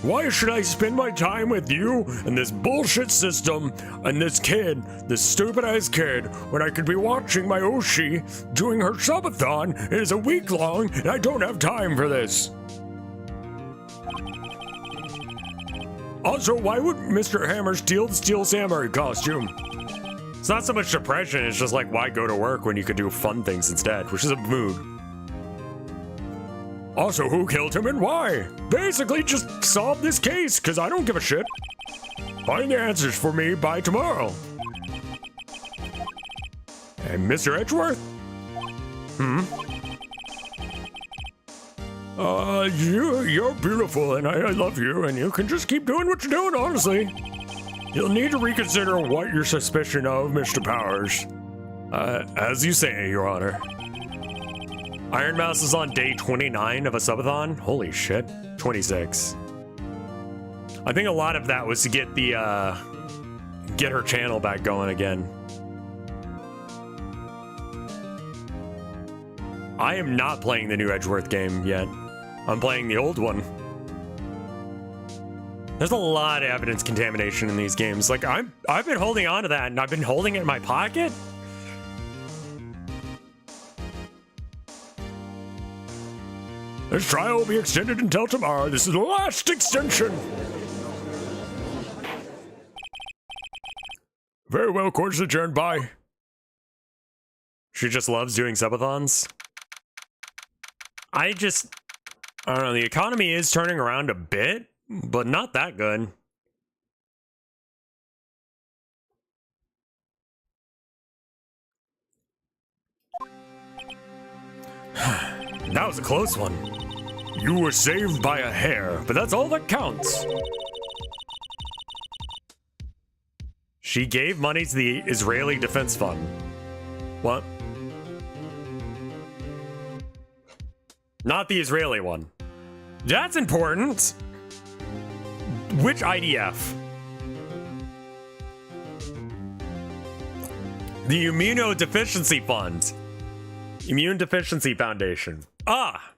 Why should I spend my time with you and this bullshit system and this kid, this stupid-ass kid, when I could be watching my Oshi doing her subathon? It is a week long, and I don't have time for this. Also, why would Mr. Hammer steal the Steel Samurai costume? It's not so much depression, it's just like, why go to work when you could do fun things instead, which is a mood. Also, who killed him and why? Basically, just solve this case, because I don't give a shit. Find the answers for me by tomorrow. And Mr. Edgeworth? You're beautiful, and I love you, and you can just keep doing what you're doing, honestly. You'll need to reconsider what you're suspicion of, Mr. Powers. As you say, Your Honor. Iron Mouse is on day 29 of a subathon? Holy shit. 26. I think a lot of that was to get the, get her channel back going again. I am not playing the new Edgeworth game yet. I'm playing the old one. There's a lot of evidence contamination in these games. Like, I've been holding on to that, and I've been holding it in my pocket. This trial will be extended until tomorrow. This is the last extension. Very well, court is adjourned. Bye. She just loves doing subathons. I don't know, the economy is turning around a bit, but not that good. That was a close one. You were saved by a hair, but that's all that counts. She gave money to the Israeli Defense Fund. What? Not the Israeli one. That's important. Which IDF? The Immunodeficiency Fund. Immune Deficiency Foundation. Ah!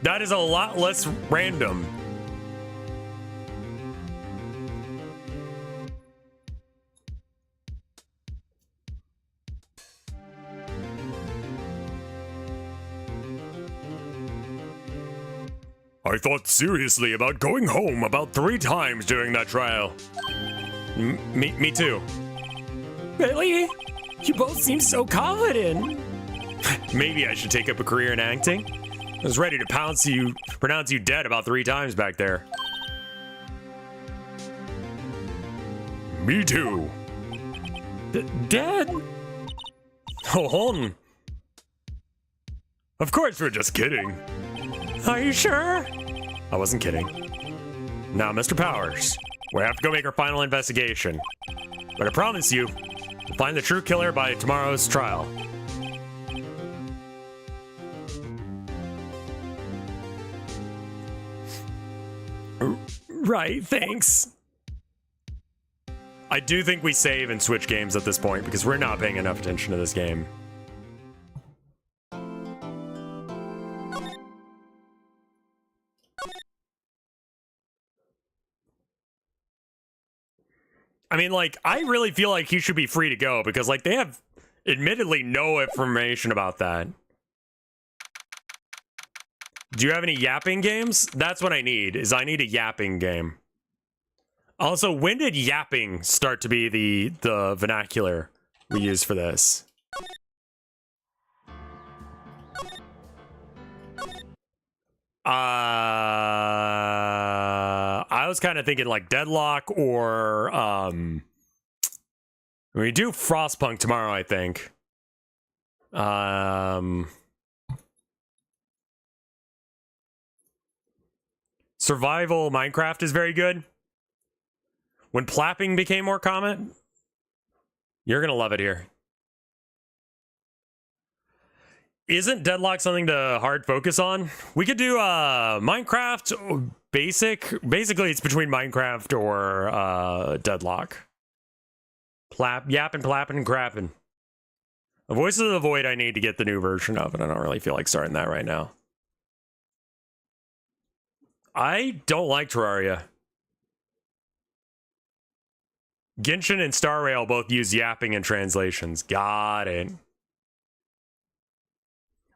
That is a lot less random. I thought seriously about going home about 3 times during that trial. Me too. Really? You both seem so confident. Maybe I should take up a career in acting. I was ready to pronounce you dead about 3 times back there. Me too. Dead? Hold on. Of course, we're just kidding. Are you sure? I wasn't kidding. Now, Mr. Powers, we have to go make our final investigation. But I promise you, we'll find the true killer by tomorrow's trial. Right, thanks. I do think we save and switch games at this point because we're not paying enough attention to this game. I mean, like, I really feel like he should be free to go because, like, they have admittedly no information about that. Do you have any yapping games? That's what I need, is I need a yapping game. Also, when did yapping start to be the vernacular we use for this? I was kind of thinking like Deadlock or we do Frostpunk tomorrow, I think. Survival Minecraft is very good. When plapping became more common, you're gonna love it here. Isn't Deadlock something to hard focus on? We could do Minecraft basic. Basically, it's between Minecraft or Deadlock. Yapping, plapping, and crapping. The Voices of the Void I need to get the new version of, and I don't really feel like starting that right now. I don't like Terraria. Genshin and Star Rail both use yapping and translations. Got it.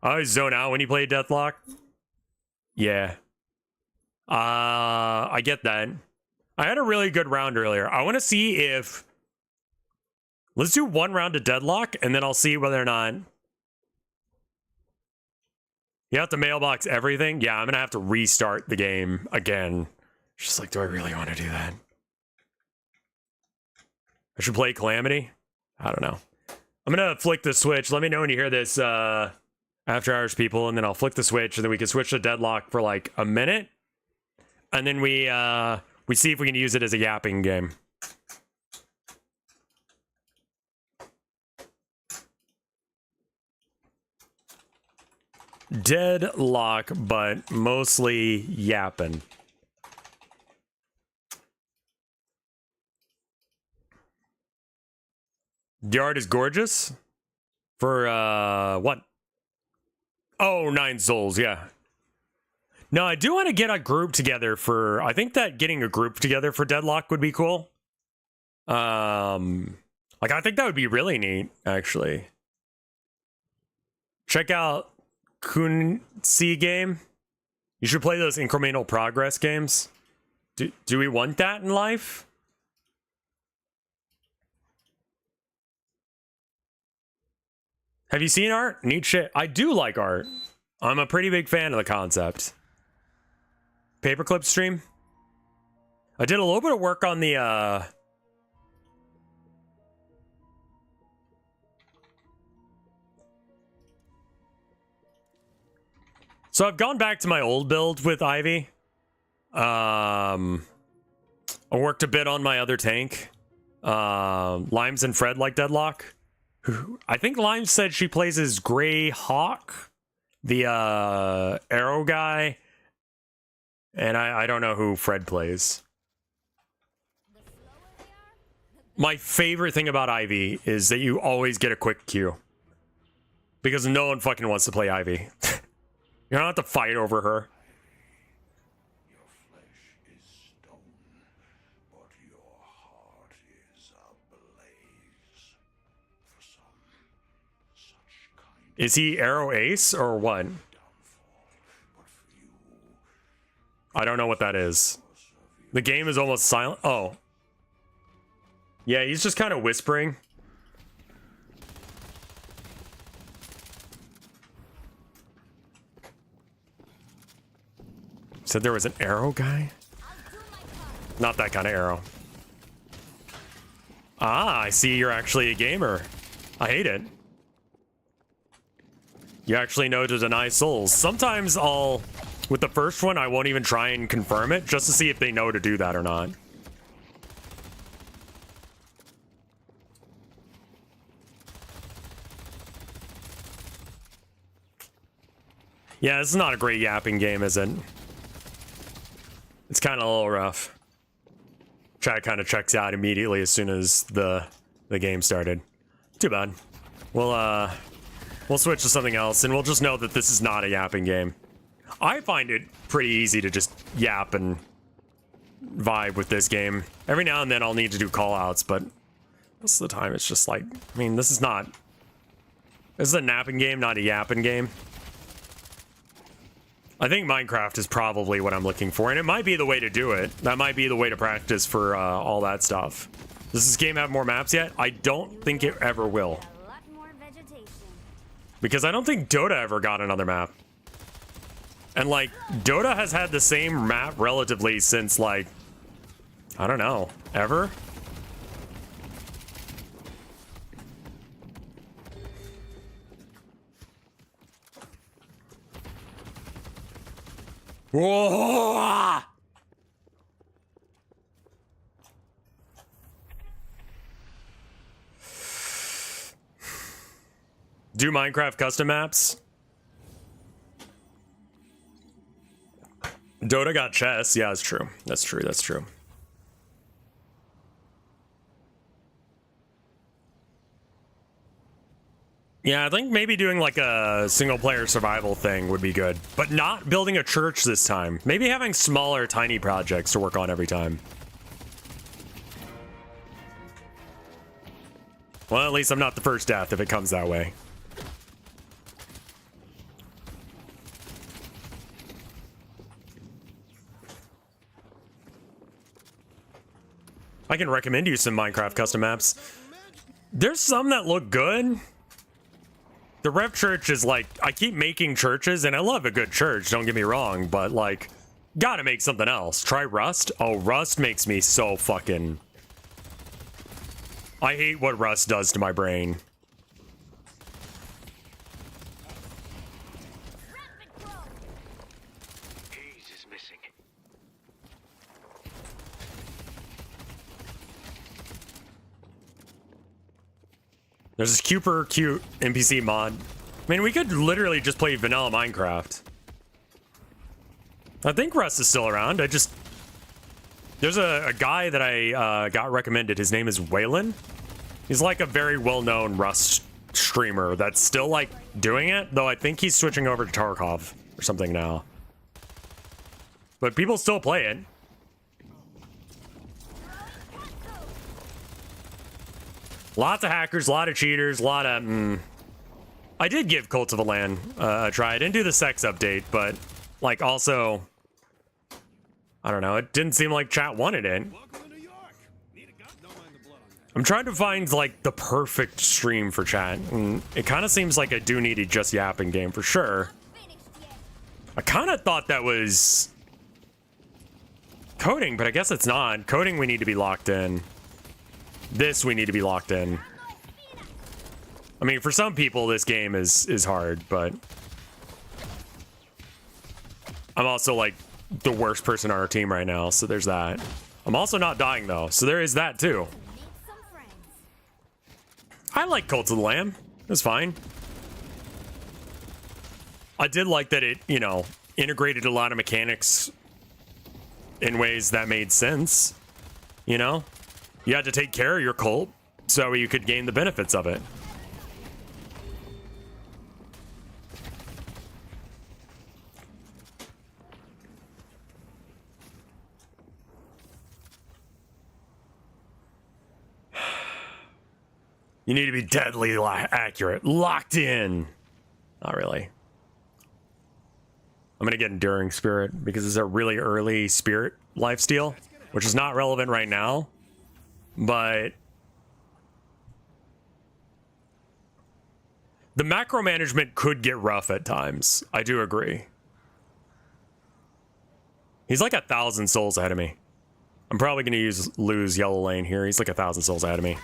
I always zone out when you play Deathlock. Yeah. I get that. I had a really good round earlier. I want to see if... Let's do 1 round of Deadlock, and then I'll see whether or not... You have to mailbox everything? Yeah, I'm going to have to restart the game again. Just like, do I really want to do that? I should play Calamity? I don't know. I'm going to flick the switch. Let me know when you hear this, After Hours people, and then I'll flick the switch, and then we can switch to Deadlock for like a minute. And then we see if we can use it as a yapping game. Deadlock, but mostly yapping. The art is gorgeous. For, what? Oh, 9 souls, yeah. No, I do want to get a group together for... I think that getting a group together for Deadlock would be cool. Like, I think that would be really neat, actually. Check out Kunsi game. You should play those incremental progress games. Do we want that in life? Have you seen art? Neat shit. I do like art. I'm a pretty big fan of the concept. Paperclip stream. I did a little bit of work on the So I've gone back to my old build with Ivy. I worked a bit on my other tank. Limes and Fred like Deadlock. I think Limes said she plays as Grey Hawk, the arrow guy. And I don't know who Fred plays. My favorite thing about Ivy is that you always get a quick queue. Because no one fucking wants to play Ivy. You don't have to fight over her. Your flesh is stone, but your heart is ablaze. For some, such kind Is he Arrow Ace or what? downfall, but for you, I don't know what that is. The game is almost silent. Oh. Yeah, he's just kind of whispering. Said there was an arrow guy? Not that kind of arrow. Ah, I see you're actually a gamer. I hate it. You actually know to deny souls. Sometimes I'll... With the first one, I won't even try and confirm it, just to see if they know to do that or not. Yeah, this is not a great yapping game, is it? It's kind of a little rough. Chat kind of checks out immediately as soon as the game started. Too bad. We'll switch to something else, and we'll just know that this is not a yapping game. I find it pretty easy to just yap and vibe with this game. Every now and then I'll need to do callouts, but most of the time it's just like, I mean, this is a napping game, not a yapping game. I think Minecraft is probably what I'm looking for, and it might be the way to do it. That might be the way to practice for all that stuff. Does this game have more maps yet? I don't think it ever will. A lot more vegetation. Because I don't think Dota ever got another map. And, like, Dota has had the same map relatively since, like, I don't know, ever? Whoa! Do Minecraft custom maps? Dota got chess. Yeah, that's true. That's true. That's true. Yeah, I think maybe doing like a single player survival thing would be good, but not building a church this time. Maybe having smaller, tiny projects to work on every time. Well, at least I'm not the first death if it comes that way. I can recommend you some Minecraft custom maps. There's some that look good. The Rev Church is like, I keep making churches, and I love a good church, don't get me wrong, but like, gotta make something else. Try Rust? Oh, Rust makes me so fucking... I hate what Rust does to my brain. haze is missing. There's this super cute NPC mod. I mean, we could literally just play vanilla Minecraft. I think Rust is still around. There's a guy that I got recommended. His name is Waylon. He's like a very well-known Rust streamer that's still like doing it, though I think he's switching over to Tarkov or something now. But people still play it. Lots of hackers, a lot of cheaters, a lot of... I did give Cult of the Land a try. I didn't do the sex update, but like also... I don't know, it didn't seem like chat wanted it. I'm trying to find like the perfect stream for chat, and it kind of seems like I do need a just yapping game for sure. I kind of thought that was coding, but I guess it's not. Coding we need to be locked in. This we need to be locked in. I mean, for some people this game is hard, but I'm also like the worst person on our team right now, so there's that. I'm also not dying though, so there is that too. I like Cult of the Lamb. It's fine. I did like that it, you know, integrated a lot of mechanics in ways that made sense. You know? You had to take care of your cult so you could gain the benefits of it. You need to be deadly accurate. Locked in. Not really. I'm going to get Enduring Spirit because it's a really early spirit lifesteal, which is not relevant right now. But the macro management could get rough at times. I do agree. He's like 1,000 souls ahead of me. I'm probably going to lose yellow lane here. He's like 1,000 souls ahead of me.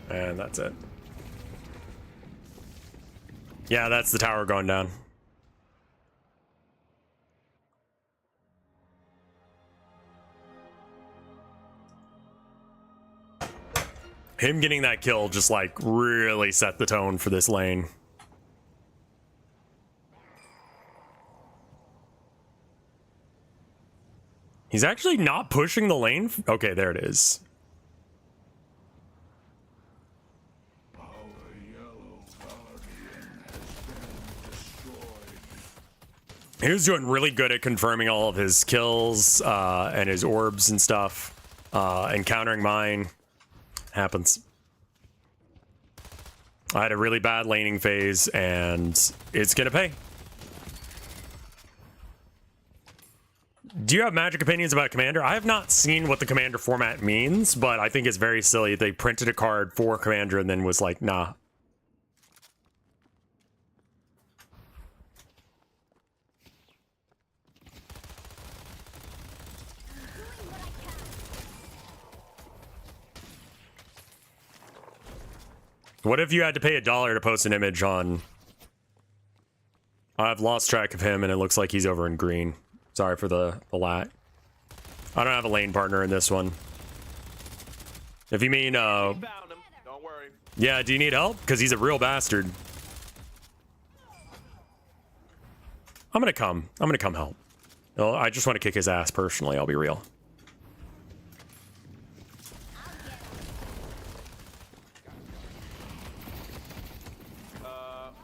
And that's it. Yeah, that's the tower going down. Him getting that kill just like really set the tone for this lane. He's actually not pushing the lane. Okay, there it is. He was doing really good at confirming all of his kills and his orbs and stuff, and countering mine. Happens. I had a really bad laning phase, and it's gonna pay. Do you have magic opinions about Commander? I have not seen what the Commander format means, but I think it's very silly. They printed a card for Commander and then was like, nah. What if you had to pay $1 to post an image on... I've lost track of him, and it looks like he's over in green. Sorry for the lat. I don't have a lane partner in this one. If you mean, Don't worry. yeah, do you need help? Because he's a real bastard. I'm gonna come help. No, I just want to kick his ass personally, I'll be real.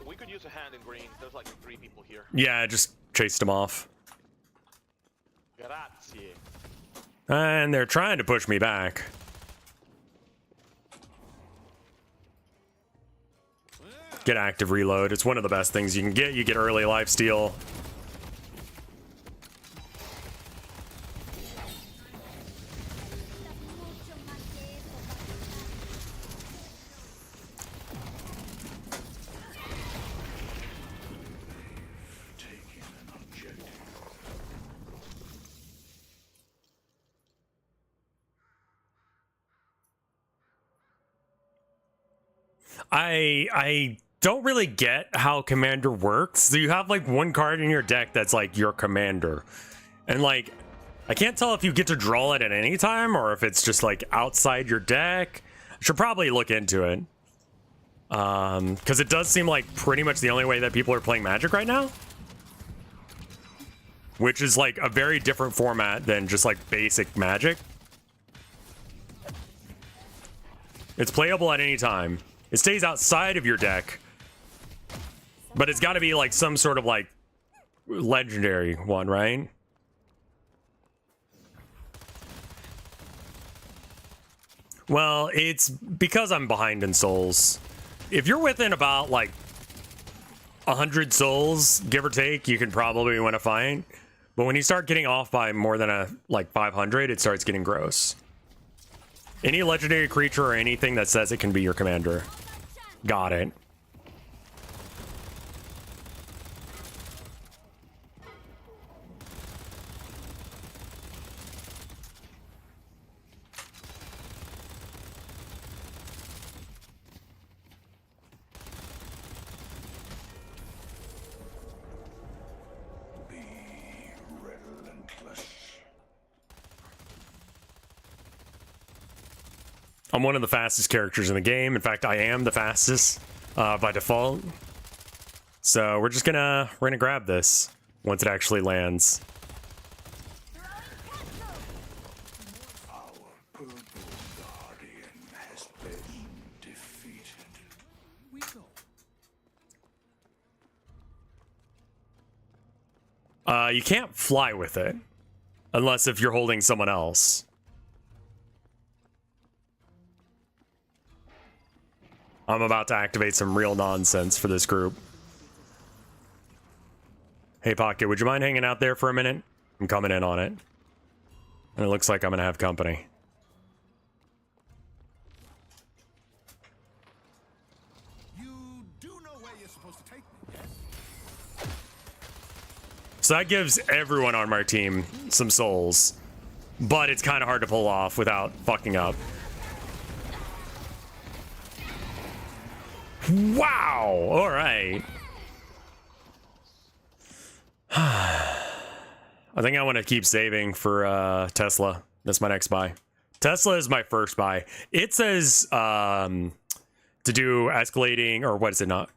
We could use a hand in green. There's like 3 people here. Yeah, I just chased him off. Grazie. And they're trying to push me back. Get active reload. It's one of the best things you can get. You get early lifesteal. I don't really get how Commander works. So you have like one card in your deck that's like your Commander. And like, I can't tell if you get to draw it at any time or if it's just like outside your deck. I should probably look into it. Because it does seem like pretty much the only way that people are playing Magic right now. Which is like a very different format than just like basic Magic. It's playable at any time. It stays outside of your deck, but it's got to be like some sort of like legendary one, right? Well, it's because I'm behind in souls. If you're within about like 100 souls, give or take, you can probably win a fight. But when you start getting off by more than like 500, it starts getting gross. Any legendary creature or anything that says it can be your commander. Got it. Be relentless. I'm one of the fastest characters in the game. In fact, I am the fastest by default. So we're gonna grab this once it actually lands. Our purple guardian has been defeated. You can't fly with it unless if you're holding someone else. I'm about to activate some real nonsense for this group. Hey, Pocket, would you mind hanging out there for a minute? I'm coming in on it. And it looks like I'm gonna have company. You do know where you're supposed to take me, yes? So that gives everyone on my team some souls. But it's kind of hard to pull off without fucking up. Wow! Alright. I think I want to keep saving for Tesla. That's my next buy. Tesla is my first buy. It says to do escalating, or what is it not?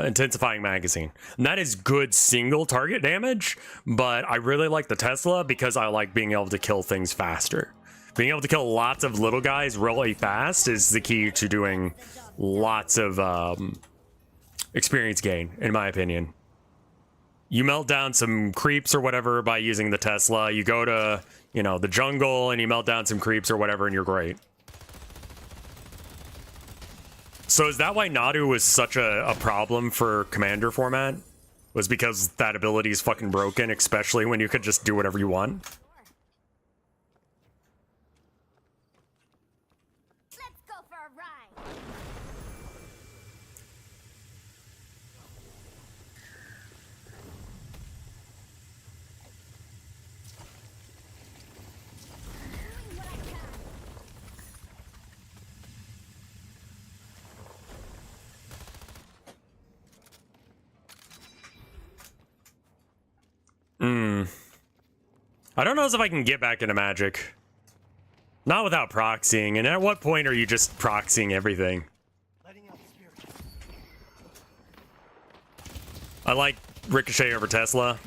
Intensifying magazine. And that is good single target damage, but I really like the Tesla because I like being able to kill things faster. Being able to kill lots of little guys really fast is the key to doing lots of experience gain, in my opinion. You melt down some creeps or whatever by using the Tesla. You go to, you know, the jungle and you melt down some creeps or whatever and you're great. So is that why Nadu was such a problem for Commander format? Was because that ability is fucking broken, especially when you could just do whatever you want? Let's go for a ride. Doing what I can. I don't know if I can get back into Magic. Not without proxying, and at what point are you just proxying everything? I like Ricochet over Tesla.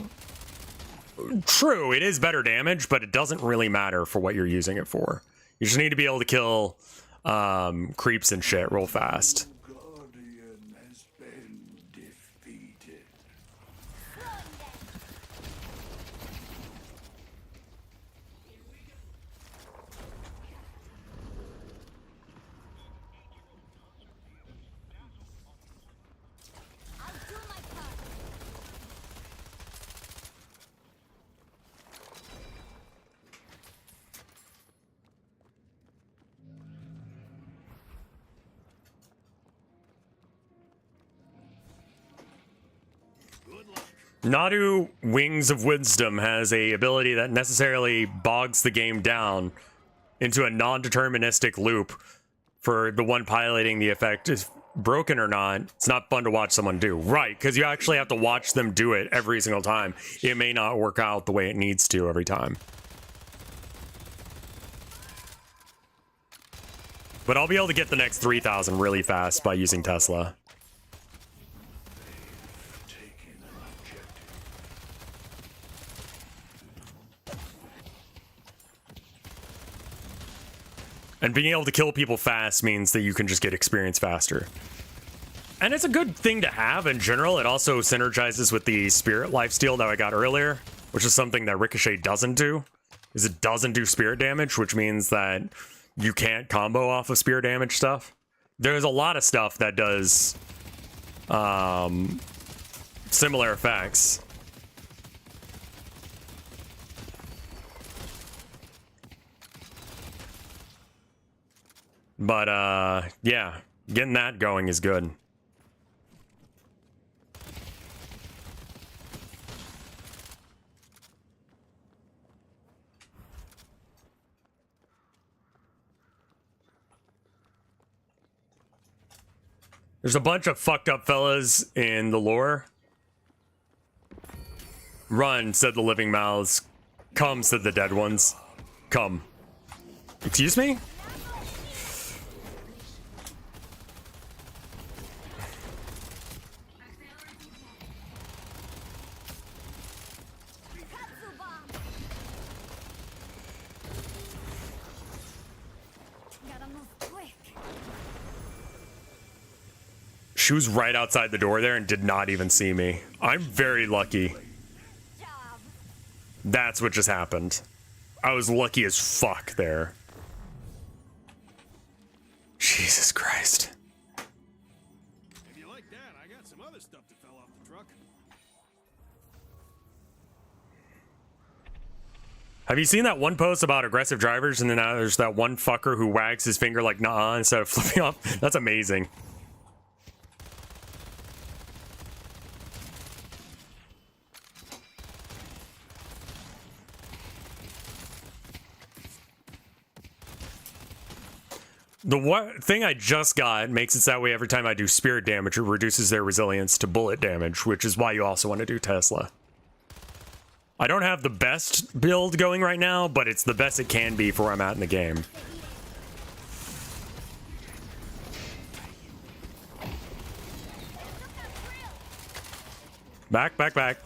True, it is better damage, but it doesn't really matter for what you're using it for. You just need to be able to kill creeps and shit real fast. Guardian has been defeated. I'll do my part. Nadu Wings of Wisdom has a ability that necessarily bogs the game down into a non-deterministic loop for the one piloting the effect. Is broken or not, it's not fun to watch someone do. Right, because you actually have to watch them do it every single time. It may not work out the way it needs to every time. But I'll be able to get the next 3,000 really fast by using Tesla. Taken an objective. And being able to kill people fast means that you can just get experience faster. And it's a good thing to have in general. It also synergizes with the spirit lifesteal that I got earlier, which is something that Ricochet doesn't do. Is it doesn't do spirit damage, which means that you can't combo off of spirit damage stuff. There's a lot of stuff that does similar effects. But, yeah, getting that going is good. There's a bunch of fucked up fellas in the lore. Run, said the living mouths. Come, said the dead ones. Come. Excuse me? Katsu bomb. Gotta move quick. She was right outside the door there and did not even see me. I'm very lucky. Job. That's what just happened. I was lucky as fuck there. Jesus Christ. If you like that, I got some other stuff that fell off the truck. Have you seen that one post about aggressive drivers and then there's that one fucker who wags his finger like nah instead of flipping off? That's amazing. The thing I just got makes it that way every time I do spirit damage, it reduces their resilience to bullet damage, which is why you also want to do Tesla. I don't have the best build going right now, but it's the best it can be for where I'm at in the game. Back, back, back.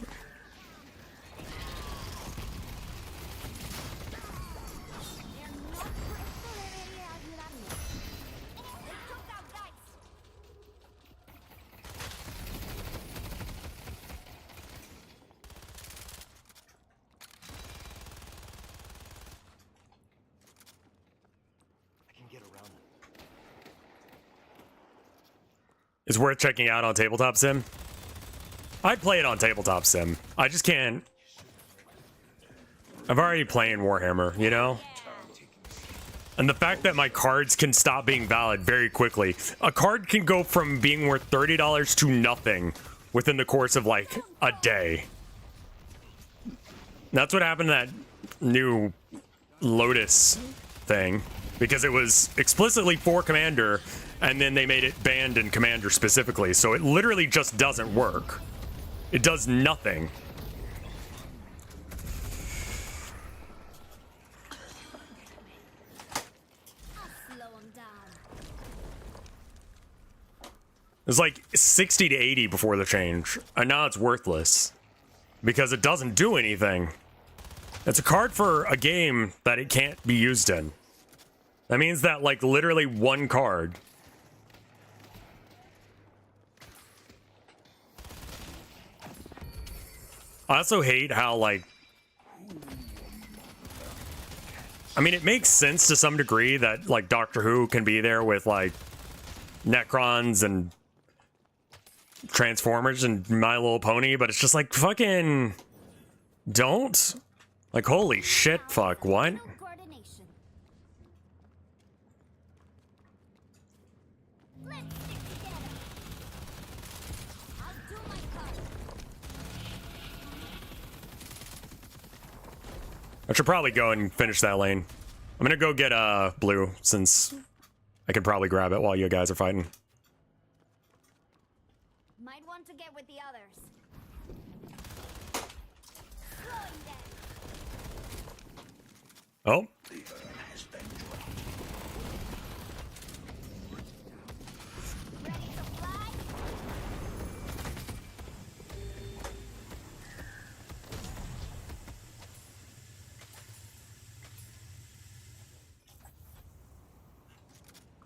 Is worth checking out on Tabletop Sim. I'd play it on Tabletop Sim. I just can't. I've already playing Warhammer, you know? And the fact that my cards can stop being valid very quickly. A card can go from being worth $30 to nothing within the course of like a day. That's what happened to that new Lotus thing. Because it was explicitly for Commander, and then they made it banned in Commander specifically. So it literally just doesn't work. It does nothing. I'll slow 'em down. It was like 60 to 80 before the change. And now it's worthless. Because it doesn't do anything. It's a card for a game that it can't be used in. That means that, like, literally one card. I also hate how, like... I mean, it makes sense to some degree that, like, Doctor Who can be there with, like, Necrons and Transformers and My Little Pony, but it's just like, fucking... Don't? Like, holy shit, fuck, what? No coordination. Let's stick together. I'll do my part. I should probably go and finish that lane. I'm gonna go get blue, since I can probably grab it while you guys are fighting. Might want to get with the others. Slowing them. Oh. Ready to fly?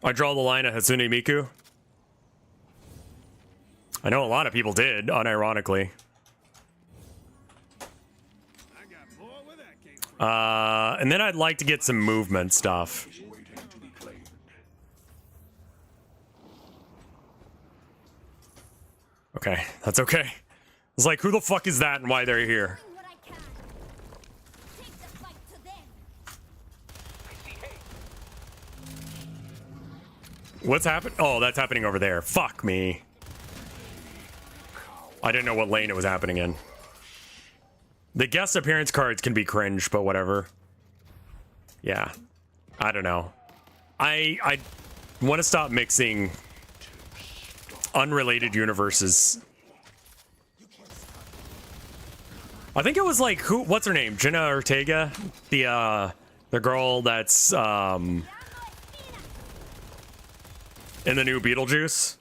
I draw the line at Hatsune Miku. I know a lot of people did, unironically. I got more where that came from. And then I'd like to get some movement stuff. Okay, that's okay. It's like, who the fuck is that and why they're here? Doing what I can. Take the fight to them. What's happening? Oh, that's happening over there. Fuck me. I didn't know what lane it was happening in. The guest appearance cards can be cringe, but whatever. Yeah. I don't know. I want to stop mixing unrelated universes. I think it was like what's her name? Jenna Ortega? The girl that's in the new Beetlejuice.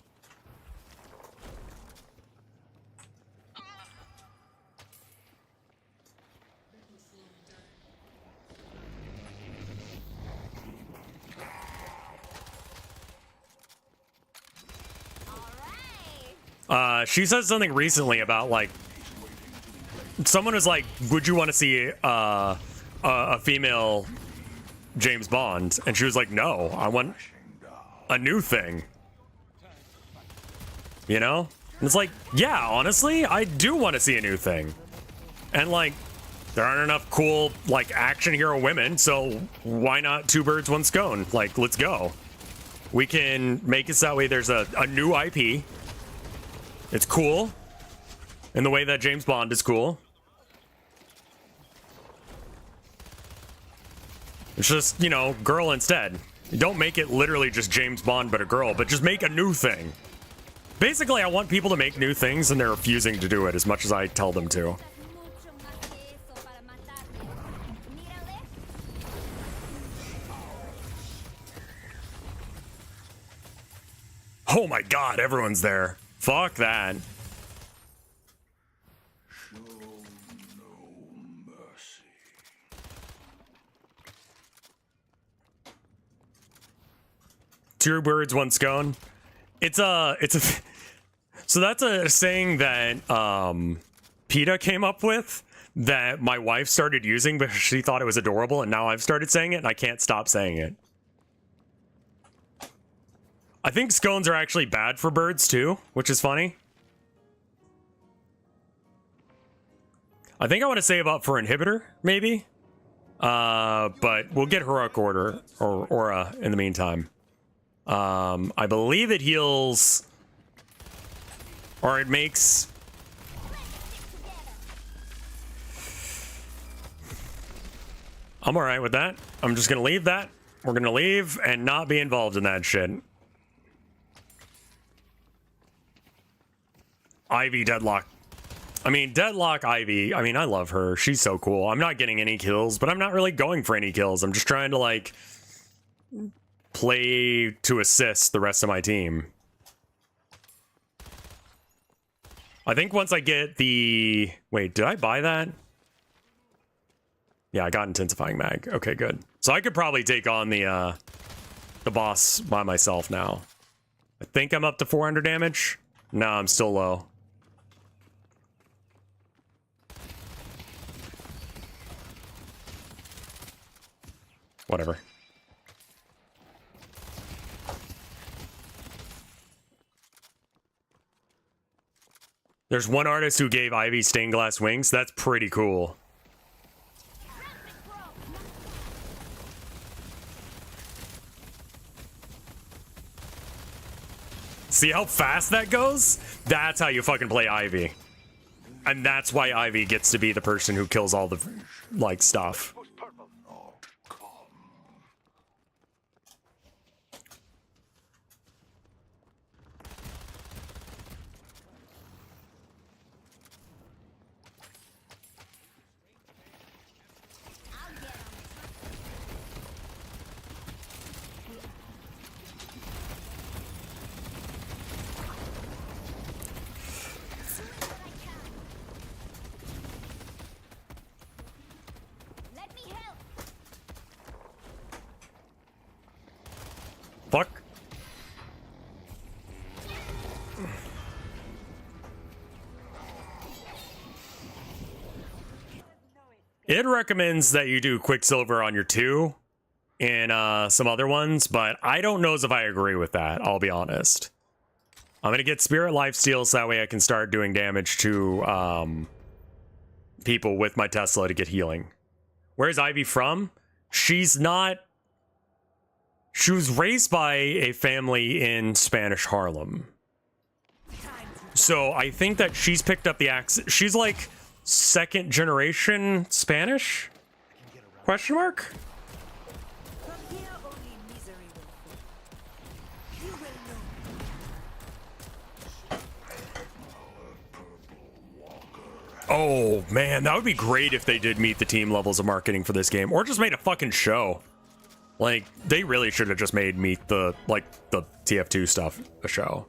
She said something recently about like someone was like, "Would you want to see a female James Bond?" And she was like, "No, I want a new thing." You know? And it's like, yeah, honestly, I do want to see a new thing. And like, there aren't enough cool like action hero women, so why not two birds, one stone? Like, let's go. We can make it so that way there's a new IP. It's cool in the way that James Bond is cool. It's just, you know, girl instead. Don't make it literally just James Bond but a girl, but just make a new thing. Basically, I want people to make new things and they're refusing to do it as much as I tell them to. Oh my god, everyone's there. Fuck that. Show no mercy. Two birds, one scone. It's a so that's a saying that PETA came up with that my wife started using because she thought it was adorable, and now I've started saying it and I can't stop saying it. I think scones are actually bad for birds too, which is funny. I think I want to save up for inhibitor, maybe. But we'll get heroic order or aura in the meantime. I believe it heals, or it makes. I'm all right with that. I'm just gonna leave that. We're gonna leave and not be involved in that shit. Ivy Deadlock. I mean, Deadlock Ivy. I mean, I love her. She's so cool. I'm not getting any kills, but I'm not really going for any kills. I'm just trying to like play to assist the rest of my team. I think once I get the... Wait, did I buy that? Yeah, I got intensifying mag. Okay, good. So I could probably take on the boss by myself now. I think I'm up to 400 damage. No, I'm still low. Whatever. There's one artist who gave Ivy stained glass wings. That's pretty cool. See how fast that goes? That's how you fucking play Ivy. And that's why Ivy gets to be the person who kills all the, like, stuff. Fuck. It recommends that you do Quicksilver on your 2 and some other ones, but I don't know as if I agree with that, I'll be honest. I'm going to get Spirit Lifesteal so that way I can start doing damage to people with my Tesla to get healing. Where's Ivy from? She's not She was raised by a family in Spanish Harlem. So I think that she's picked up the accent. She's like second generation Spanish? Question mark? Oh man, that would be great if they did meet the team levels of marketing for this game, or just made a fucking show. Like, they really should have just made Meet the, like, the TF2 stuff a show.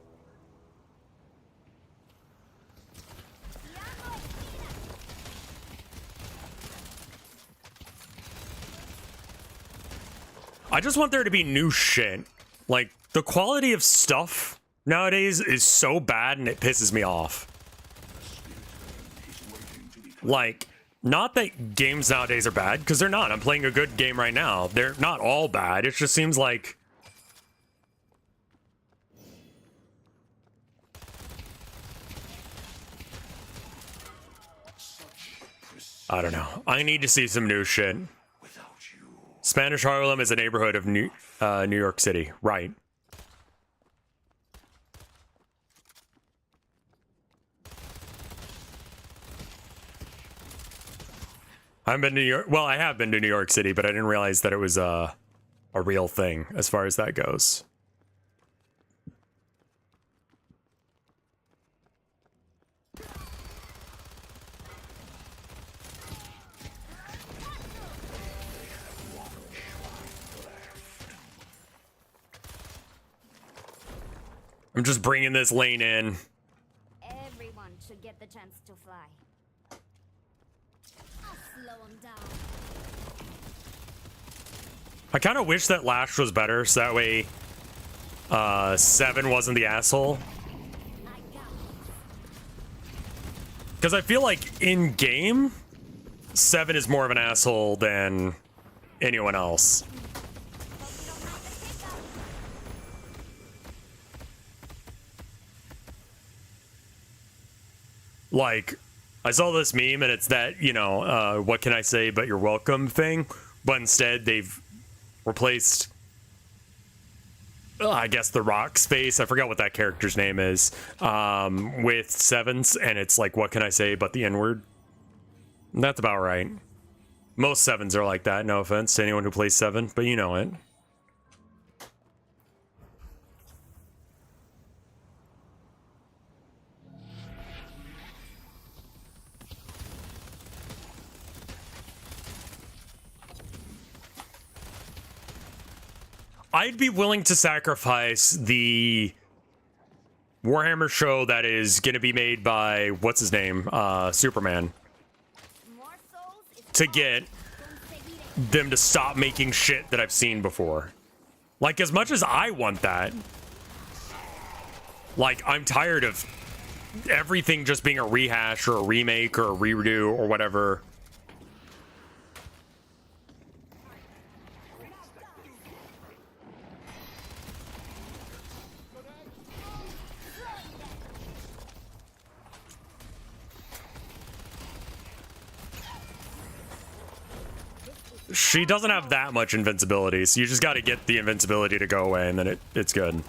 I just want there to be new shit. Like, the quality of stuff nowadays is so bad and it pisses me off. Like, not that games nowadays are bad, because they're not. I'm playing a good game right now. They're not all bad. It just seems like... I don't know. I need to see some new shit. Spanish Harlem is a neighborhood of New York City. Right. I haven't been to New York. Well, I have been to New York City, but I didn't realize that it was a real thing as far as that goes. I'm just bringing this lane in. Everyone should get the chance to fly. I'll slow 'em down. I kind of wish that Lash was better, so that way 7 wasn't the asshole. I got Because I feel like in game, 7 is more of an asshole than anyone else. Like, I saw this meme and it's that, you know, what can I say but you're welcome thing, but instead they've replaced, I guess, the Rock's face, I forgot what that character's name is, with 7's, and it's like, what can I say but the N-word? That's about right. Most 7's are like that, no offense to anyone who plays 7, but you know it. I'd be willing to sacrifice the Warhammer show that is going to be made by, what's his name, Superman, more souls. to get them to stop making shit that I've seen before. Like, as much as I want that, like, I'm tired of everything just being a rehash or a remake or a redo or whatever. She doesn't have that much invincibility, so you just gotta get the invincibility to go away, and then it's good.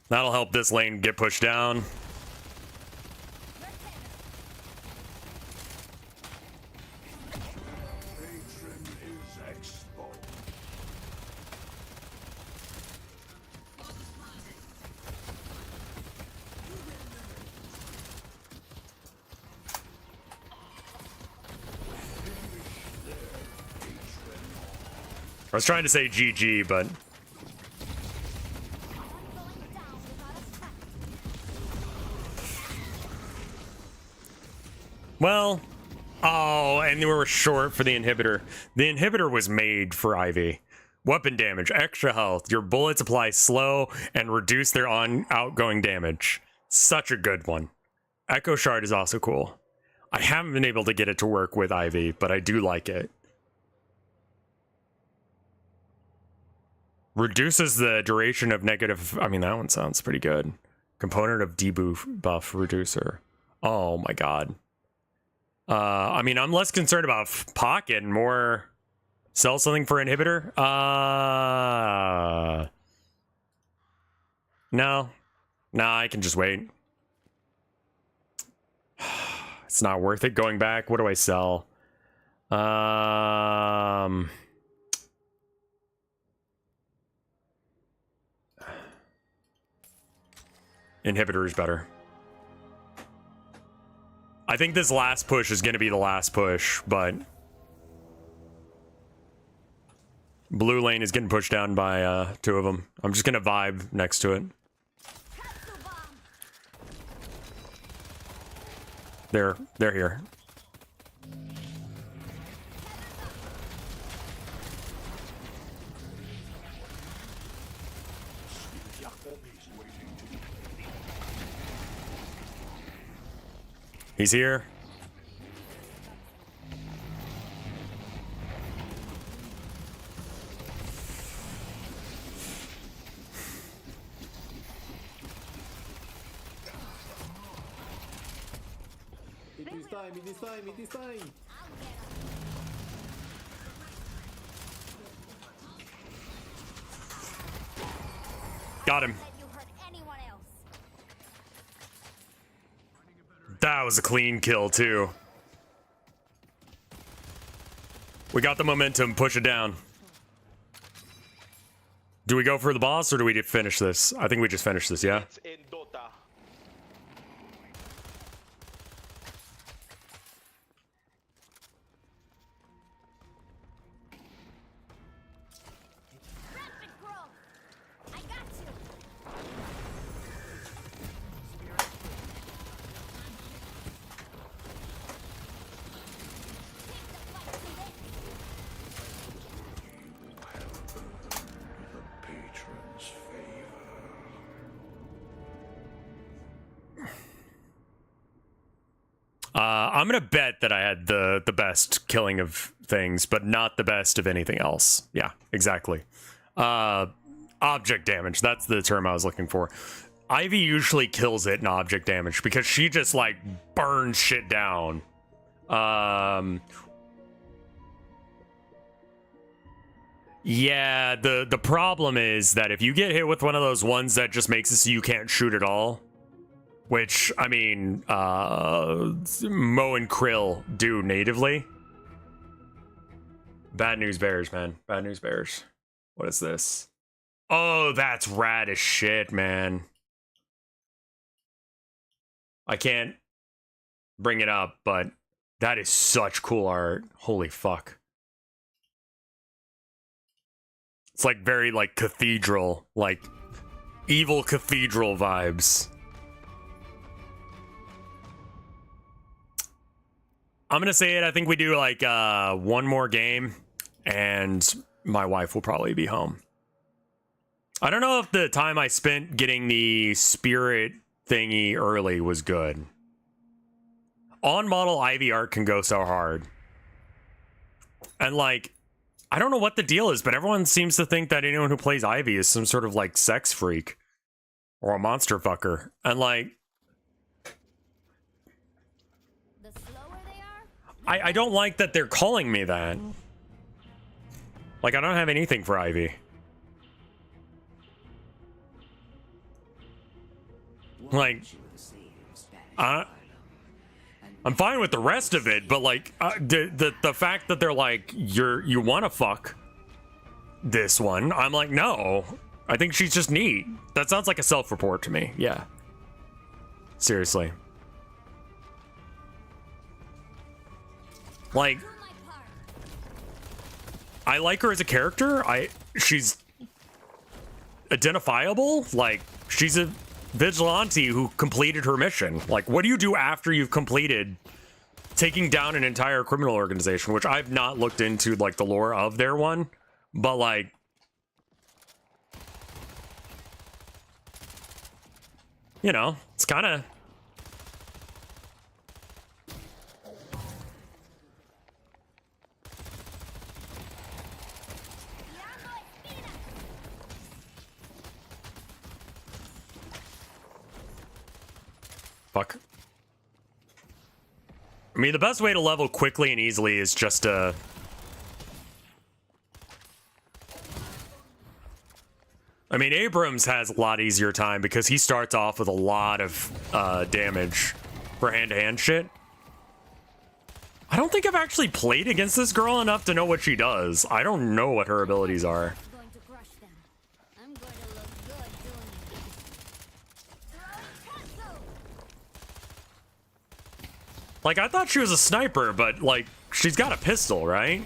That'll help this lane get pushed down. I was trying to say GG, but... Well... Oh, and we were short for the inhibitor. The inhibitor was made for Ivy. Weapon damage, extra health. Your bullets apply slow and reduce their outgoing damage. Such a good one. Echo Shard is also cool. I haven't been able to get it to work with Ivy, but I do like it. Reduces the duration of negative... I mean, that one sounds pretty good. Component of debuff buff reducer. Oh my god. I mean, I'm less concerned about pocket and more sell something for inhibitor. No. Nah, I can just wait. It's not worth it going back. What do I sell? Inhibitor is better. I think this last push is going to be the last push, but blue lane is getting pushed down by two of them. I'm just going to vibe next to it. They're here. He's here. It is time, it is time, it is time! Got him. Let you hurt anyone else. That was a clean kill, too. We got the momentum. Push it down. Do we go for the boss, or do we finish this? I think we just finish this, yeah? It's in Dota. Rapid growth. I got you. I'm gonna bet that I had the best killing of things, but not the best of anything else. Yeah, exactly. Object damage, that's the term I was looking for. Ivy usually kills it in object damage because she just like burns shit down. Yeah, the problem is that if you get hit with one of those ones that just makes it so you can't shoot at all, which, I mean, Mo and Krill do natively. Bad news bears, man. Bad news bears. What is this? Oh, that's rad as shit, man. I can't bring it up, but that is such cool art. Holy fuck. It's like very, like, cathedral, like, evil cathedral vibes. I'm gonna say it. I think we do like one more game, and my wife will probably be home. I don't know if the time I spent getting the spirit thingy early was good. On model Ivy art can go so hard, and like, I don't know what the deal is, but everyone seems to think that anyone who plays Ivy is some sort of like sex freak or a monster fucker, and like, I don't like that they're calling me that. Like, I don't have anything for Ivy. Like, I'm fine with the rest of it, but like, the fact that they're like, you want to fuck this one, I'm like, no. I think she's just neat. That sounds like a self-report to me. Yeah. Seriously. Like, I like her as a character. She's identifiable. Like, she's a vigilante who completed her mission. Like, what do you do after you've completed taking down an entire criminal organization? Which I've not looked into, like, the lore of their one. But, like, you know, it's kind of... Fuck. I mean, the best way to level quickly and easily is just to... I mean, Abrams has a lot easier time because he starts off with a lot of damage for hand-to-hand shit. I don't think I've actually played against this girl enough to know what she does. I don't know what her abilities are. I'm going to crush them. I'm going to look good doing it. Throwing Katsu! Like, I thought she was a sniper, but, like, she's got a pistol, right?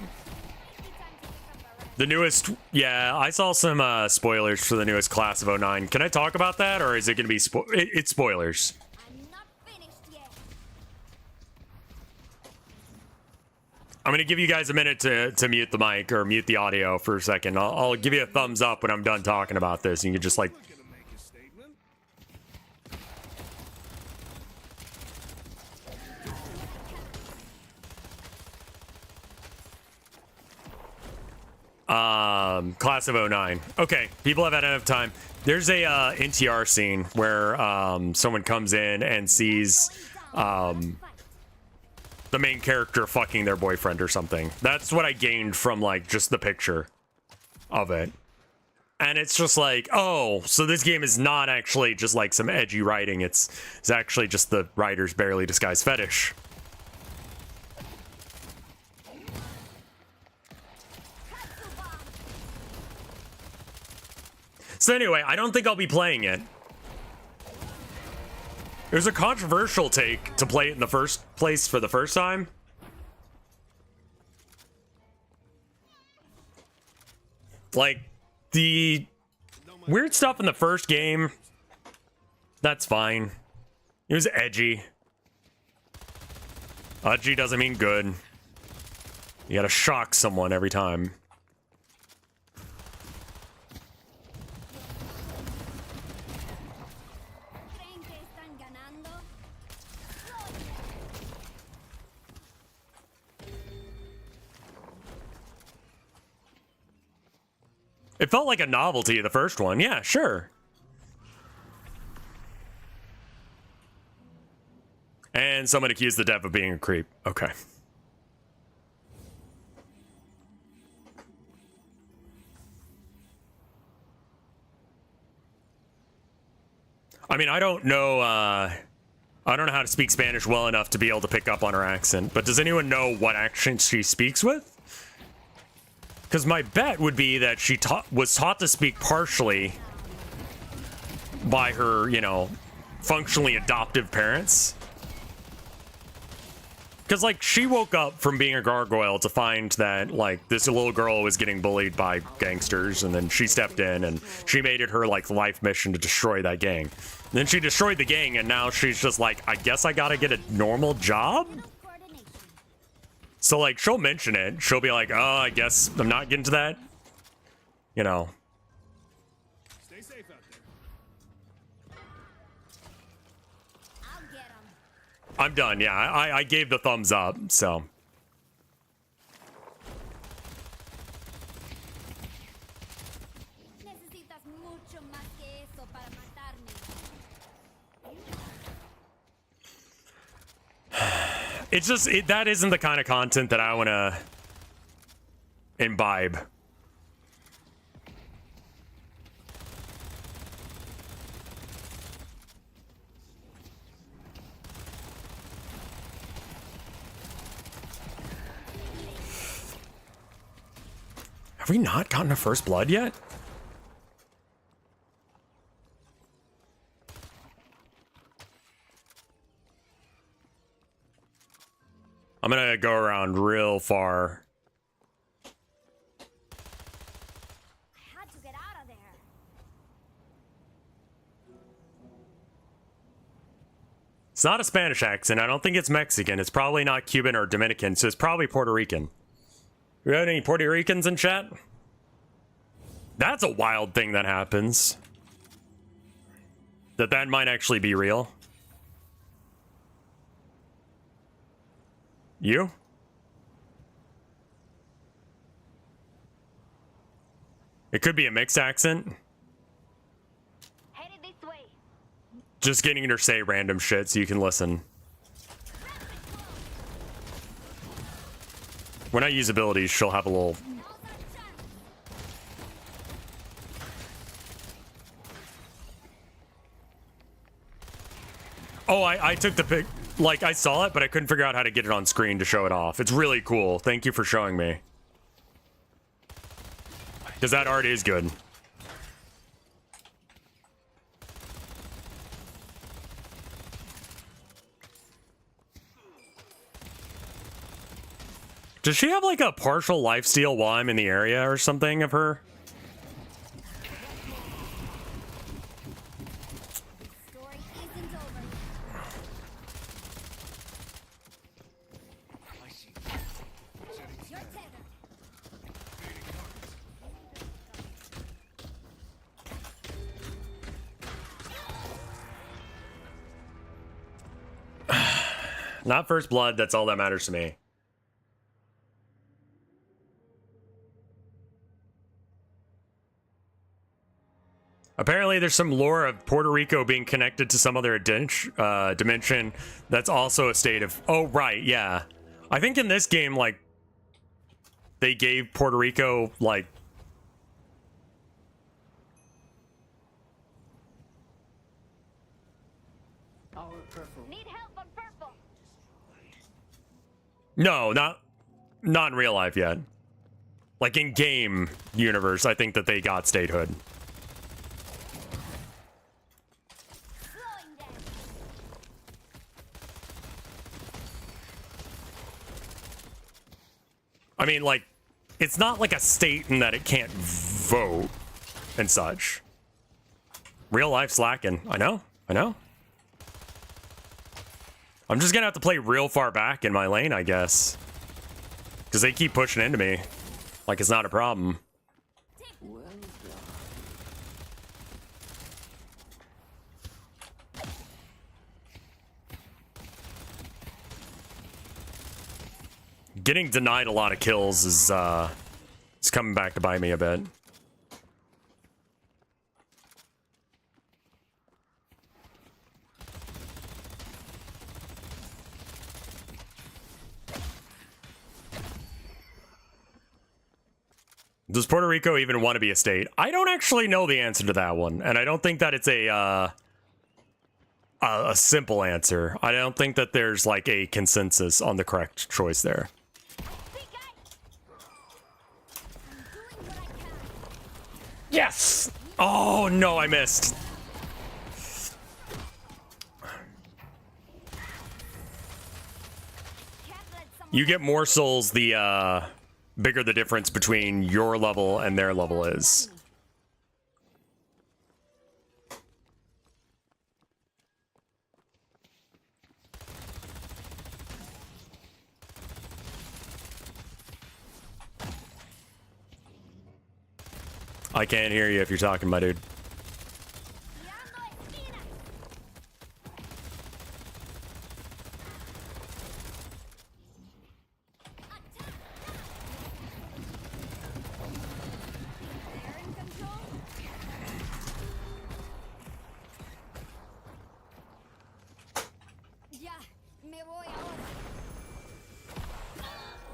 The newest... Yeah, I saw some spoilers for the newest class of 09. Can I talk about that, or is it going to be... It's spoilers. I'm not finished yet. I'm going to give you guys a minute to mute the mic, or mute the audio for a second. I'll give you a thumbs up when I'm done talking about this, and you can just, like... I'm gonna make a statement. Class of 09. Okay, people have had enough time. There's a NTR scene where someone comes in and sees the main character fucking their boyfriend or something. That's what I gained from, like, just the picture of it. And it's just like, oh, so this game is not actually just like some edgy writing. It's actually just the writer's barely disguised fetish. So anyway, I don't think I'll be playing it. It was a controversial take to play it in the first place for the first time. Like, the weird stuff in the first game, that's fine. It was edgy. Edgy doesn't mean good. You gotta shock someone every time. ¿Creen que están ganando? It felt like a novelty, the first one. Yeah, sure. And someone accused the dev of being a creep. Okay. I mean, I don't know how to speak Spanish well enough to be able to pick up on her accent, but does anyone know what accent she speaks with? Because my bet would be that she was taught to speak partially by her, you know, functionally adoptive parents. Because, like, she woke up from being a gargoyle to find that, like, this little girl was getting bullied by gangsters, and then she stepped in, and she made it her, like, life mission to destroy that gang. And then she destroyed the gang, and now she's just like, I guess I gotta get a normal job? Coordination. So, like, she'll mention it. She'll be like, oh, I guess I'm not getting to that. You know. Stay safe out there. I'll get 'em. I'm done, yeah. I gave the thumbs up, so. Necesitas mucho más que eso para matarme. It's just, that isn't the kind of content that I want to imbibe. Have we not gotten a first blood yet? I'm gonna go around real far. I had to get out of there. It's not a Spanish accent. I don't think it's Mexican. It's probably not Cuban or Dominican, so it's probably Puerto Rican. We got any Puerto Ricans in chat? That's a wild thing that happens. That might actually be real. You? It could be a mixed accent. Headed this way. Just getting her to say random shit so you can listen. When I use abilities, she'll have a little... Oh, I took the pic. Like, I saw it, but I couldn't figure out how to get it on screen to show it off. It's really cool. Thank you for showing me. Because that art is good. Does she have like a partial lifesteal while I'm in the area or something of her? Story isn't over. Your tether. Not first blood, that's all that matters to me. Apparently, there's some lore of Puerto Rico being connected to some other dimension that's also a state of... Oh, right, yeah. I think in this game, like, they gave Puerto Rico, like... Need help on purple. No, not in real life yet. Like, in game universe, I think that they got statehood. Slowing down. I mean, like, it's not like a state in that it can't vote and such. Real life slacking. I know. I'm just gonna have to play real far back in my lane, I guess. Because they keep pushing into me. Like it's not a problem. Getting denied a lot of kills is it's coming back to bite me a bit. Does Puerto Rico even want to be a state? I don't actually know the answer to that one, and I don't think that it's a simple answer. I don't think that there's like a consensus on the correct choice there. Yes! Oh no, I missed. You get more souls the bigger the difference between your level and their level is. I can't hear you if you're talking, my dude.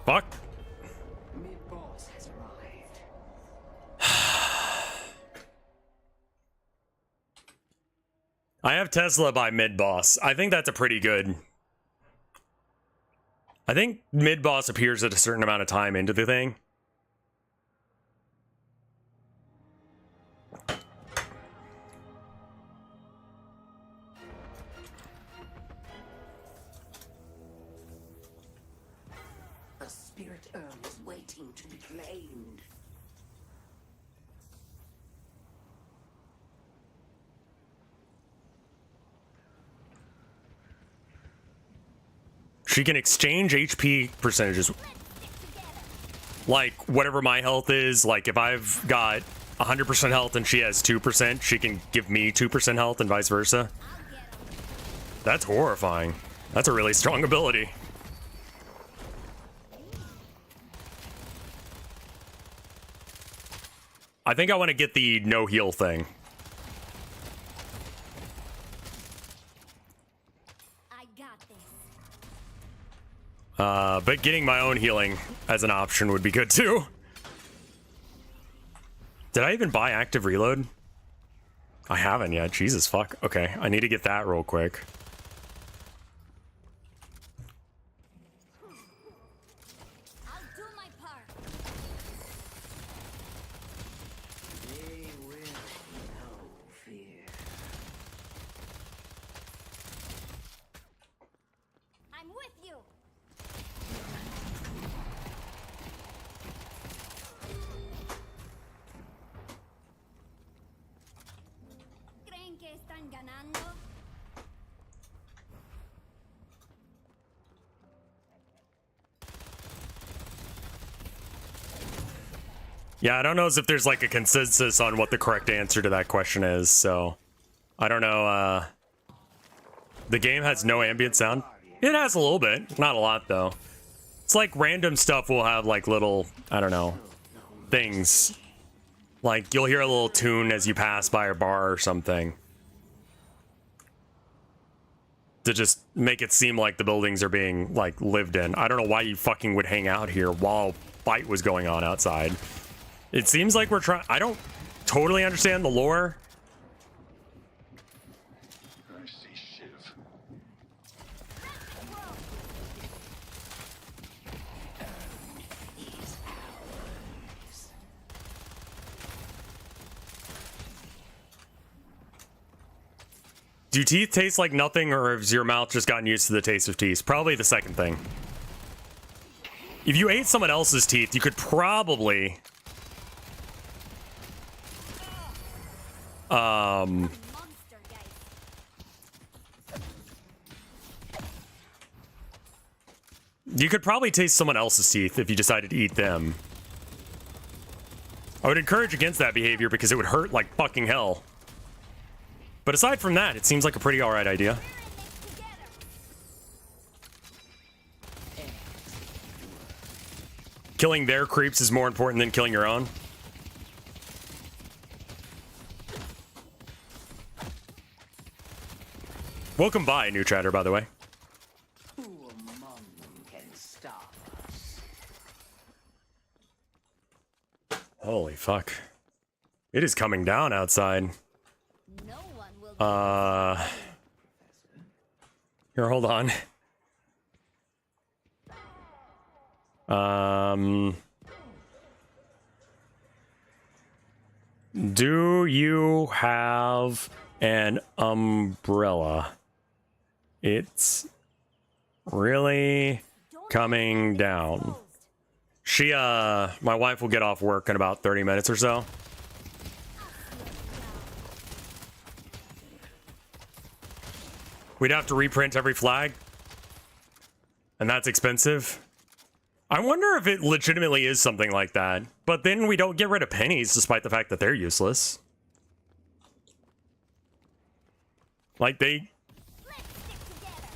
Fuck. Mid-boss has arrived. I have Tesla by mid-boss. I think that's a pretty good... I think mid-boss appears at a certain amount of time into the thing. The spirit urn is waiting to be claimed. She can exchange HP percentages. Like, whatever my health is, like, if I've got 100% health and she has 2%, she can give me 2% health and vice versa. That's horrifying. That's a really strong ability. I think I want to get the no heal thing. But getting my own healing as an option would be good too. Did I even buy active reload? I haven't yet. Jesus fuck. Okay, I need to get that real quick. I'll do my part. They will know fear. I'm with you. ¿Creen que están ganando? Yeah, I don't know as if there's like a consensus on what the correct answer to that question is, so I don't know. The game has no ambient sound. It has a little bit, not a lot though. It's like random stuff will have like little, I don't know, things. Like you'll hear a little tune as you pass by a bar or something. To just make it seem like the buildings are being like lived in. I don't know why you fucking would hang out here while a fight was going on outside. It seems like we're trying. I don't totally understand the lore. I see Shiv. Do teeth taste like nothing, or has your mouth just gotten used to the taste of teeth? Probably the second thing. If you ate someone else's teeth, you could probably Monster guys. you could probably taste someone else's teeth if you decided to eat them. I would encourage against that behavior because it would hurt like fucking hell. But aside from that, it seems like a pretty alright idea. Killing their creeps is more important than killing your own. Welcome by, new chatter, by the way. Who among them can stop us? Holy fuck. It is coming down outside. No one will Here, hold on. Do you have an umbrella? It's really coming down. She, my wife will get off work in about 30 minutes or so. We'd have to reprint every flag. And that's expensive. I wonder if it legitimately is something like that. But then we don't get rid of pennies despite the fact that they're useless. Like they... Let's stick together.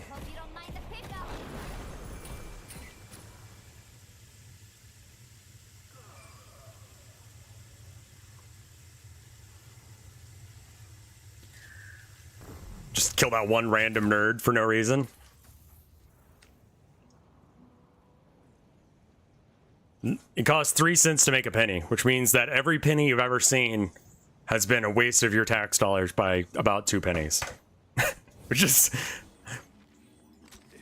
Hope you don't mind the pickup. Just kill that one random nerd for no reason. It costs 3 cents to make a penny, which means that every penny you've ever seen has been a waste of your tax dollars by about 2 pennies. Which is...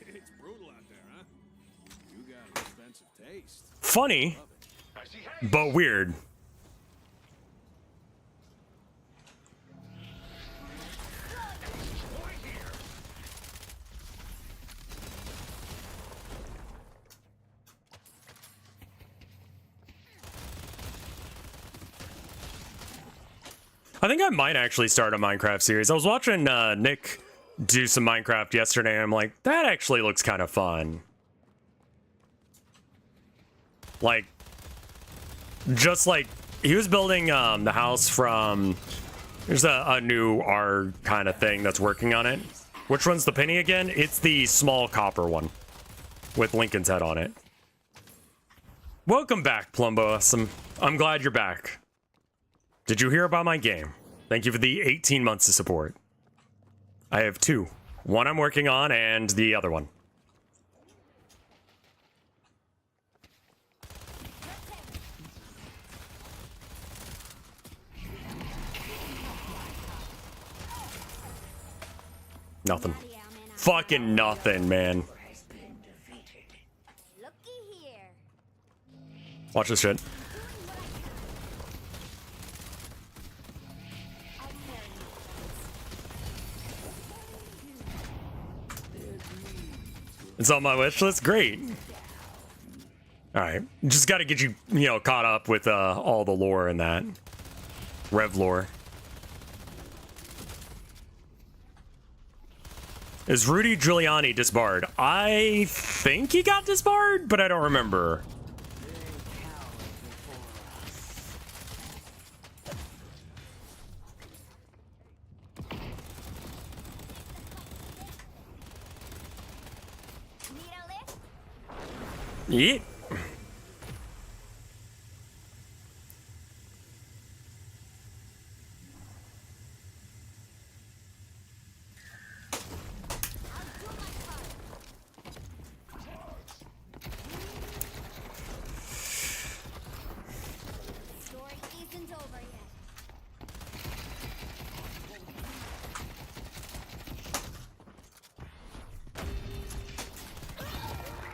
It's brutal out there, huh? You got an expensive taste. funny, but weird. I think I might actually start a Minecraft series. I was watching Nick do some Minecraft yesterday, and I'm like, that actually looks kind of fun. Like, just like, he was building the house from, there's a new R kind of thing that's working on it. Which one's the penny again? It's the small copper one with Lincoln's head on it. Welcome back, Plumbo. I'm glad you're back. Did you hear about my game? Thank you for the 18 months of support. I have 2. One I'm working on and the other one. Nothing. Fucking nothing, man. Looky here. Watch this shit. It's on my wish list. Great. All right, just got to get you, caught up with all the lore in that Rev lore. Is Rudy Giuliani disbarred? I think he got disbarred, but I don't remember. Yeah. Story isn't over yet.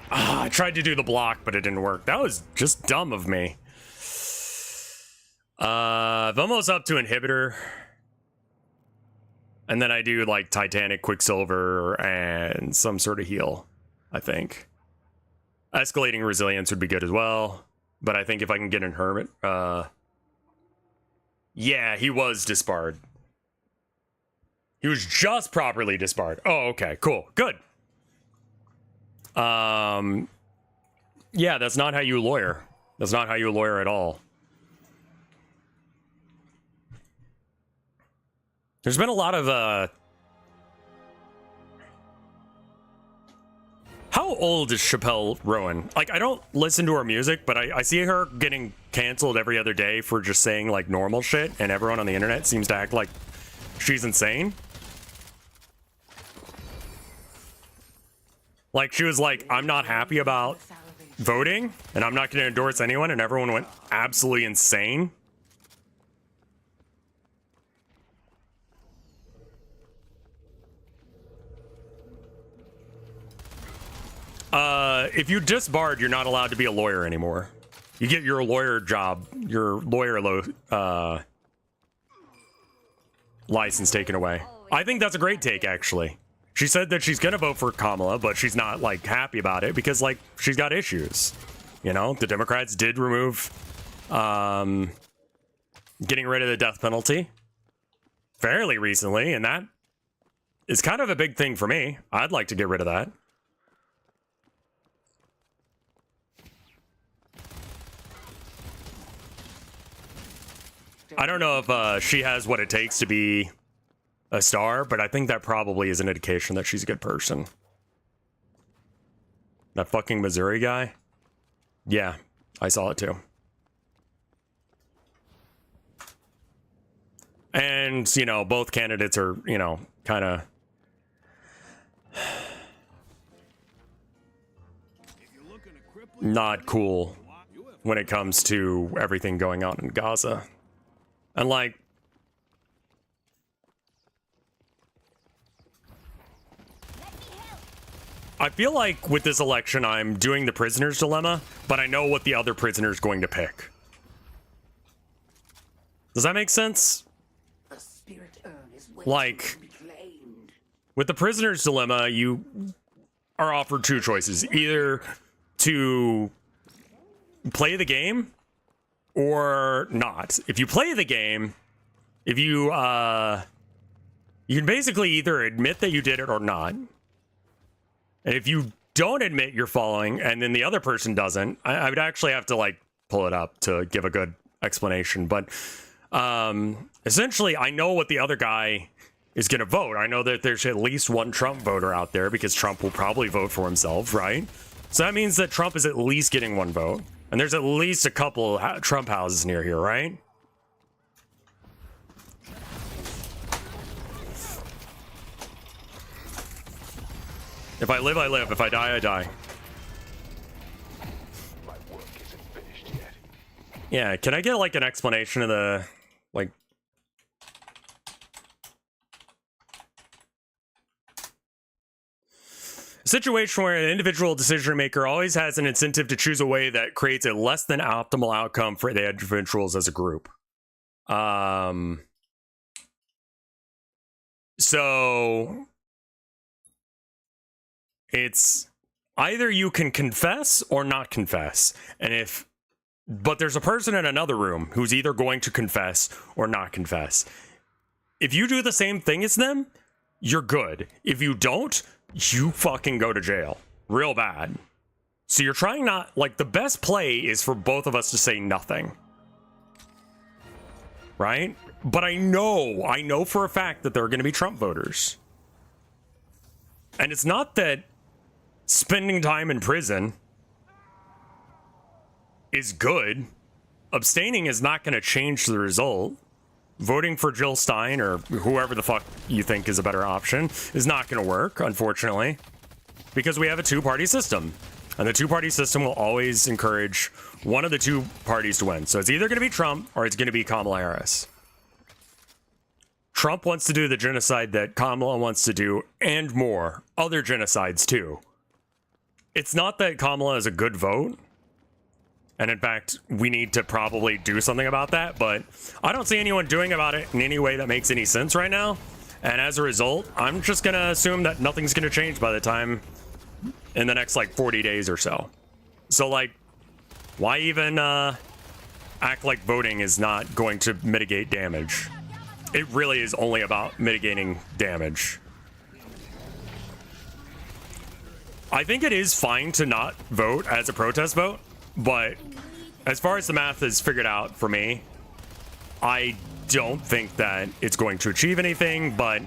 I tried to do the block, but it didn't work. That was just dumb of me. I'm almost up to inhibitor. And then I do like Titanic, Quicksilver, and some sort of heal, I think. Escalating resilience would be good as well. But I think if I can get an hermit, yeah, he was disbarred. He was just properly disbarred. Oh, okay, cool, good. Yeah, that's not how you lawyer. That's not how you lawyer at all. There's been a lot of, How old is Chappelle Rowan? Like, I don't listen to her music, but I see her getting canceled every other day for just saying, like, normal shit, and everyone on the internet seems to act like she's insane. Like, she was like, I'm not happy about voting, and I'm not going to endorse anyone, and everyone went absolutely insane. If you disbarred, you're not allowed to be a lawyer anymore. You get your lawyer job, your lawyer license taken away. I think that's a great take, actually. She said that she's gonna vote for Kamala, but she's not, like, happy about it because, like, she's got issues. You know, the Democrats did remove getting rid of the death penalty fairly recently, and that is kind of a big thing for me. I'd like to get rid of that. I don't know if she has what it takes to be a star, but I think that probably is an indication that she's a good person. That fucking Missouri guy? Yeah, I saw it too. And, you know, both candidates are, you know, kind of... not cool when it comes to everything going on in Gaza. And, like... I feel like with this election, I'm doing the prisoner's dilemma, but I know what the other prisoner's going to pick. Does that make sense? The spirit urn is waiting Like, to be claimed. with the prisoner's dilemma, you are offered 2 choices. Either to play the game or not. If you play the game, if you, you can basically either admit that you did it or not. And if you don't admit you're following and then the other person doesn't, I would actually have to, like, pull it up to give a good explanation. But essentially, I know what the other guy is going to vote. I know that there's at least one Trump voter out there because Trump will probably vote for himself, right? So that means that Trump is at least getting 1 vote. And there's at least a couple Trump houses near here, right? If I live, I live. If I die, I die. My work isn't finished yet. Yeah, can I get like an explanation of the like situation where an individual decision maker always has an incentive to choose a way that creates a less than optimal outcome for the individuals as a group. So it's either you can confess or not confess. But there's a person in another room who's either going to confess or not confess. If you do the same thing as them, you're good. If you don't, you fucking go to jail. Real bad. So you're trying not, like, the best play is for both of us to say nothing. Right? But I know for a fact that there are going to be Trump voters. And it's not that spending time in prison is good. Abstaining is not going to change the result. Voting for Jill Stein or whoever the fuck you think is a better option is not going to work, unfortunately, because we have a two-party system. And the two-party system will always encourage one of the two parties to win. So it's either going to be Trump or it's going to be Kamala Harris. Trump wants to do the genocide that Kamala wants to do, and more. Other genocides, too. It's not that Kamala is a good vote. And in fact, we need to probably do something about that. But I don't see anyone doing about it in any way that makes any sense right now. And as a result, I'm just going to assume that nothing's going to change by the time in the next, like, 40 days or so. So, like, why even act like voting is not going to mitigate damage? It really is only about mitigating damage. I think it is fine to not vote as a protest vote, but as far as the math is figured out for me, I don't think that it's going to achieve anything, but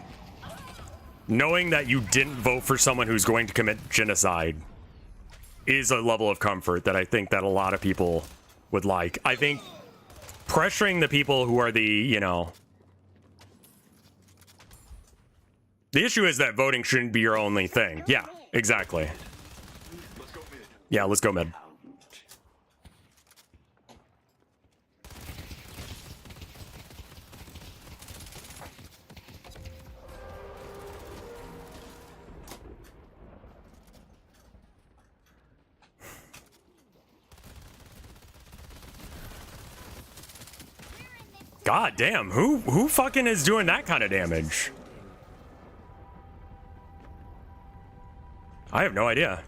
knowing that you didn't vote for someone who's going to commit genocide is a level of comfort that I think that a lot of people would like. I think pressuring the people who are the, you know, the issue is that voting shouldn't be your only thing. Yeah, exactly. Yeah, let's go mid. God damn, who fucking is doing that kind of damage? I have no idea.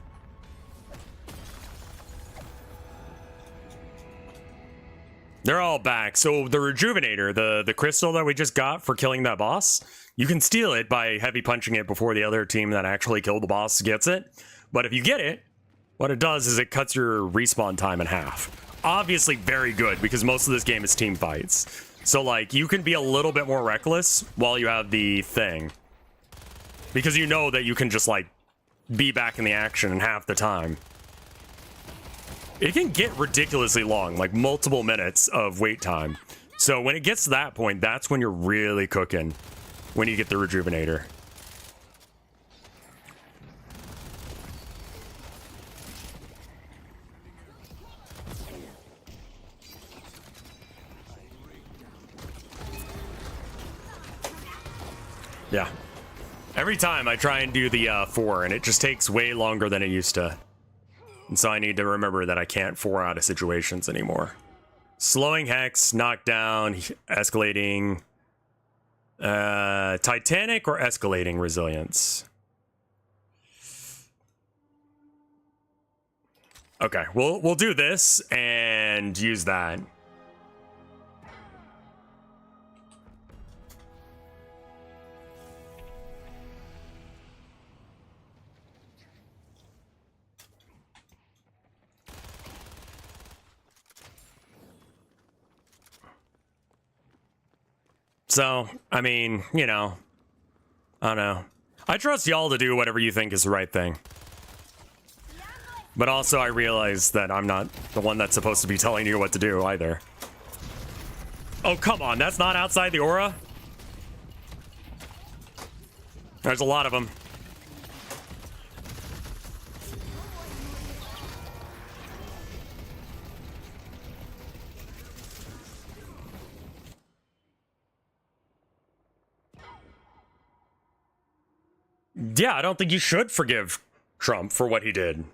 They're all back. So the Rejuvenator, the crystal that we just got for killing that boss, you can steal it by heavy punching it before the other team that actually killed the boss gets it. But if you get it, what it does is it cuts your respawn time in half. Obviously very good because most of this game is team fights. So, like, you can be a little bit more reckless while you have the thing. Because you know that you can just, like, be back in the action in half the time. It can get ridiculously long, like multiple minutes of wait time. So when it gets to that point, that's when you're really cooking, when you get the Rejuvenator. Yeah. Every time I try and do the 4, and it just takes way longer than it used to. And so I need to remember that I can't 4 out of situations anymore. Slowing Hex, knockdown, escalating, Titanic or escalating resilience. Okay, we'll do this and use that. So, I mean, you know, I don't know. I trust y'all to do whatever you think is the right thing. But also I realize that I'm not the one that's supposed to be telling you what to do either. Oh, come on. That's not outside the aura? There's a lot of them. Yeah, I don't think you should forgive Trump for what he did.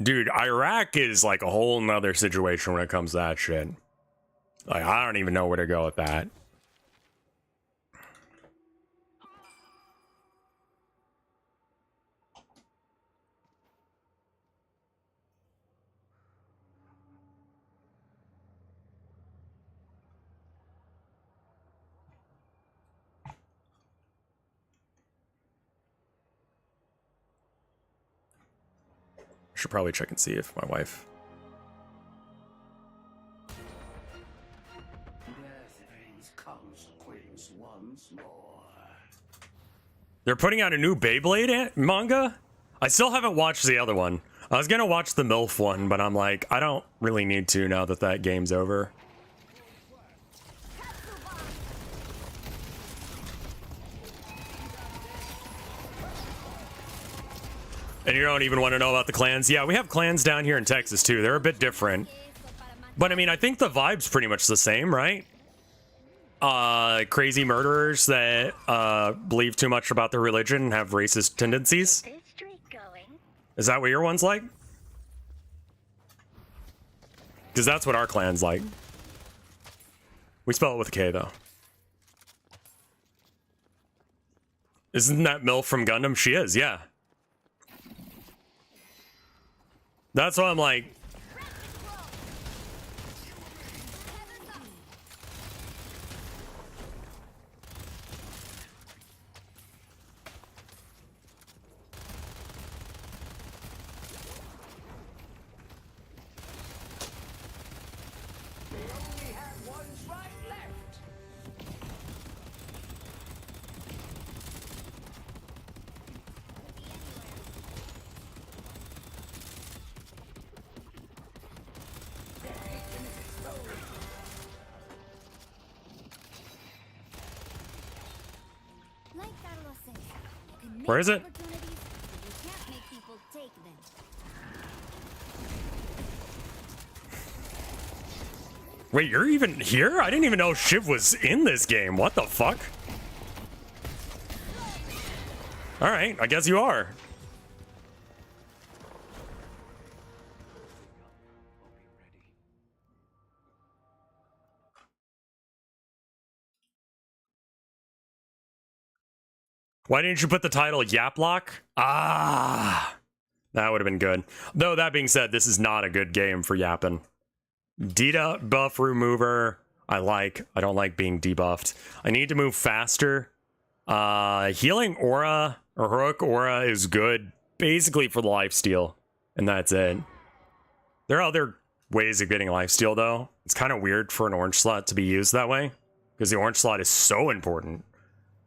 Dude, Iraq is like a whole nother situation when it comes to that shit. Like, I don't even know where to go with that. Should probably check and see if my wife... Consequence once more. They're putting out a new Beyblade manga? I still haven't watched the other one. I was gonna watch the MILF one, but I'm like, I don't really need to now that that game's over. And you don't even want to know about the clans? Yeah, we have clans down here in Texas too. They're a bit different. But I mean, I think the vibe's pretty much the same, right? Crazy murderers that believe too much about their religion and have racist tendencies. Is that what your one's like? Because that's what our clan's like. We spell it with a K, though. Isn't that MILF from Gundam? She is, yeah. That's why I'm like... Where is it? Wait, you're even here? I didn't even know Shiv was in this game. What the fuck? Alright, I guess you are. Why didn't you put the title Yaplock? Ah, that would have been good. Though, that being said, this is not a good game for yapping. Debuff remover, I like. I don't like being debuffed. I need to move faster. Healing aura or heroic aura is good basically for the lifesteal, and that's it. There are other ways of getting lifesteal, though. It's kind of weird for an orange slot to be used that way, because the orange slot is so important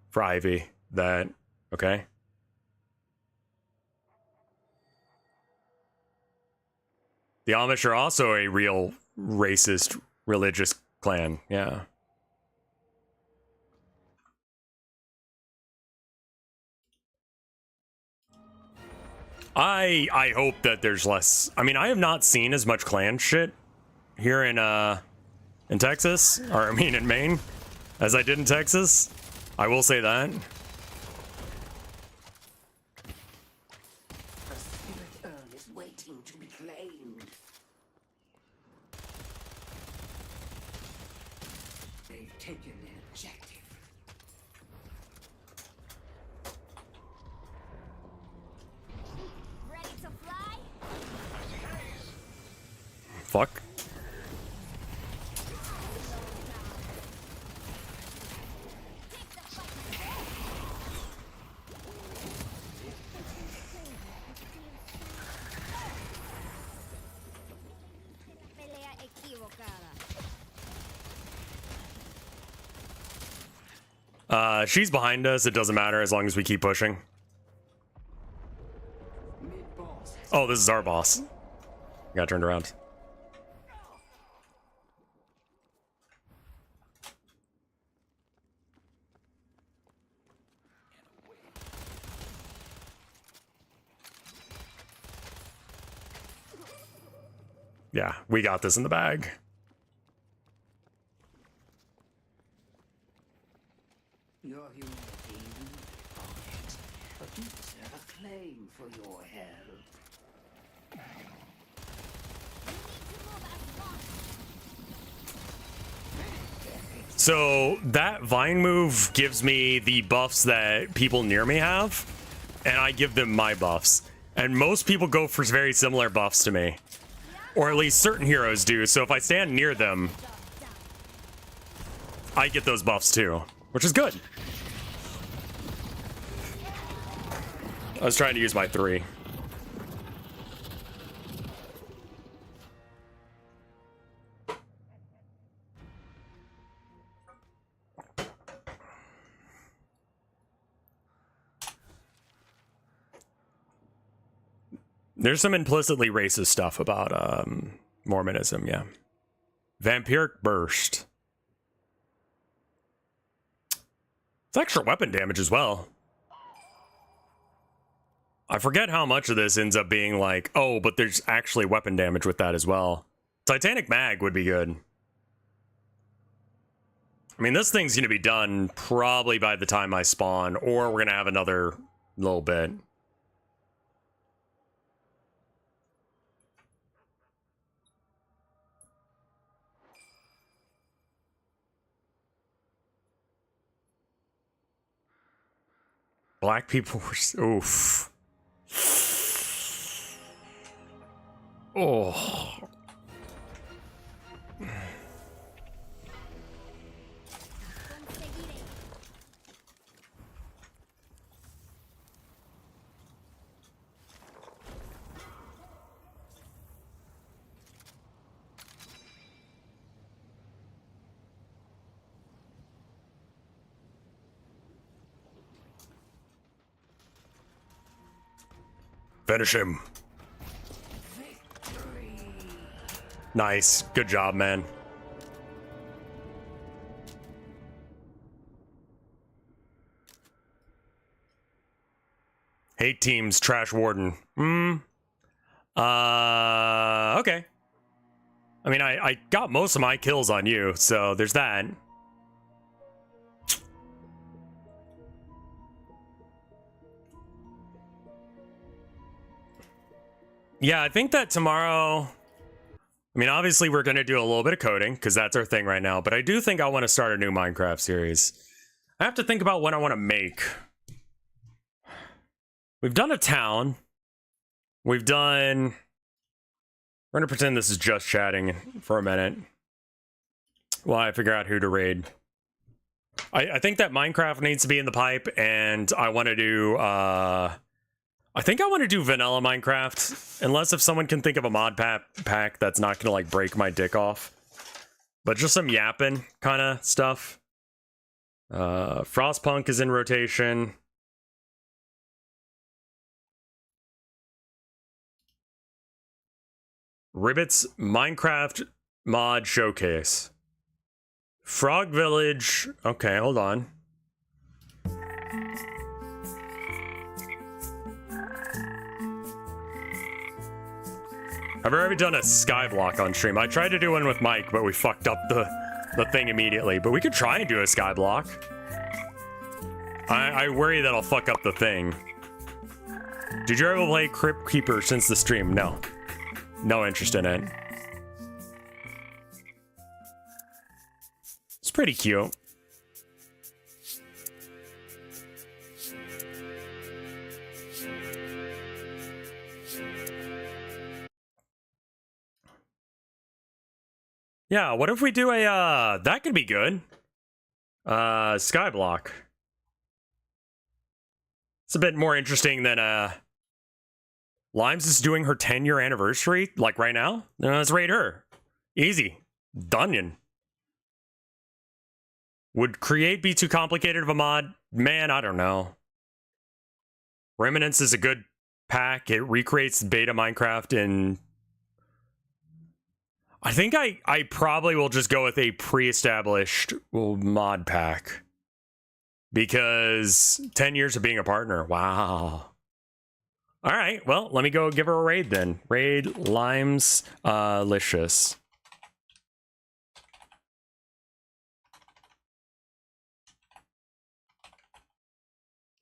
for Ivy that, okay. The Amish are also a real racist religious clan, yeah. I hope that there's less. I mean, I have not seen as much clan shit here in Texas, or I mean in Maine, as I did in Texas. I will say that. The spirit urn is waiting to be claimed. They've taken the objective. Ready to fly? Fuck. Pelea equivocada. She's behind us. It doesn't matter as long as we keep pushing. Oh, this is our boss. Got turned around. Yeah, we got this in the bag. You're human being, but you deserve a claim for your hell. So that vine move gives me the buffs that people near me have, and I give them my buffs. And most people go for very similar buffs to me. Or at least certain heroes do, so if I stand near them, I get those buffs too, which is good. I was trying to use my 3. There's some implicitly racist stuff about Mormonism, yeah. Vampiric Burst. It's extra weapon damage as well. I forget how much of this ends up being like, oh, but there's actually weapon damage with that as well. Titanic Mag would be good. I mean, this thing's going to be done probably by the time I spawn, or we're going to have another little bit. Black people were... Oof. Oh. Finish him. Nice. Good job, man. Hate teams, trash warden. Okay. I mean, I got most of my kills on you, so there's that. Yeah, I think that tomorrow... I mean, obviously, we're going to do a little bit of coding, because that's our thing right now. But I do think I want to start a new Minecraft series. I have to think about what I want to make. We've done a town. We've done... We're going to pretend this is just chatting for a minute while I figure out who to raid. I think that Minecraft needs to be in the pipe, and I want to do... I think I want to do vanilla Minecraft, unless if someone can think of a mod pack that's not going to, like, break my dick off. But just some yapping kind of stuff. Frostpunk is in rotation. Ribbit's Minecraft mod showcase. Frog Village. Okay, hold on. I've already done a skyblock on stream. I tried to do one with Mike, but we fucked up the thing immediately. But we could try and do a skyblock. I worry that I'll fuck up the thing. Did you ever play Crypt Keeper since the stream? No. No interest in it. It's pretty cute. Yeah, what if we do a, that could be good. Skyblock. It's a bit more interesting than, Limes is doing her 10-year anniversary, like right now. Let's raid her. Easy. Dunyan. Would create be too complicated of a mod? Man, I don't know. Remnants is a good pack. It recreates beta Minecraft in... I think I probably will just go with a pre-established mod pack. Because 10 years of being a partner. Wow. All right, well, let me go give her a raid then. Raid Limes Licious.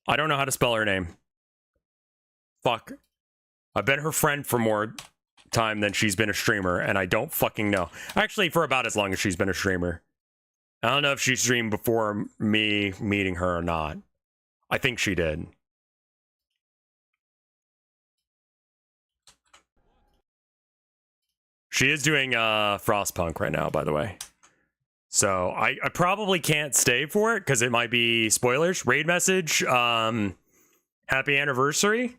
I don't know how to spell her name. Fuck. I've been her friend for more time than she's been a streamer, and I don't fucking know. Actually, for about as long as she's been a streamer. I don't know if she streamed before me meeting her or not. I think she did. She is doing Frostpunk right now, by the way. So I probably can't stay for it because it might be spoilers. Raid message. Happy anniversary.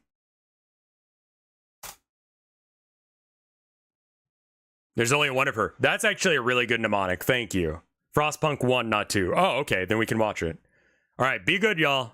There's only one of her. That's actually a really good mnemonic. Thank you. Frostpunk 1, not 2. Oh, okay. Then we can watch it. All right. Be good, y'all.